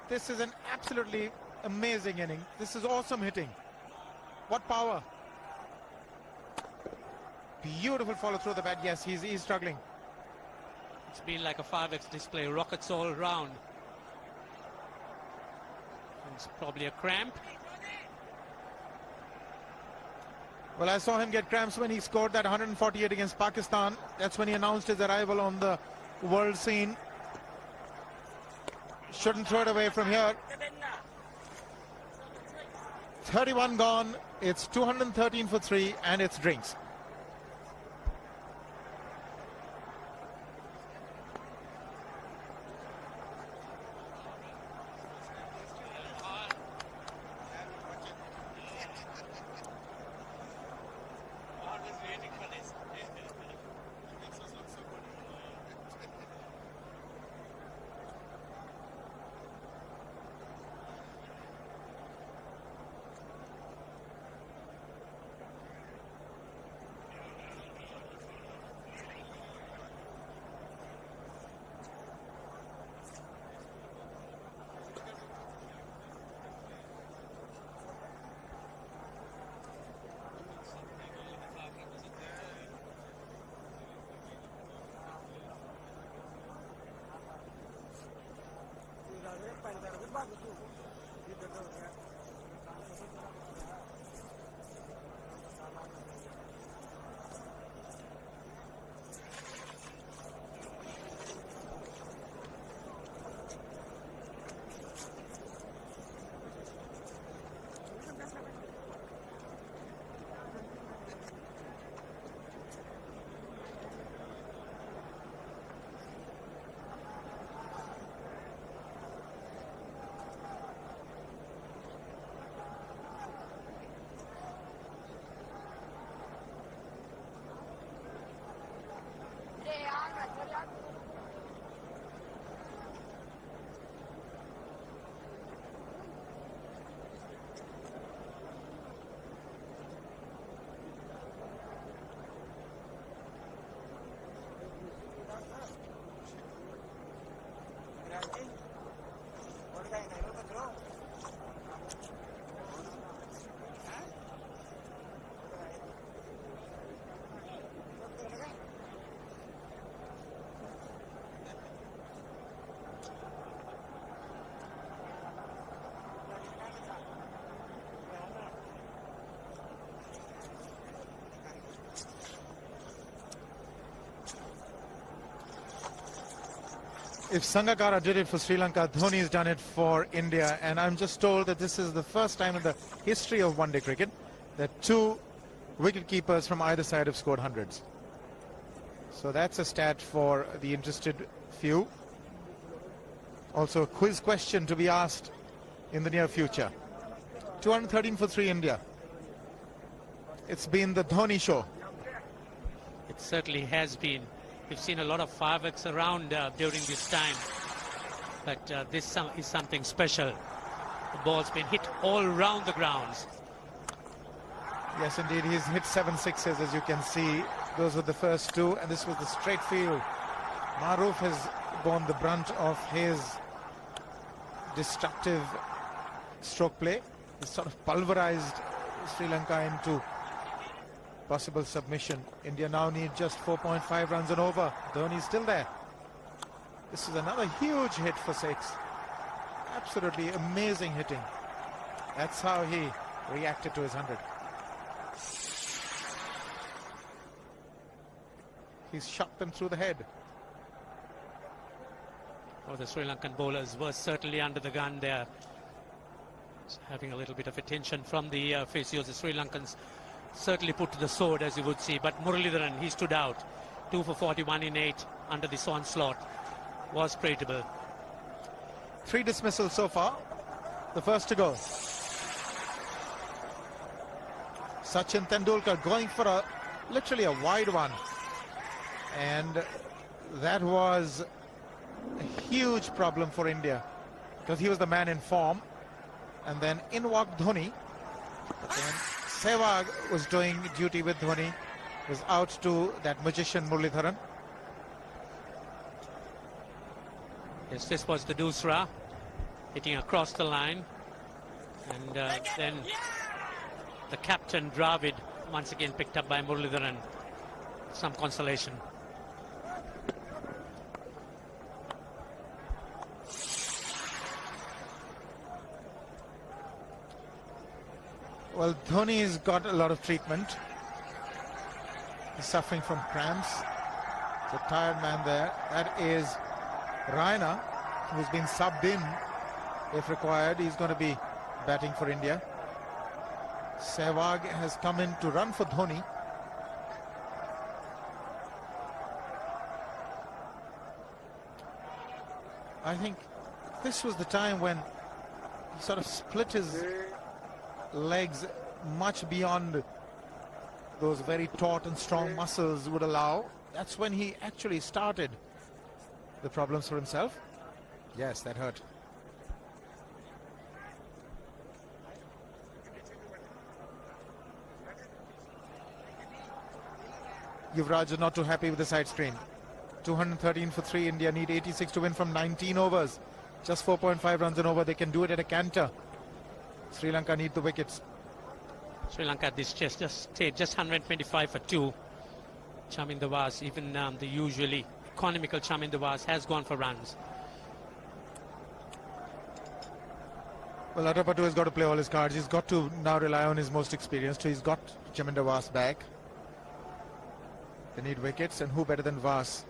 This is an absolutely amazing inning. This is awesome hitting. What power. Beautiful follow through the bat. Yes, he's struggling. It's been like a 5x display, rockets all round. It's probably a cramp. Well, I saw him get cramps when he scored that 148 against Pakistan. That's when he announced his arrival on the world scene. Shouldn't throw it away from here. 31 gone. It's 213 for 3 and it's drinks. If Sangakkara did it for Sri Lanka, Dhoni's done it for India. And I'm just told that this is the first time in the history of one-day cricket that 2 wicket-keepers from either side have scored hundreds. So that's a stat for the interested few. Also a quiz question to be asked in the near future. 213 for 3 India. It's been the Dhoni show. It certainly has been. We've seen a lot of fireworks around during this time, but this is something special. The ball's been hit all around the grounds. Yes, indeed, he's hit 7 sixes, as you can see. Those were the first 2, and this was the straight field. Maroof has borne the brunt of his destructive stroke play. He's sort of pulverized Sri Lanka into possible submission. India now need just 4.5 runs and over. Dhoni's still there. This is another huge hit for 6. Absolutely amazing hitting. That's how he reacted to his 100. He's shot them through the head. Oh, the Sri Lankan bowlers were certainly under the gun there. Having a little bit of attention from the physios. The Sri Lankans certainly put to the sword, as you would see, but Muralidharan, he stood out. 2 for 41 in 8 under this onslaught. Was creditable. 3 dismissals so far. The first to go. Sachin Tendulkar going for literally a wide one. And that was a huge problem for India because he was the man in form. And then in walked Dhoni. Then Sehwag was doing duty with Dhoni. Was out to that magician Muralidharan. Yes, this was the Dusra, hitting across the line. And then the captain, Dravid, once again picked up by Muralidharan. Some consolation. Well, Dhoni's got a lot of treatment. He's suffering from cramps. It's a tired man there. That is Raina, who's been subbed in if required. He's going to be batting for India. Sehwag has come in to run for Dhoni. I think this was the time when he sort of split his legs much beyond those very taut and strong muscles would allow. That's when he actually started the problems for himself. Yes, that hurt. Yuvraj is not too happy with the side screen. 213 for 3. India need 86 to win from 19 overs. Just 4.5 runs an over. They can do it at a canter. Sri Lanka need the wickets. Sri Lanka at this just stayed just 125 for 2. Chaminda Vas, even the usually economical Chaminda Vas, has gone for runs. Well, Atapattu has got to play all his cards. He's got to now rely on his most experienced. He's got Chaminda Vas back. They need wickets, and who better than Vas?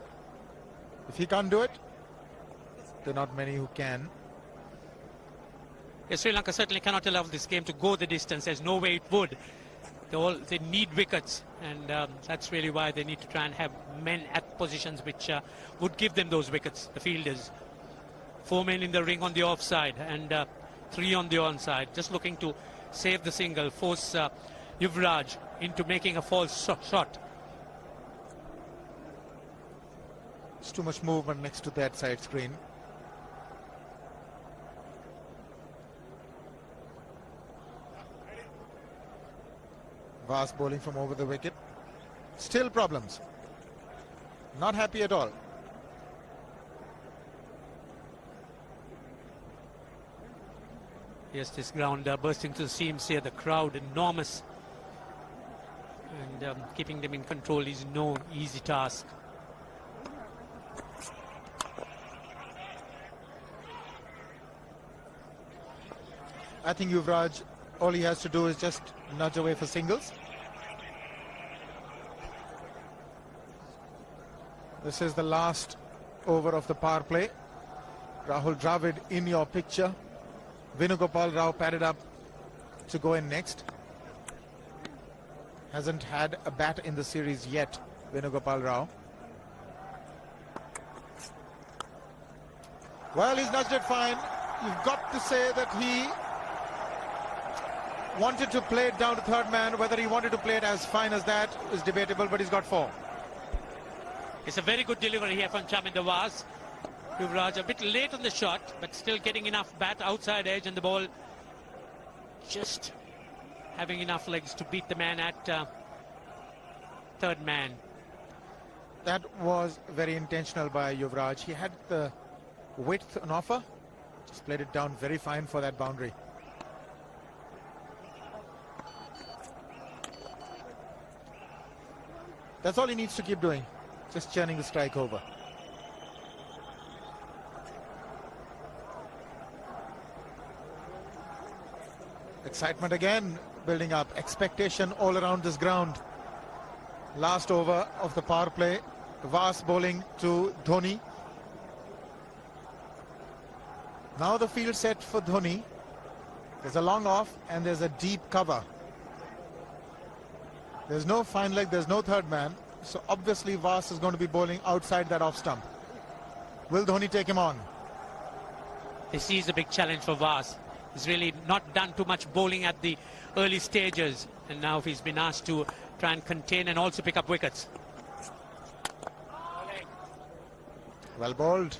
If he can't do it, there are not many who can. Yes, Sri Lanka certainly cannot allow this game to go the distance. There's no way it would. They need wickets, and that's really why they need to try and have men at positions which would give them those wickets, the fielders. 4 men in the ring on the offside and 3 on the onside, just looking to save the single, force Yuvraj into making a false shot. It's too much movement next to that side screen. Vas bowling from over the wicket. Still problems. Not happy at all. Yes, this ground bursting to the seams here. The crowd enormous. And keeping them in control is no easy task. I think Yuvraj, all he has to do is just nudge away for singles. This is the last over of the power play. Rahul Dravid in your picture. Venugopal Rao padded up to go in next. Hasn't had a bat in the series yet, Venugopal Rao. Well, he's nudged it fine. You've got to say that he wanted to play it down to third man. Whether he wanted to play it as fine as that is debatable, but he's got 4. It's a very good delivery here from Chaminda Vas. Yuvraj a bit late on the shot, but still getting enough bat outside edge, and the ball just having enough legs to beat the man at third man. That was very intentional by Yuvraj. He had the width on offer. Just played it down very fine for that boundary. That's all he needs to keep doing. Just churning the strike over. Excitement again building up. Expectation all around this ground. Last over of the power play. Vas bowling to Dhoni. Now the field set for Dhoni. There's a long off and there's a deep cover. There's no fine leg, there's no third man. So obviously Vas is going to be bowling outside that off stump. Will Dhoni take him on? This is a big challenge for Vas. He's really not done too much bowling at the early stages, and now he's been asked to try and contain and also pick up wickets. Well bowled.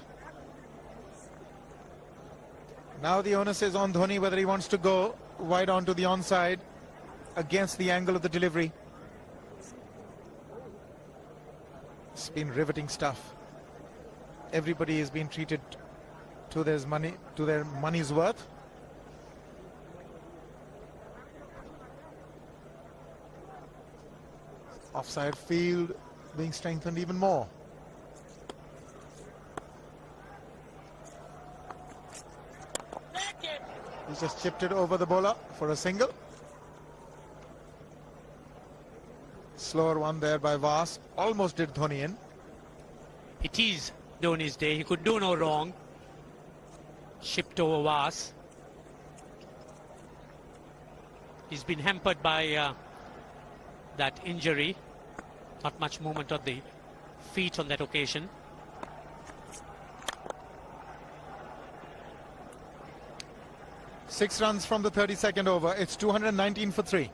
Now the onus is on Dhoni whether he wants to go wide onto the onside against the angle of the delivery. It's been riveting stuff. Everybody has been treated to their money's worth. Offside field being strengthened even more. He's just chipped it over the bowler for a single. Slower one there by Vas. Almost did Dhoni in. It is Dhoni's day. He could do no wrong. Shipped over Vas. He's been hampered by that injury. Not much movement of the feet on that occasion. Six runs from the 32nd over. It's 219 for 3.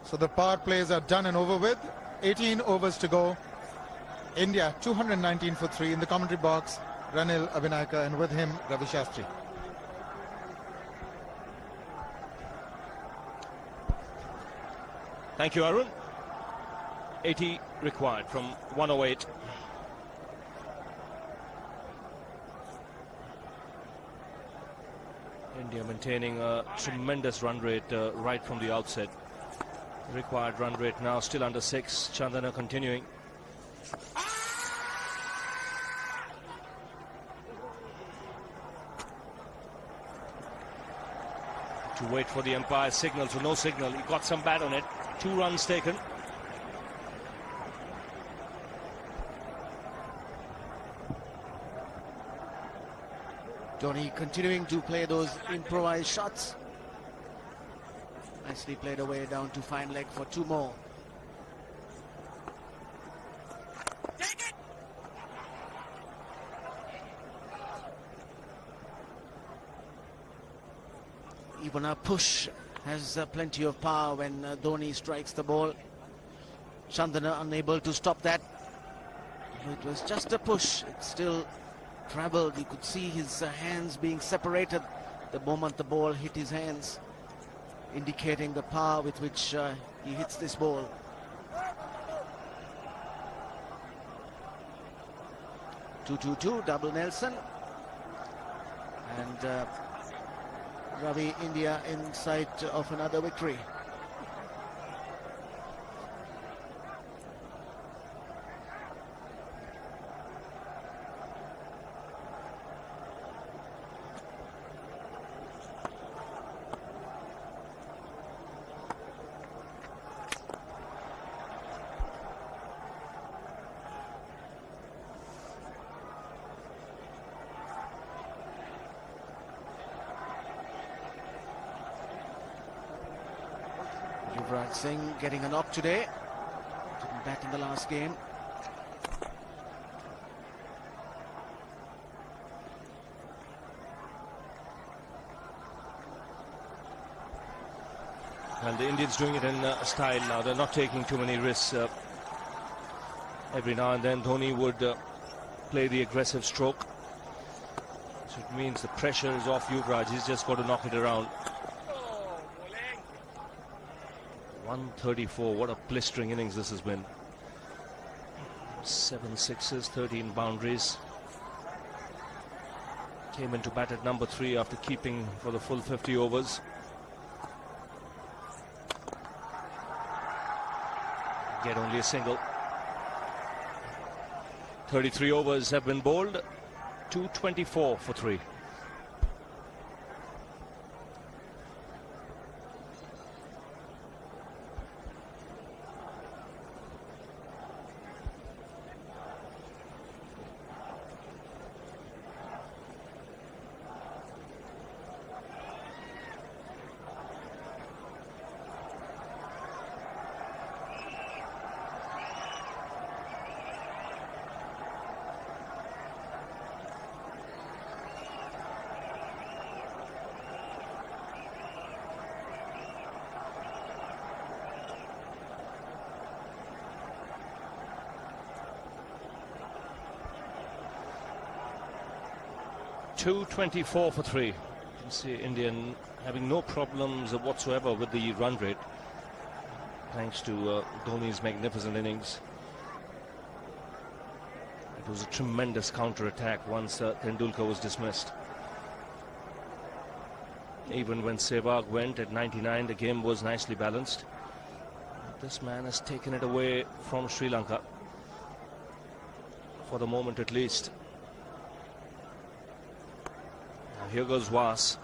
So the power plays are done and over with. 18 overs to go. India 219 for 3. In the commentary box, Ranil Abhinayaka, and with him Ravi Shastri. Thank you, Arun. 80 required from 108. India maintaining a tremendous run rate right from the outset. Required run rate now still under 6. Chandana continuing. To wait for the umpire's signal, so no signal. He got some bat on it. 2 runs taken. Dhoni continuing to play those improvised shots. Nicely played away down to fine leg for 2 more. Even a push has plenty of power when Dhoni strikes the ball. Chandana unable to stop that. It was just a push. It still traveled. You could see his hands being separated the moment the ball hit his hands, indicating the power with which he hits this ball. Two, double Nelson. And Ravi, India in sight of another victory. Yuvraj Singh getting a knock today. Didn't bat in the last game. And the Indians doing it in style now. They're not taking too many risks. Every now and then Dhoni would play the aggressive stroke. So it means the pressure is off Yuvraj. He's just got to knock it around. 134. What a blistering innings this has been. 7 sixes, 13 boundaries. Came into bat at number 3 after keeping for the full 50 overs. get only a single. 33 overs have been bowled. 224 for 3. .224 for 3. You can see Indian having no problems whatsoever with the run rate, thanks to Dhoni's magnificent innings. It was a tremendous counter-attack once Tendulkar was dismissed. Even when Sehwag went at 99, the game was nicely balanced. This man has taken it away from Sri Lanka, for the moment at least. Here goes Vas.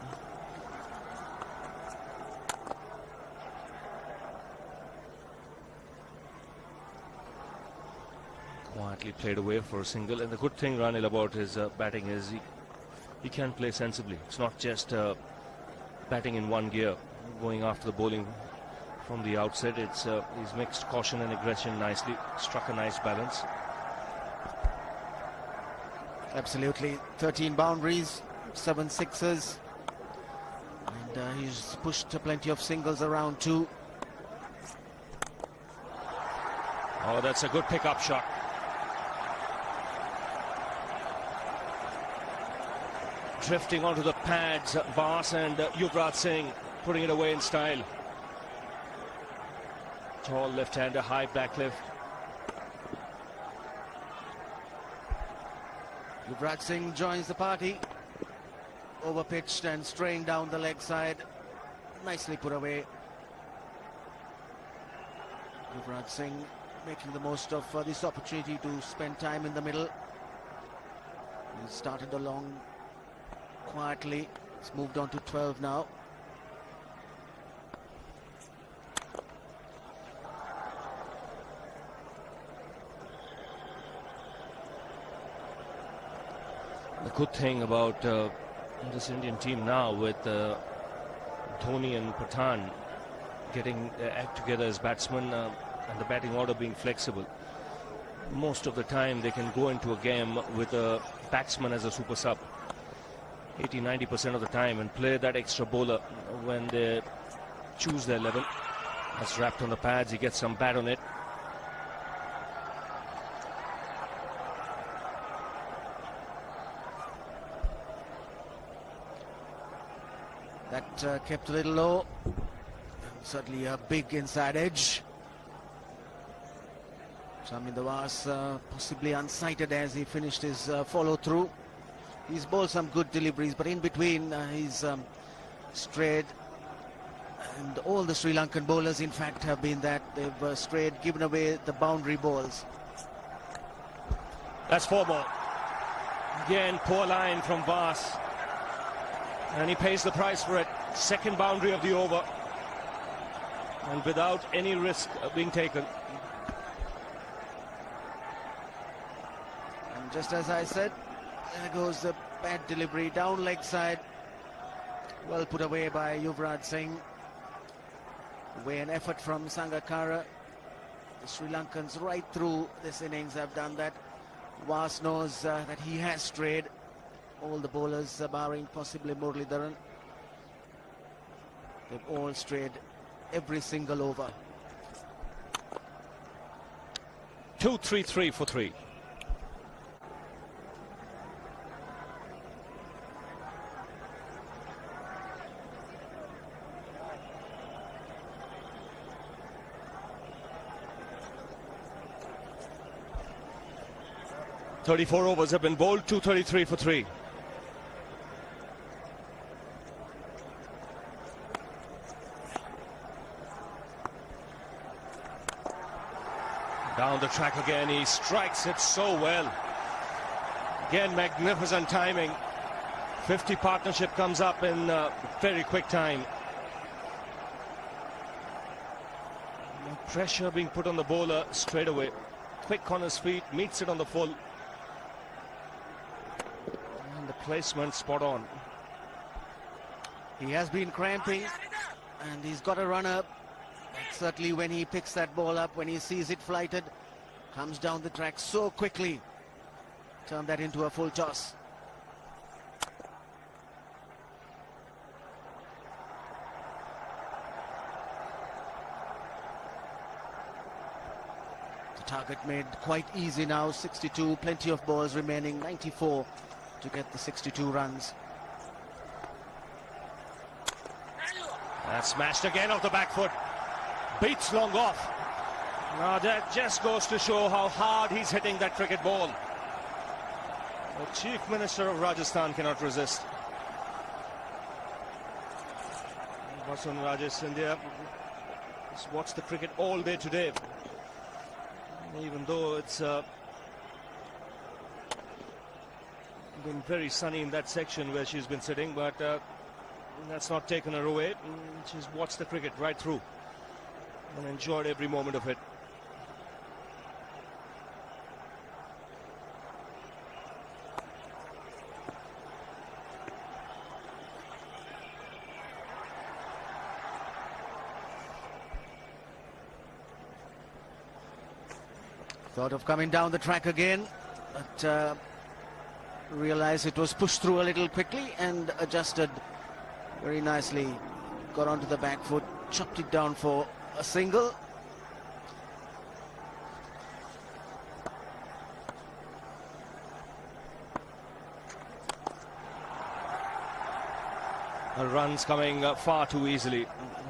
Quietly played away for a single. And the good thing, Ranil, about his batting is he can play sensibly. It's not just batting in one gear, going after the bowling from the outset. It's he's mixed caution and aggression nicely. Struck a nice balance. Absolutely. 13 boundaries. 7 sixes, and he's pushed plenty of singles around too. Oh, that's a good pickup shot. Drifting onto the pads, Vas and Yuvraj Singh putting it away in style. Tall left-hander, high back lift. Yuvraj Singh joins the party. Overpitched and straying down the leg side. Nicely put away. Yuvraj Singh making the most of this opportunity to spend time in the middle. He started along quietly. It's moved on to 12 now. The good thing about this Indian team now, with Dhoni and Pathan getting their act together as batsmen, and the batting order being flexible, most of the time they can go into a game with a batsman as a super sub 80-90% of the time, and play that extra bowler when they choose their 11. That's wrapped on the pads. He gets some bat on it. That kept a little low. Certainly a big inside edge. Shamin Vas possibly unsighted as he finished his follow-through. He's bowled some good deliveries, but in between he's strayed. And all the Sri Lankan bowlers, in fact, have been that. They've strayed, given away the boundary balls. That's 4 ball. Again, poor line from Vas. And he pays the price for it. Second boundary of the over. And without any risk being taken. And just as I said, there goes the bad delivery down leg side. Well put away by Yuvraj Singh. Away an effort from Sangakkara. The Sri Lankans right through this innings have done that. Vas knows that he has strayed. All the bowlers, barring possibly Muralidharan, they've all strayed every single over. 2-3-3 for 3. .34 overs have been bowled. 233 for 3. Down the track again, he strikes it so well. Again, magnificent timing. 50 partnership comes up in very quick time. No pressure being put on the bowler straight away. Quick on his feet, meets it on the full. And the placement spot on. He has been cramping and he's got a runner. And certainly when he picks that ball up, when he sees it flighted, comes down the track so quickly. Turn that into a full toss. The target made quite easy now, 62, plenty of balls remaining, 94 to get the 62 runs. That's smashed again off the back foot. Beats long off. Now that just goes to show how hard he's hitting that cricket ball. The Chief Minister of Rajasthan cannot resist. Vasun Rajesh Scindia has watched the cricket all day today. Even though it's been very sunny in that section where she's been sitting, but that's not taken her away. She's watched the cricket right through and enjoyed every moment of it. Thought of coming down the track again, but realized it was pushed through a little quickly and adjusted very nicely. Got onto the back foot, chopped it down for a single. Her runs coming far too easily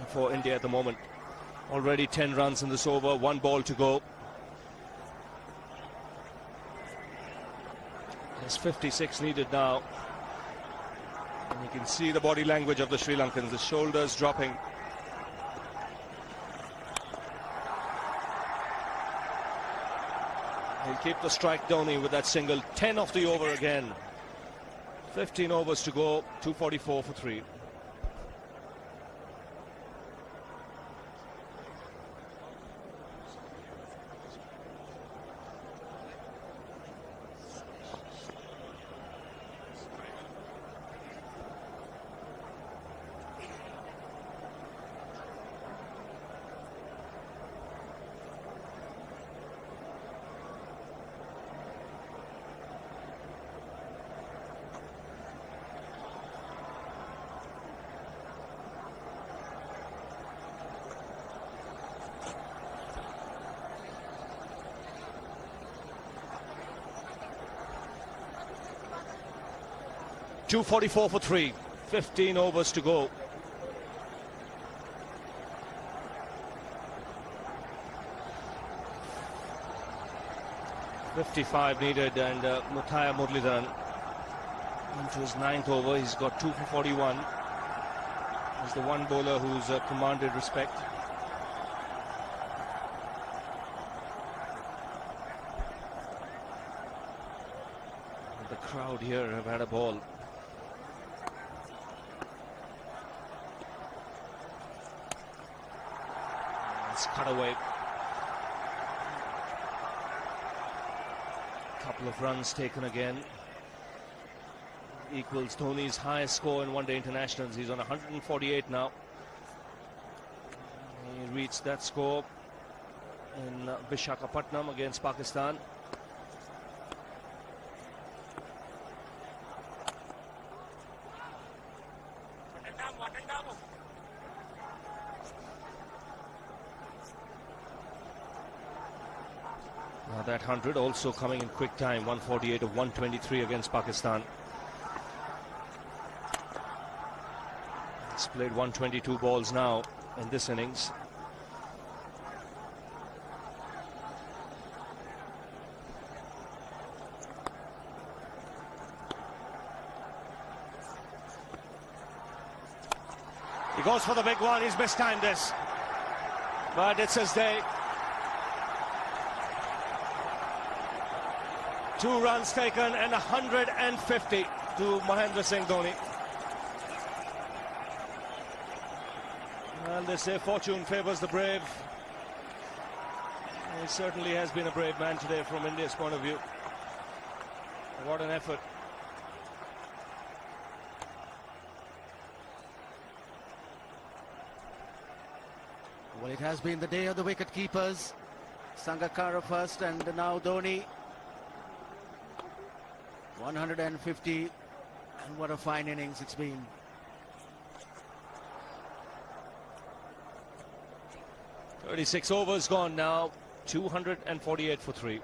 for India at the moment. Already 10 runs in this over, 1 ball to go. There's 56 needed now. And you can see the body language of the Sri Lankans, the shoulders dropping. He'll keep the strike down with that single. 10 off the over again. 15 overs to go, 244 for 3. .244 for 3, 15 overs to go. .55 needed, and Muthaiya Muralidharan into his 9th over. He's got 2 for 41. He's the one bowler who's commanded respect. And the crowd here have had a ball. Cut away. Couple of runs taken again. Equals Dhoni's highest score in one-day internationals. He's on 148 now. He reached that score in Visakhapatnam against Pakistan. That 100 also coming in quick time, 148 of 123 against Pakistan. He's played 122 balls now in this innings. He goes for the big one. He's mistimed this, but it's his day. 2 runs taken and 150 to Mahendra Singh Dhoni. Well, they say fortune favours the brave. He certainly has been a brave man today from India's point of view. What an effort. Well, it has been the day of the wicket keepers. Sangakkara first and now Dhoni. 150, and what a fine innings it's been. "36 overs gone now, 248 for 3.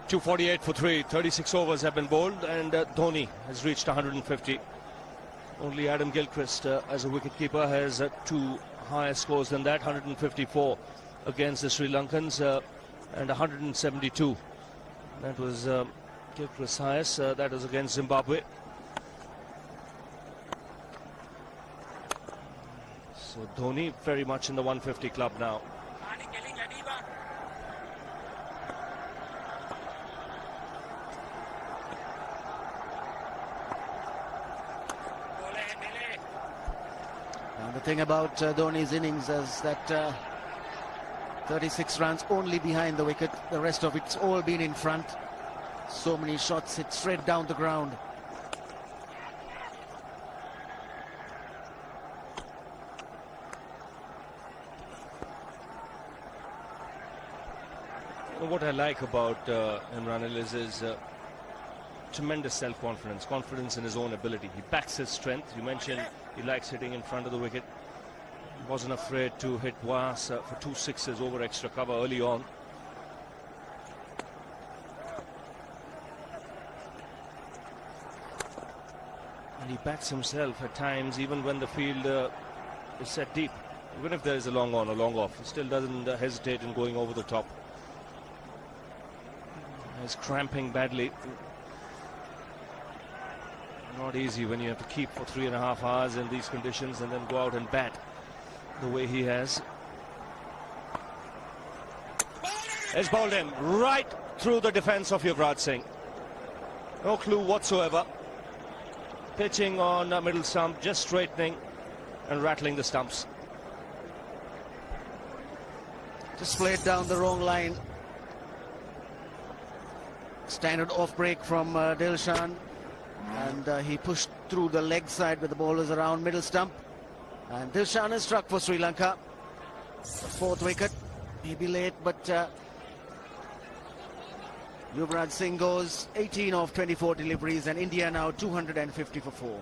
"248 for 3. 36 overs have been bowled, and Dhoni has reached 150. Only Adam Gilchrist, as a wicketkeeper, has 2 higher scores than that. 154 against the Sri Lankans and 172. That was Gilchrist's highest. That was against Zimbabwe. So Dhoni very much in the 150 club now. And the thing about Dhoni's innings is that 36 runs only behind the wicket. The rest of it's all been in front. So many shots hit straight down the ground. What I like about Imran is his tremendous self-confidence, confidence in his own ability. He backs his strength. You mentioned he likes hitting in front of the wicket. He wasn't afraid to hit Was for 2 sixes over extra cover early on. And he backs himself at times, even when the field is set deep. Even if there is a long on or long off, he still doesn't hesitate in going over the top. He's cramping badly. Not easy when you have to keep for 3.5 hours in these conditions and then go out and bat the way he has. Has bowled him right through the defence of Yuvraj Singh. No clue whatsoever. Pitching on middle stump, just straightening and rattling the stumps. Just played down the wrong line. Standard off break from Dilshan, and he pushed through the leg side with the bowlers around middle stump, and Dilshan is struck for Sri Lanka. 4th wicket, maybe late, but Yuvraj Singh goes 18 of 24 deliveries, and India now 250 for 4.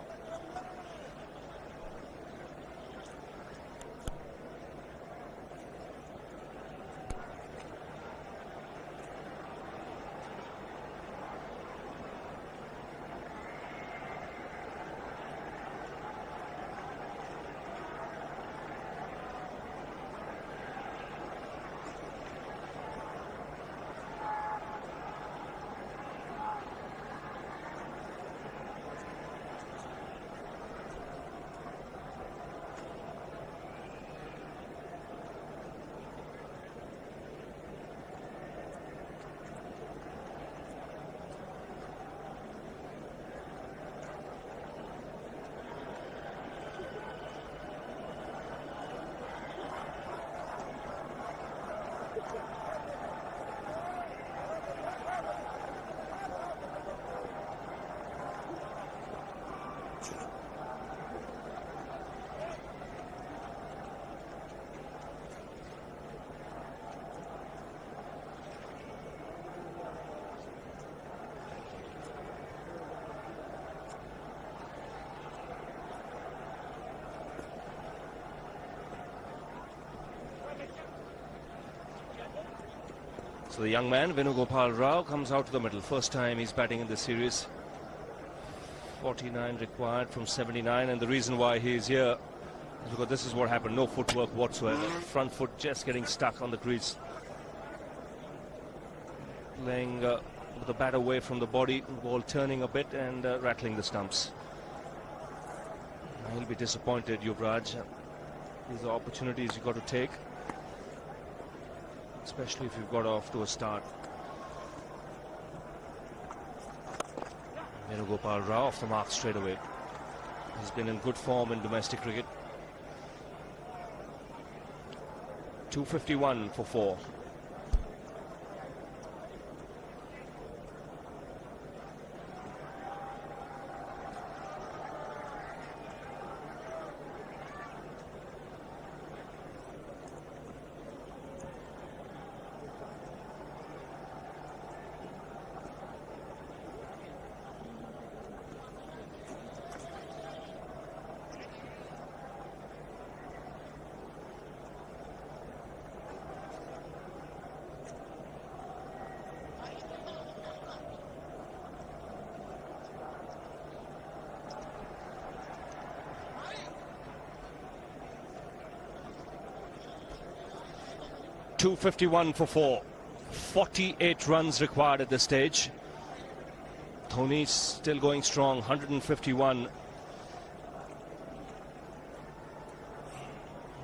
So the young man, Venugopal Rao, comes out to the middle. First time he's batting in this series. 49 required from 79, and the reason why he's here is because this is what happened. No footwork whatsoever. Front foot just getting stuck on the crease. Playing with the bat away from the body, ball turning a bit and rattling the stumps. He'll be disappointed, Yuvraj. These are opportunities you've got to take, especially if you've got off to a start. Venugopal Rao off the mark straight away. He's been in good form in domestic cricket. 251 for 4. .251 for 4. 48 runs required at this stage. Dhoni still going strong, 151.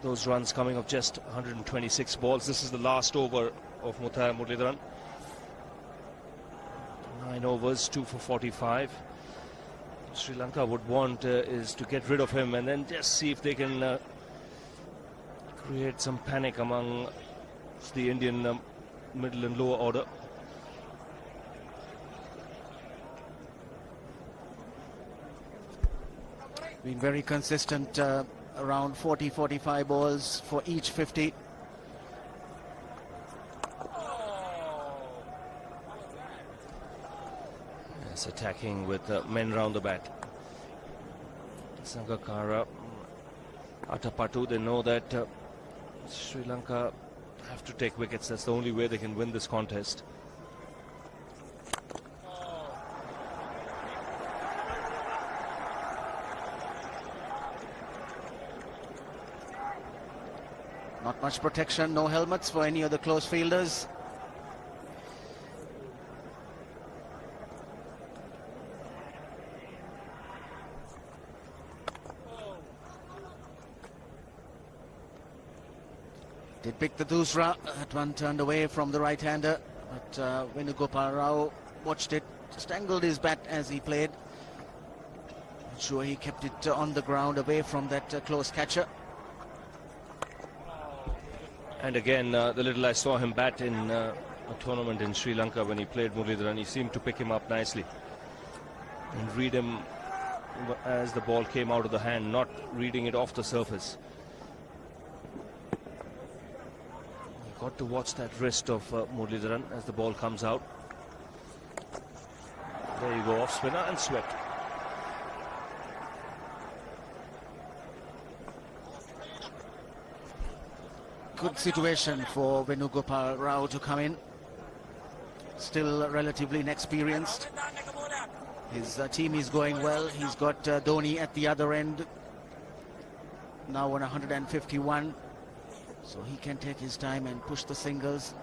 Those runs coming off just 126 balls. This is the last over of Muralidharan. 9 overs, 2 for 45. Sri Lanka would want is to get rid of him and then just see if they can create some panic among the Indian middle and lower order. Been very consistent, around 40-45 balls for each 50. Yes, attacking with men round the bat. Sangakkara, Atapattu, they know that Sri Lanka have to take wickets. That's the only way they can win this contest. Not much protection, no helmets for any of the close fielders. Did pick the Dusra. That one turned away from the right-hander, but Venugopal Rao watched it, just angled his bat as he played. Not sure he kept it on the ground away from that close catcher. And again, the little I saw him bat in a tournament in Sri Lanka when he played Muralidharan, he seemed to pick him up nicely and read him as the ball came out of the hand, not reading it off the surface. Got to watch that wrist of Muralidharan as the ball comes out. There you go, off spinner and swept. Good situation for Venugopal Rao to come in. Still relatively inexperienced. His team is going well. He's got Dhoni at the other end, now on 151. So he can take his time and push the singles,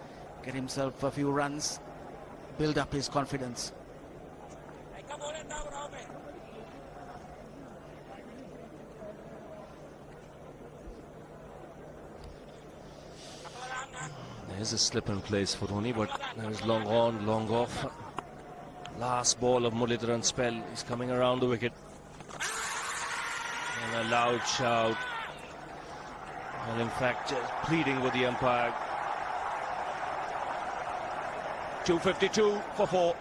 get himself a few runs, build up his confidence. There's a slip in place for Dhoni, but there's long on, long off. Last ball of Muralidharan's spell. He's coming around the wicket. And a loud shout. And in fact, just pleading with the umpire. 252 for 4.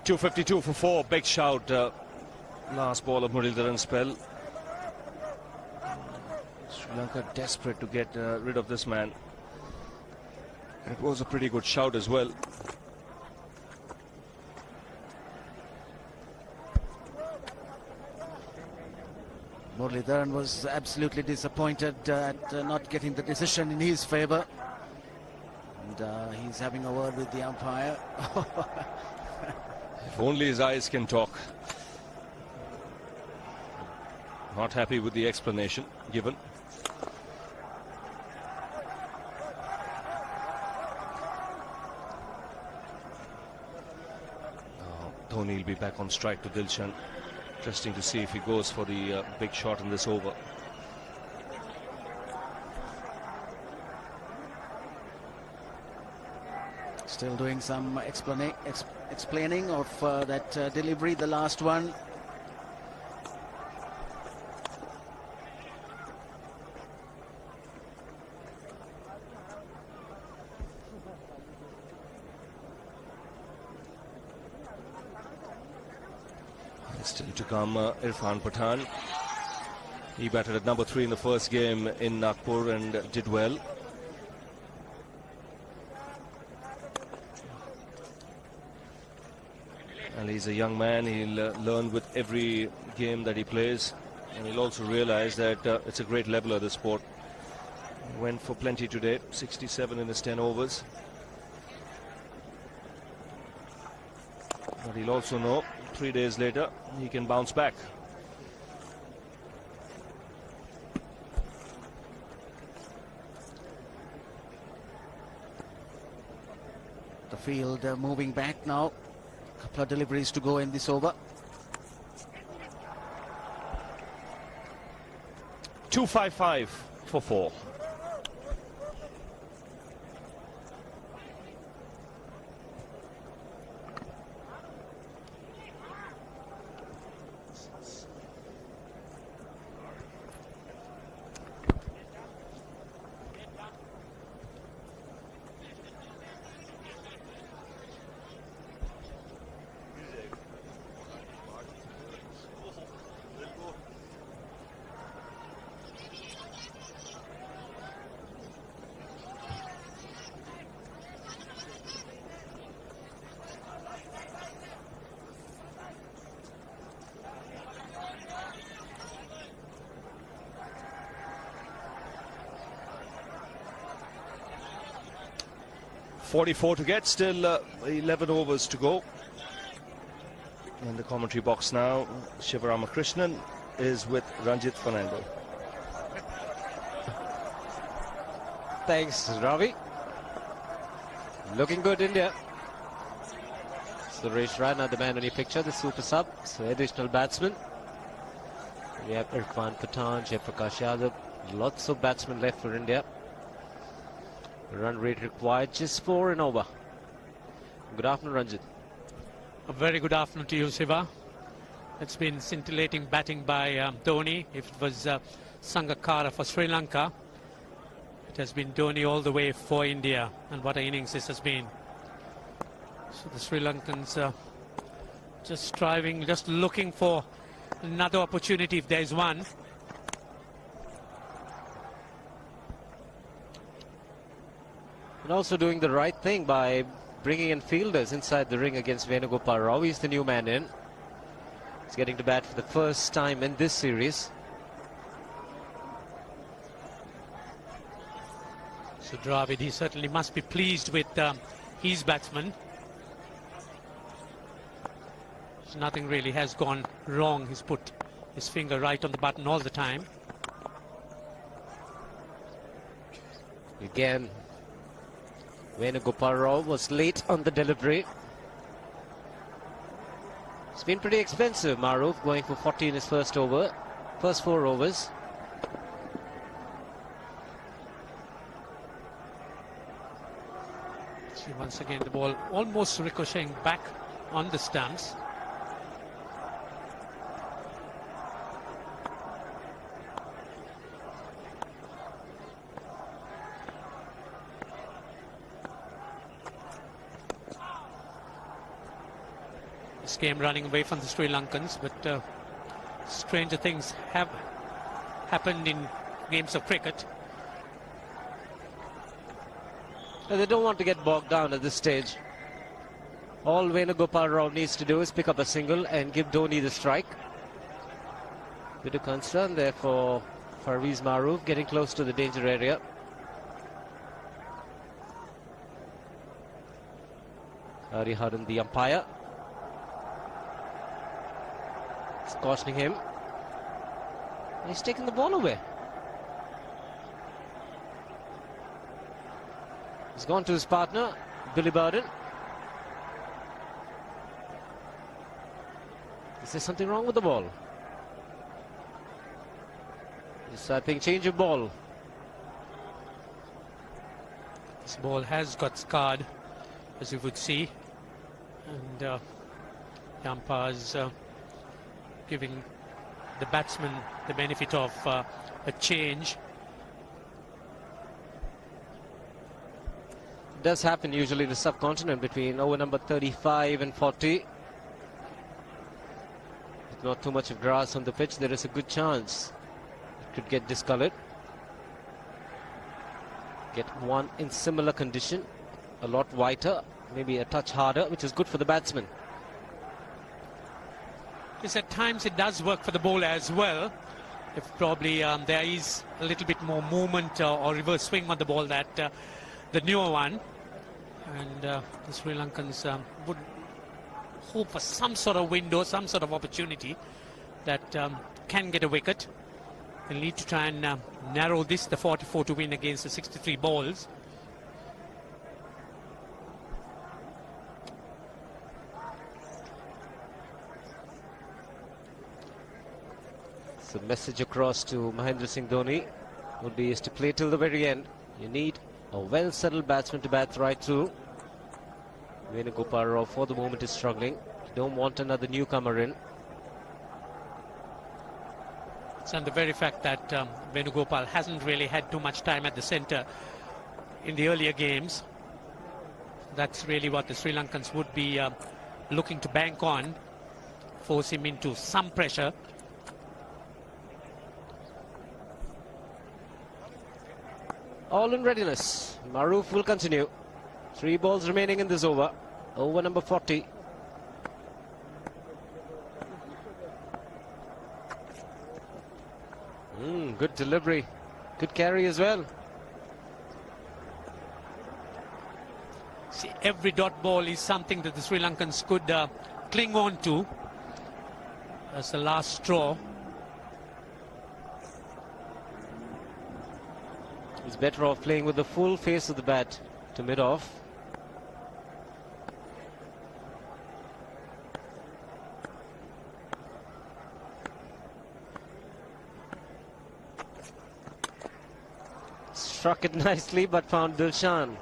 252 for 4. Big shout. Last ball of Muralidharan's spell. Sri Lanka desperate to get rid of this man. It was a pretty good shout as well. Muralidharan was absolutely disappointed at not getting the decision in his favour. And he's having a word with the umpire. If only his eyes can talk. Not happy with the explanation given. Dhoni will be back on strike to Dilshan. Interesting to see if he goes for the big shot in this over. Still doing some explaining of that delivery, the last one. Still to come, Irfan Pathan. He batted at number 3 in the first game in Nagpur and did well. And he's a young man. He'll learn with every game that he plays, and he'll also realize that it's a great leveler, the sport. He went for plenty today, 67 in his 10 overs. But he'll also know 3 days later he can bounce back. The field moving back now. Couple of deliveries to go in this over. 255 for 4. .44 to get, still 11 overs to go. In the commentary box now, Shivaramakrishnan is with Ranjit Fernando. Thanks, Ravi. Looking good, India. Suresh Raina, the man on your picture, the super sub. So additional batsmen. We have Irfan Pathan, Jaiprakash Yadav. Lots of batsmen left for India. Run rate required just 4 and over. Good afternoon, Ranjit. A very good afternoon to you, Siva. It's been scintillating batting by Dhoni. If it was Sangakkara for Sri Lanka, it has been Dhoni all the way for India. And what an innings this has been. So the Sri Lankans just striving, just looking for another opportunity if there is one. And also doing the right thing by bringing in fielders inside the ring against Venugopal Rao. He's the new man in. He's getting to bat for the first time in this series. So Dravid, he certainly must be pleased with his batsman. So nothing really has gone wrong. He's put his finger right on the button all the time. Again, Venugopal Rao was late on the delivery. It's been pretty expensive, Maruf, going for 40 in his first 4 overs. See, once again, the ball almost ricocheting back on the stumps. This game running away from the Sri Lankans, but stranger things have happened in games of cricket. They don't want to get bogged down at this stage. All Venugopal Rao needs to do is pick up a single and give Dhoni the strike. Bit of concern there for Parvez Maroof, getting close to the danger area. Hariharan, the umpire, is cautioning him. He's taking the ball away. He's gone to his partner, Billy Burden. Is there something wrong with the ball? Yes, I think change of ball. This ball has got scarred, as you would see, and the umpires giving the batsman the benefit of a change. It does happen usually in the subcontinent between over number 35 and 40. With not too much of grass on the pitch, there is a good chance it could get discolored. Get one in similar condition, a lot whiter, maybe a touch harder, which is good for the batsman. Yes, at times it does work for the bowler as well. If probably there is a little bit more movement or reverse swing on the ball that the newer one, and the Sri Lankans would hope for some sort of window, some sort of opportunity that can get a wicket. They'll need to try and narrow this, the 44 to win against the 63 balls. So message across to Mahendra Singh Dhoni would be is to play till the very end. You need a well-settled batsman to bat right through. Venugopal Rao for the moment is struggling. You don't want another newcomer in. It's on the very fact that Venugopal hasn't really had too much time at the centre in the earlier games. That's really what the Sri Lankans would be looking to bank on, force him into some pressure. All in readiness. Maroof will continue. 3 balls remaining in this over. Over number 40. Good delivery. Good carry as well. See, every dot ball is something that the Sri Lankans could cling on to as the last straw. He's better off playing with the full face of the bat to mid-off. Struck it nicely but found Dilshan.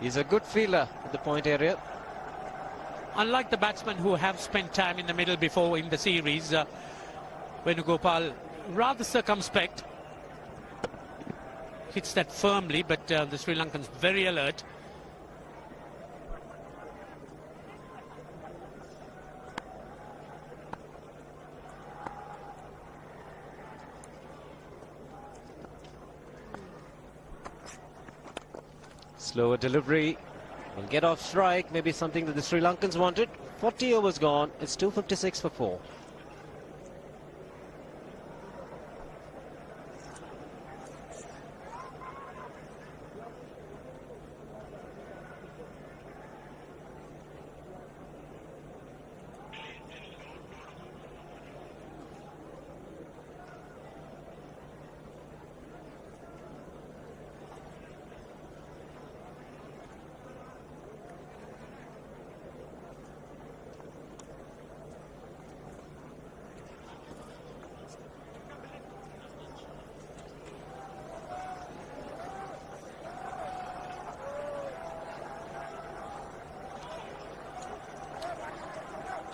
He's a good fielder at the point area. Unlike the batsmen who have spent time in the middle before in the series, Venugopal rather circumspect. Hits that firmly, but the Sri Lankans very alert. Slower delivery. Will get off strike. Maybe something that the Sri Lankans wanted. 40 overs gone. It's 256 for 4.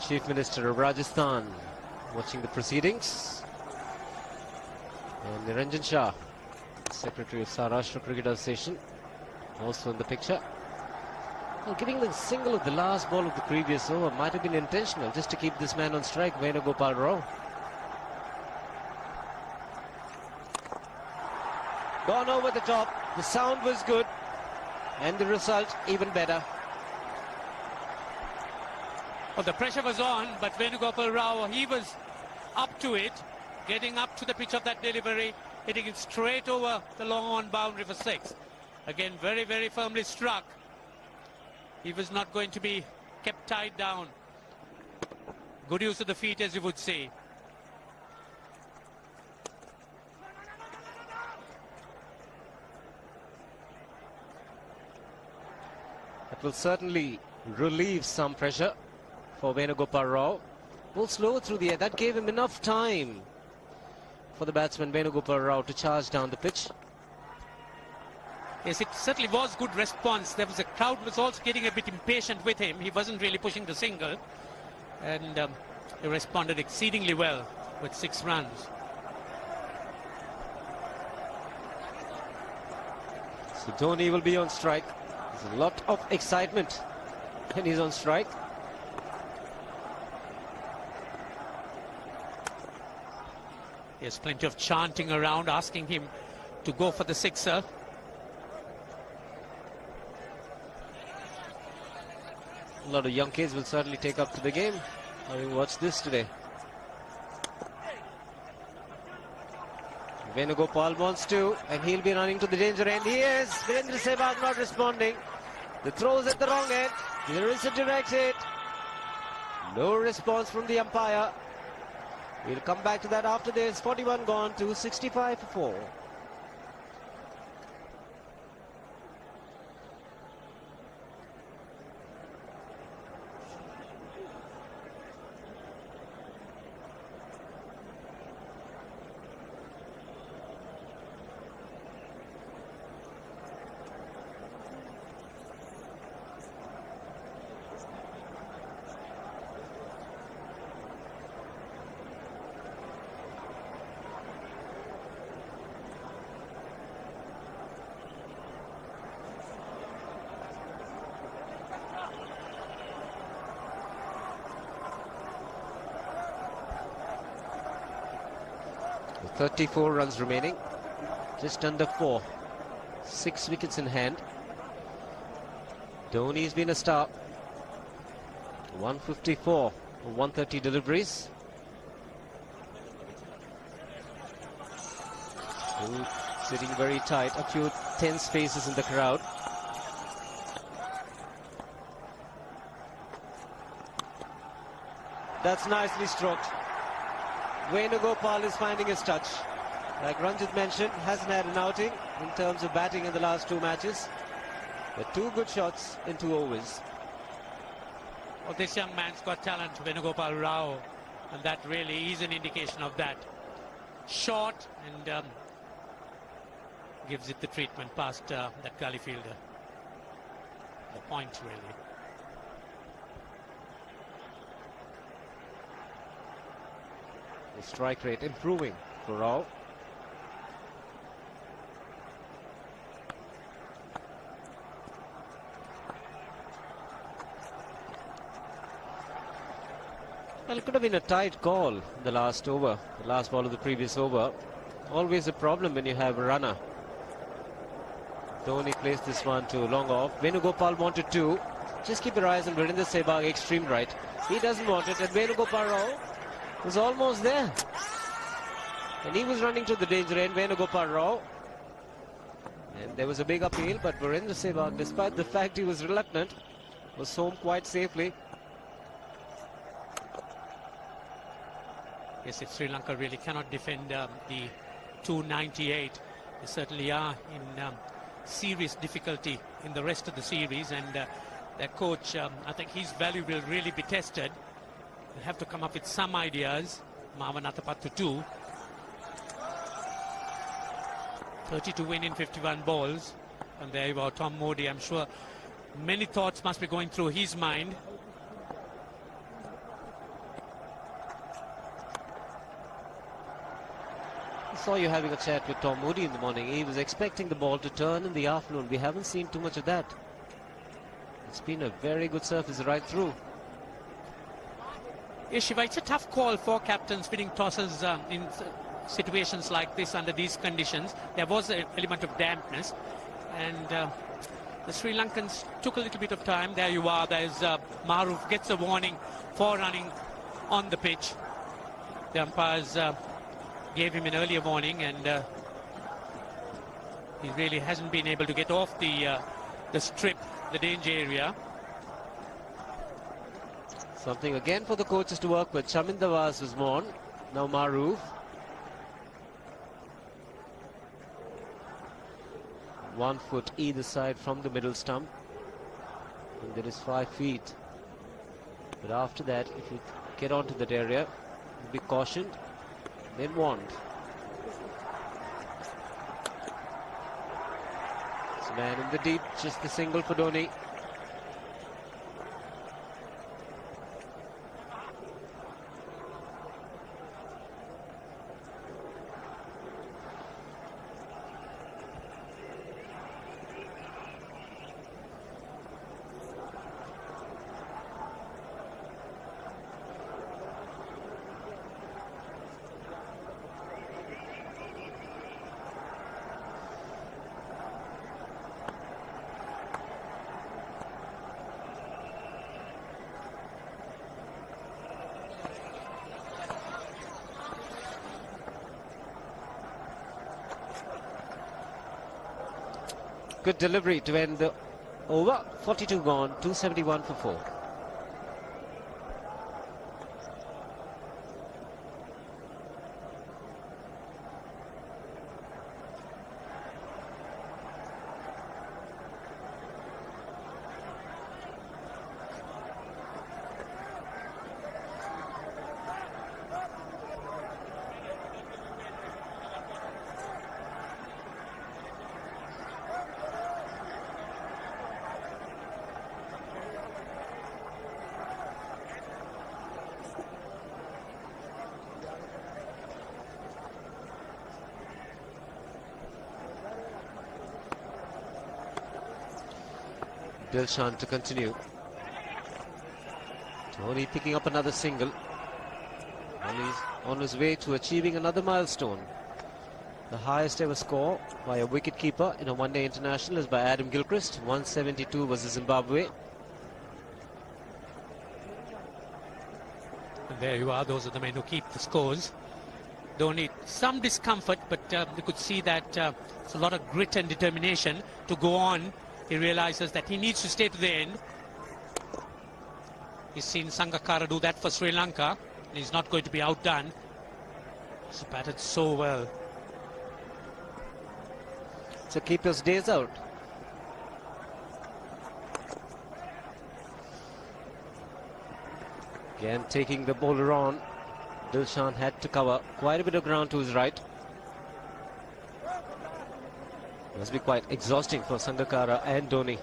Chief Minister of Rajasthan watching the proceedings, and Niranjan Shah, Secretary of Saurashtra Cricket Association, also in the picture. Well, giving the single of the last ball of the previous over might have been intentional, just to keep this man on strike, Venugopal Rao. Gone over the top. The sound was good, and the result even better. Well, the pressure was on, but Venugopal Rao, he was up to it, getting up to the pitch of that delivery, hitting it straight over the long on boundary for 6. Again, very, very firmly struck. He was not going to be kept tied down. Good use of the feet, as you would say. That will certainly relieve some pressure for Venugopal Rao. Pulled slow through the air. That gave him enough time for the batsman Venugopal Rao to charge down the pitch. Yes, it certainly was good response. There was a crowd was also getting a bit impatient with him. He wasn't really pushing the single, and he responded exceedingly well with 6 runs. So Dhoni will be on strike. There's a lot of excitement when he's on strike. There's plenty of chanting around asking him to go for the sixer. A lot of young kids will certainly take up to the game, having watched this today. Venugopal wants to, and he'll be running to the danger end. He is. Virendra Sehwag not responding. The throw's at the wrong end. There is a direct hit. No response from the umpire. We'll come back to that after this. 41 gone to 65 for 4. With 34 runs remaining, just under 4, 6 wickets in hand. Dhoni's been a star. 154 for 130 deliveries. Still sitting very tight, a few tense faces in the crowd. That's nicely stroked. Venugopal is finding his touch. Like Ranjit mentioned, hasn't had an outing in terms of batting in the last 2 matches. But 2 good shots in 2 overs. Well, this young man's got talent, Venugopal Rao, and that really is an indication of that. Short and gives it the treatment past that gully fielder. The point, really. The strike rate improving for Rao. Well, it could have been a tight call in the last over, the last ball of the previous over. Always a problem when you have a runner. Dhoni placed this one to long off. Venugopal wanted to. Just keep your eyes on Virendra Sehwag, extreme right. He doesn't want it, and Venugopal Rao was almost there. And he was running to the danger end, Venugopal Rao. And there was a big appeal, but Virendra Sehwag, despite the fact he was reluctant, was home quite safely. Yes, if Sri Lanka really cannot defend the 298, they certainly are in serious difficulty in the rest of the series, and their coach, I think his value will really be tested. They'll have to come up with some ideas. Marwan Athapattu too. 30 to win in 51 balls. And there you are, Tom Modi. I'm sure many thoughts must be going through his mind. I saw you having a chat with Tom Moody in the morning. He was expecting the ball to turn in the afternoon. We haven't seen too much of that. It's been a very good surface right through. Yes, Shiva, it's a tough call for captains winning tosses in situations like this under these conditions. There was an element of dampness, and the Sri Lankans took a little bit of time. There you are. There's Maruf gets a warning for running on the pitch. The umpires gave him an earlier warning, and he really hasn't been able to get off the strip, the danger area. Something again for the coaches to work with. Chamin Dawaz was on. Now Maruf. 1 foot either side from the middle stump. And there is 5 feet. But after that, if you get onto that area, be cautioned. Then wand. It's a man in the deep, just the single for Dhoni. Good delivery to end the over. 42 gone, 271 for 4. Dilshan to continue. Dhoni picking up another single. And he's on his way to achieving another milestone. The highest ever score by a wicketkeeper in a one-day international is by Adam Gilchrist. 172 was Zimbabwe. And there you are. Those are the men who keep the scores. Dhoni, some discomfort, but you could see that it's a lot of grit and determination to go on. He realizes that he needs to stay to the end. He's seen Sangakkara do that for Sri Lanka. And he's not going to be outdone. He's batted so well. So keeper's days out. Again taking the bowler on. Dilshan had to cover quite a bit of ground to his right. Must be quite exhausting for Sangakkara and Dhoni.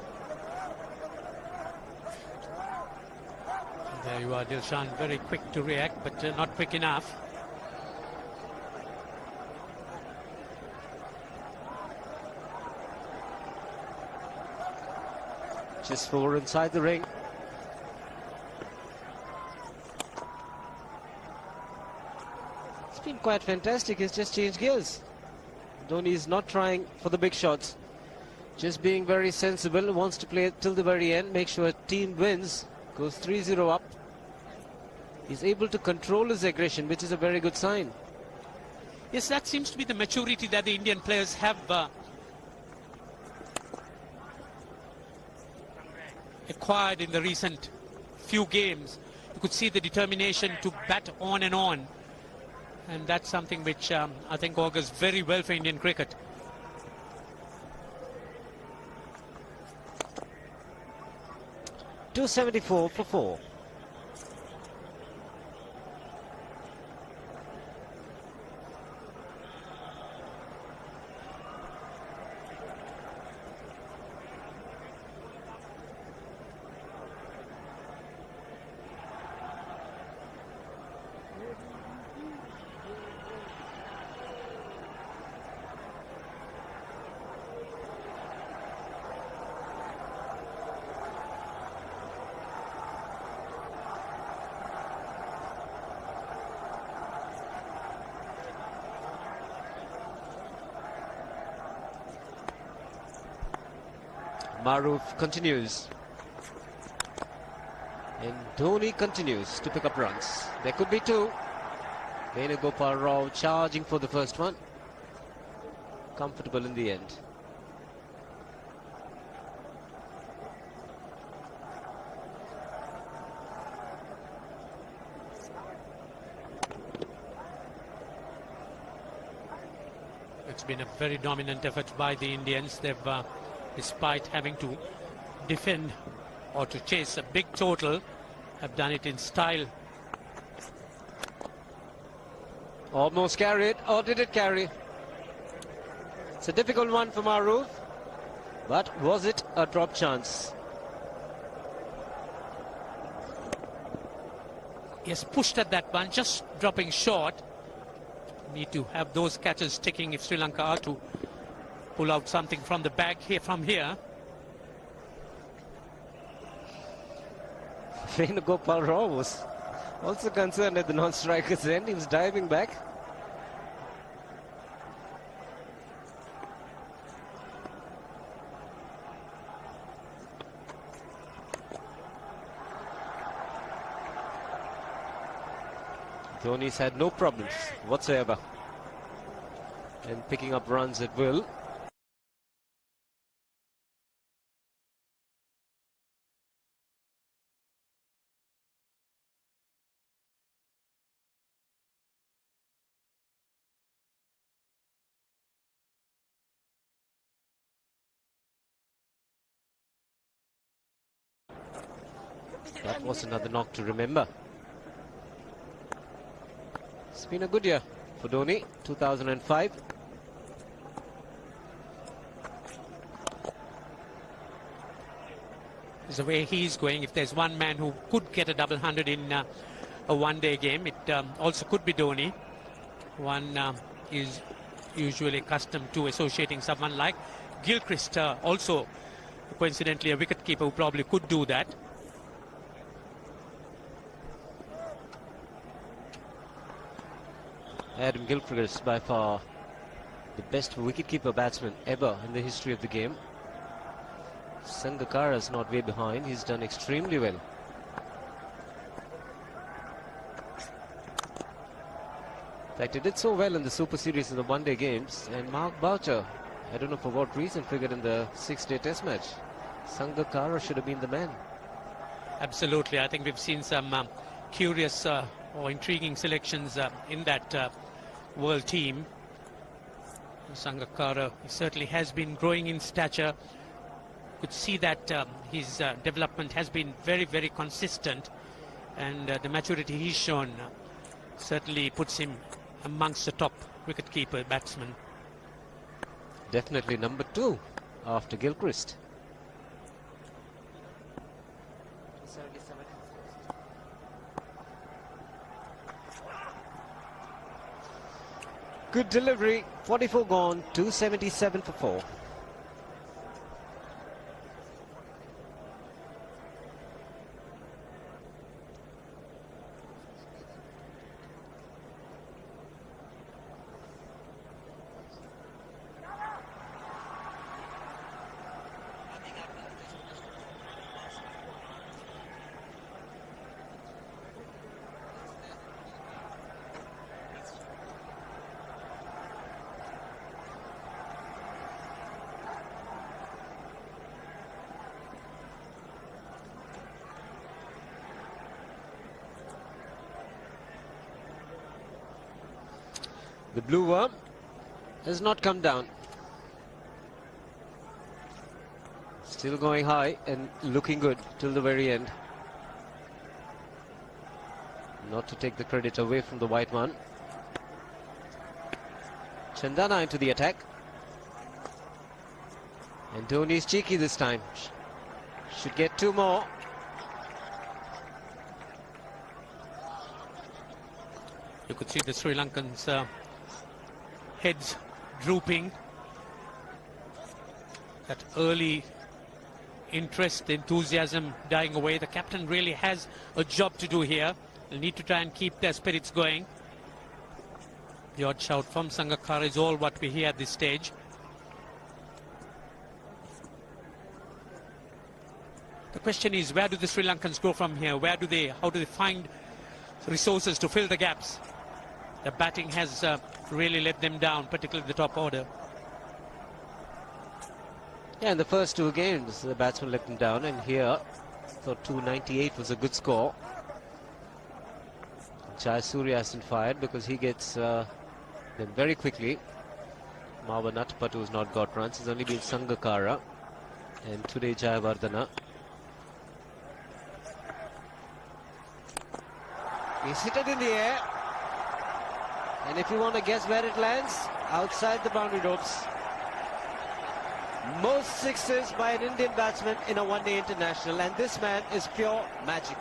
There you are, Dilshan, very quick to react, but not quick enough. Just 4 inside the ring. It's been quite fantastic. He's just changed gears. Dhoni is not trying for the big shots. Just being very sensible. Wants to play till the very end. Make sure team wins. Goes 3-0 up. He's able to control his aggression, which is a very good sign. Yes, that seems to be the maturity that the Indian players have acquired in the recent few games. You could see the determination to bat on and on. And that's something which I think augurs very well for Indian cricket. .274 for 4. Maruf continues. And Dhoni continues to pick up runs. There could be two. Venugopal Rao charging for the first one. Comfortable in the end. It's been a very dominant effort by the Indians. They've, despite having to defend or to chase a big total, have done it in style. Almost carried, or did it carry? It's a difficult one for Maruf, but was it a drop chance? Yes, pushed at that one, just dropping short. Need to have those catches sticking if Sri Lanka are to pull out something from the bag here from here. Venugopal Rao was also concerned at the non-striker's end. He was diving back. Dhoni's had no problems whatsoever in picking up runs at will. That was another knock to remember. It's been a good year for Dhoni, 2005. The way he's going, if there's one man who could get a double hundred in a one-day game, it also could be Dhoni. One is usually accustomed to associating someone like Gilchrist, also coincidentally a wicketkeeper who probably could do that. Adam Gilchrist, by far the best wicketkeeper batsman ever in the history of the game. Sangakkara's not way behind. He's done extremely well. In fact, he did so well in the Super Series in the one-day games. And Mark Boucher, I don't know for what reason, figured in the six-day test match. Sangakkara should have been the man. Absolutely. I think we've seen some curious or intriguing selections in that world team. Sangakkara certainly has been growing in stature. Could see that his development has been very, very consistent, and the maturity he's shown certainly puts him amongst the top wicketkeeper batsmen. Definitely number 2 after Gilchrist. Good delivery, 44 gone, 277 for 4. The blue worm has not come down. Still going high and looking good till the very end. Not to take the credit away from the white one. Chandana into the attack. And Dhoni's cheeky this time. Should get 2 more. You could see the Sri Lankans' heads drooping. That early interest, enthusiasm dying away. The captain really has a job to do here. They'll need to try and keep their spirits going. The odd shout from Sangakkara is all what we hear at this stage. question is, where do the Sri Lankans go from here? How do they find resources to fill the gaps? The batting has really let them down, particularly the top order. Yeah, in the first two games, the batsman let them down, and here, thought 298 was a good score. Jayasuriya hasn't fired because he gets them very quickly. Marwa Natapatu has not got runs. It's only been Sangakkara and today Jayawardena. He's hit it in the air, and if you want to guess where it lands, outside the boundary ropes. Most sixes by an Indian batsman in a one-day international, and this man is pure magic.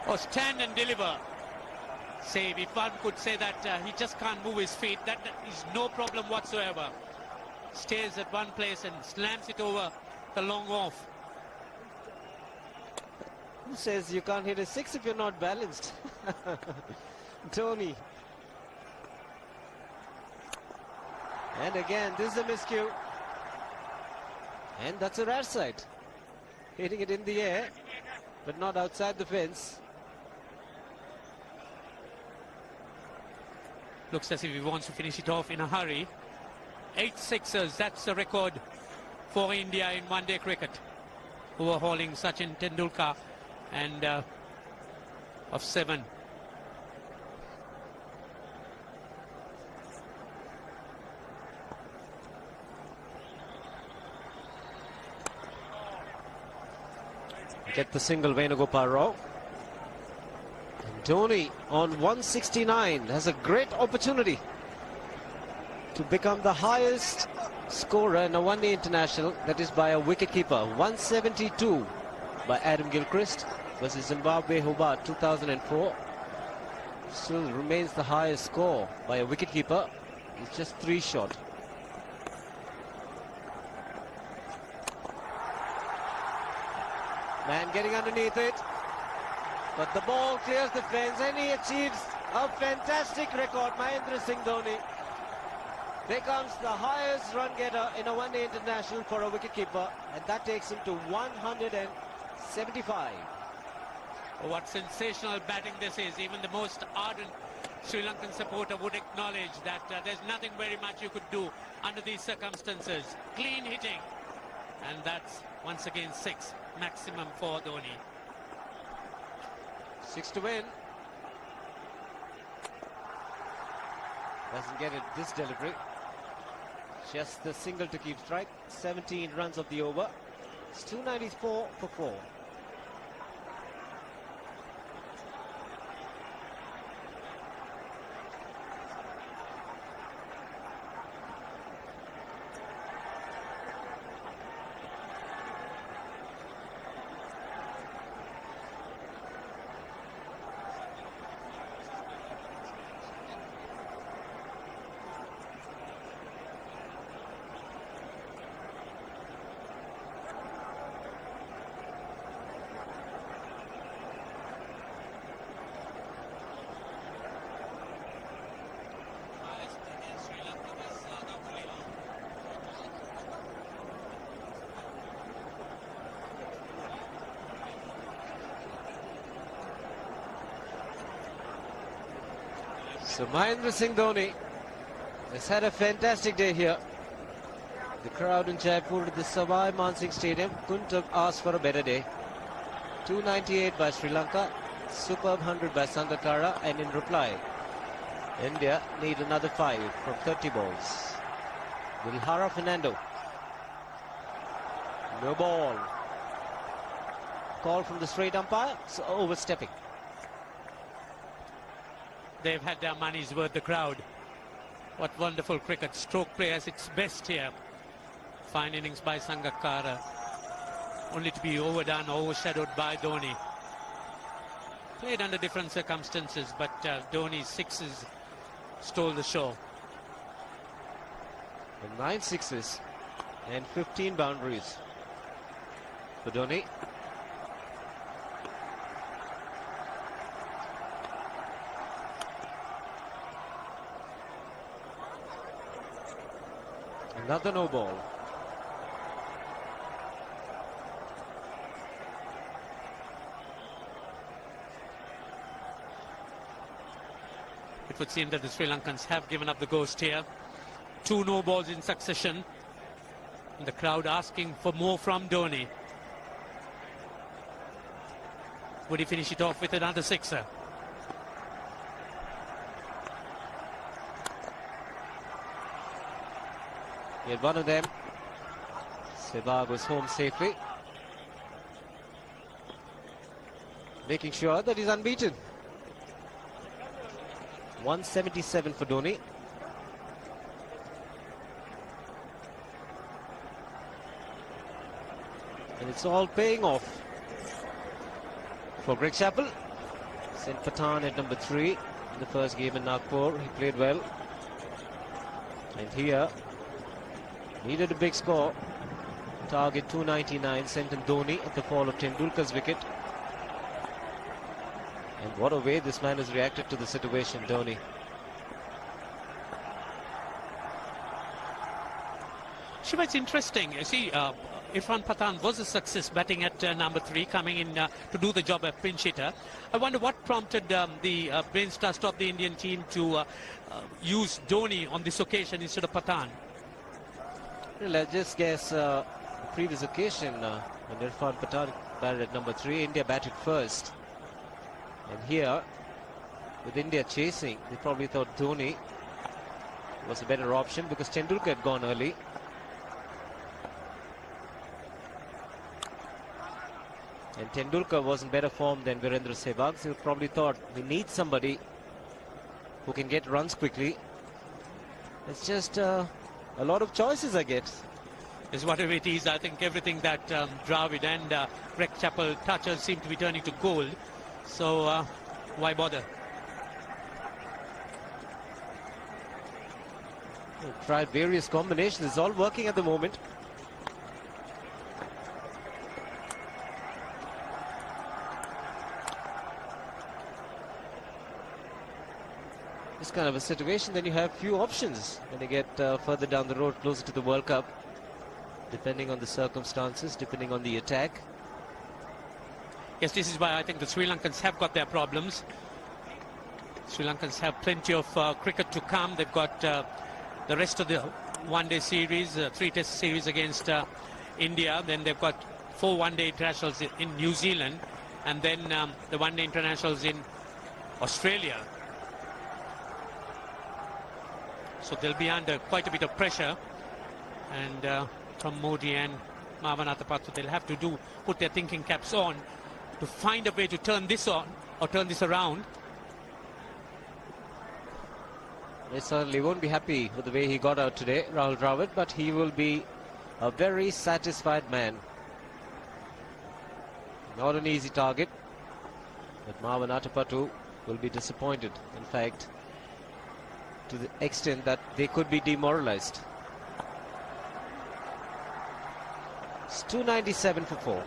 Oh, stand and deliver. Save, if one could say that he just can't move his feet, that is no problem whatsoever. Stays at one place and slams it over the long off. Who says you can't hit a six if you're not balanced? Tony. And again, this is a miscue. And that's a rare sight. Hitting it in the air, but not outside the fence. Looks as if he wants to finish it off in a hurry. 8 sixes, that's the record for India in one-day cricket. Overhauling Sachin Tendulkar and of 7. Get the single, Venugopal Rao. And Dhoni on 169 has a great opportunity to become the highest scorer in a one-day international, that is by a wicketkeeper. 172 by Adam Gilchrist versus Zimbabwe Hobart 2004. Still remains the highest score by a wicketkeeper. He's just 3 short. Man getting underneath it, but the ball clears the fence and he achieves a fantastic record. Mahendra Singh Dhoni becomes the highest run getter in a one-day international for a wicketkeeper, and that takes him to 175. Oh, what sensational batting this is. Even the most ardent Sri Lankan supporter would acknowledge that there's nothing very much you could do under these circumstances. Clean hitting, and that's once again 6 maximum for Dhoni. 6 to win. Doesn't get it this delivery. Just the single to keep strike. 17 runs of the over. It's 294 for 4. So Mahendra Singh Dhoni has had a fantastic day here. The crowd in Jaipur at the Savai Mansingh Stadium couldn't have asked for a better day. 298 by Sri Lanka, superb 100 by Sangakkara, and in reply, India need another 5 from 30 balls. Vilhara Fernando. No ball. Call from the straight umpire, so overstepping. They've had their money's worth, the crowd. What wonderful cricket. Stroke play at its best here. Fine innings by Sangakkara. Only to be overdone, overshadowed by Dhoni. Played under different circumstances, but Dhoni's sixes stole the show. And 9 sixes and 15 boundaries for Dhoni. Another no ball. It would seem that the Sri Lankans have given up the ghost here. 2 no balls in succession. And the crowd asking for more from Dhoni. Would he finish it off with another sixer? He had one of them. Sehwag was home safely, making sure that he's unbeaten. 177 for Dhoni. And it's all paying off for Greg Chappell. Sent Pathan at number 3 in the first game in Nagpur. He played well. And here, needed a big score. Target 299, sent in Dhoni at the fall of Tendulkar's wicket. And what a way this man has reacted to the situation, Dhoni. Shiva, it's interesting. You see, Irfan Pathan was a success batting at number 3, coming in to do the job of pinch hitter. I wonder what prompted the brains trust of the Indian team to use Dhoni on this occasion instead of Pathan. Well, I just guess the previous occasion when Irfan Pathan batted at number 3, India batted first. And here, with India chasing, they probably thought Dhoni was a better option because Tendulkar had gone early. And Tendulkar was in better form than Virendra Sehwag, so he probably thought we need somebody who can get runs quickly. It's just a lot of choices, I guess. Is whatever it is, I think everything that Dravid and Greg Chappell touches seem to be turning to gold. So why bother? They've tried various combinations. It's all working at the moment. This kind of a situation, then you have few options when you get further down the road, closer to the World Cup, depending on the circumstances, depending on the attack. Yes, this is why I think the Sri Lankans have got their problems. Sri Lankans have plenty of cricket to come. They've got the rest of the one-day series, 3-test series against India. Then they've got 4 one-day internationals in New Zealand, and then the one-day internationals in Australia. So they'll be under quite a bit of pressure. And from Modi and Mavanatapattu, they'll have to put their thinking caps on to find a way to turn this on or turn this around. They certainly won't be happy with the way he got out today, Rahul Dravid, but he will be a very satisfied man. Not an easy target, but Mavanatapattu will be disappointed. In fact, to the extent that they could be demoralized. It's 297 for 4.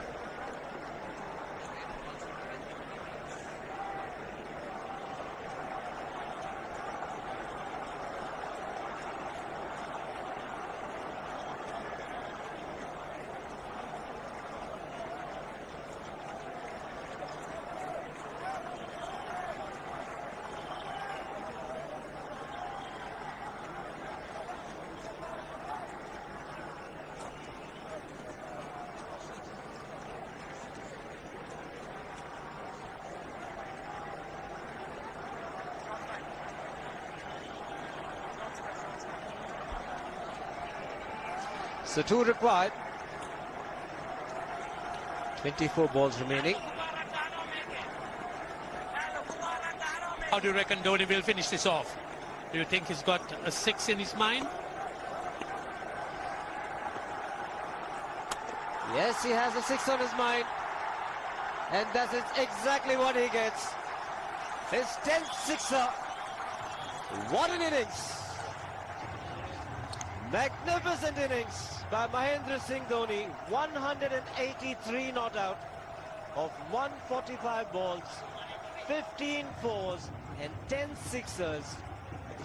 So 2 required. 24 balls remaining. How do you reckon Dhoni will finish this off? Do you think he's got a 6 in his mind? Yes, he has a 6 on his mind. And that is exactly what he gets. His 10th sixer. What an innings. Magnificent innings by Mahendra Singh Dhoni. 183 not out of 145 balls, 15 fours and 10 sixers.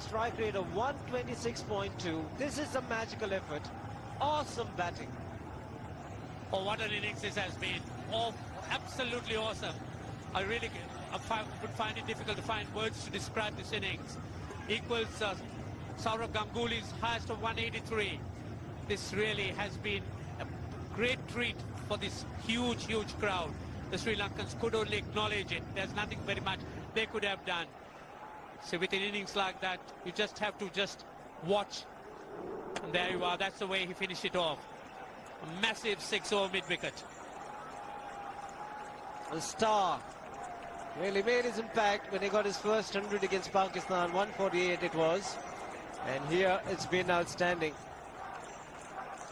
Strike rate of 126.2. This is a magical effort. Awesome batting. Oh, what an innings this has been. Oh, absolutely awesome. would find it difficult to find words to describe this innings. Equals Saurav Ganguly's highest of 183. This really has been a great treat for this huge, huge crowd. The Sri Lankans could only acknowledge it. There's nothing very much they could have done. So with an innings like that, you just have to just watch. And there you are. That's the way he finished it off. A massive 6-over mid-wicket. The star really made his impact when he got his first 100 against Pakistan. 148 it was. And here it's been outstanding.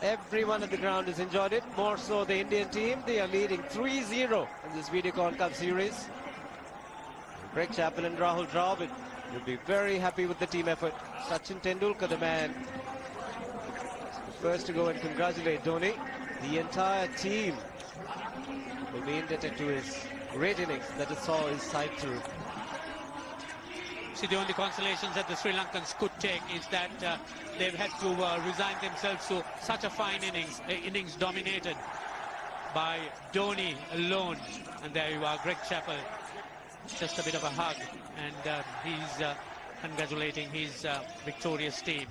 Everyone at the ground has enjoyed it. More so the Indian team. They are leading 3-0 in this Videocon Cup series. Greg Chappell and Rahul Dravid will be very happy with the team effort. Sachin Tendulkar, the man, the first to go and congratulate Dhoni. The entire team will be indebted to his great innings that it saw his side through. See, the only consolations that the Sri Lankans could take is that they've had to resign themselves to such a fine innings dominated by Dhoni alone. And there you are, Greg Chappell, just a bit of a hug, and he's congratulating his victorious team.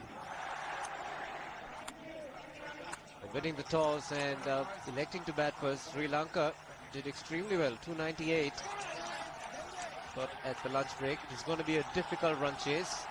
Winning the toss and electing to bat first, Sri Lanka did extremely well, 298. But at the lunch break, it's going to be a difficult run chase.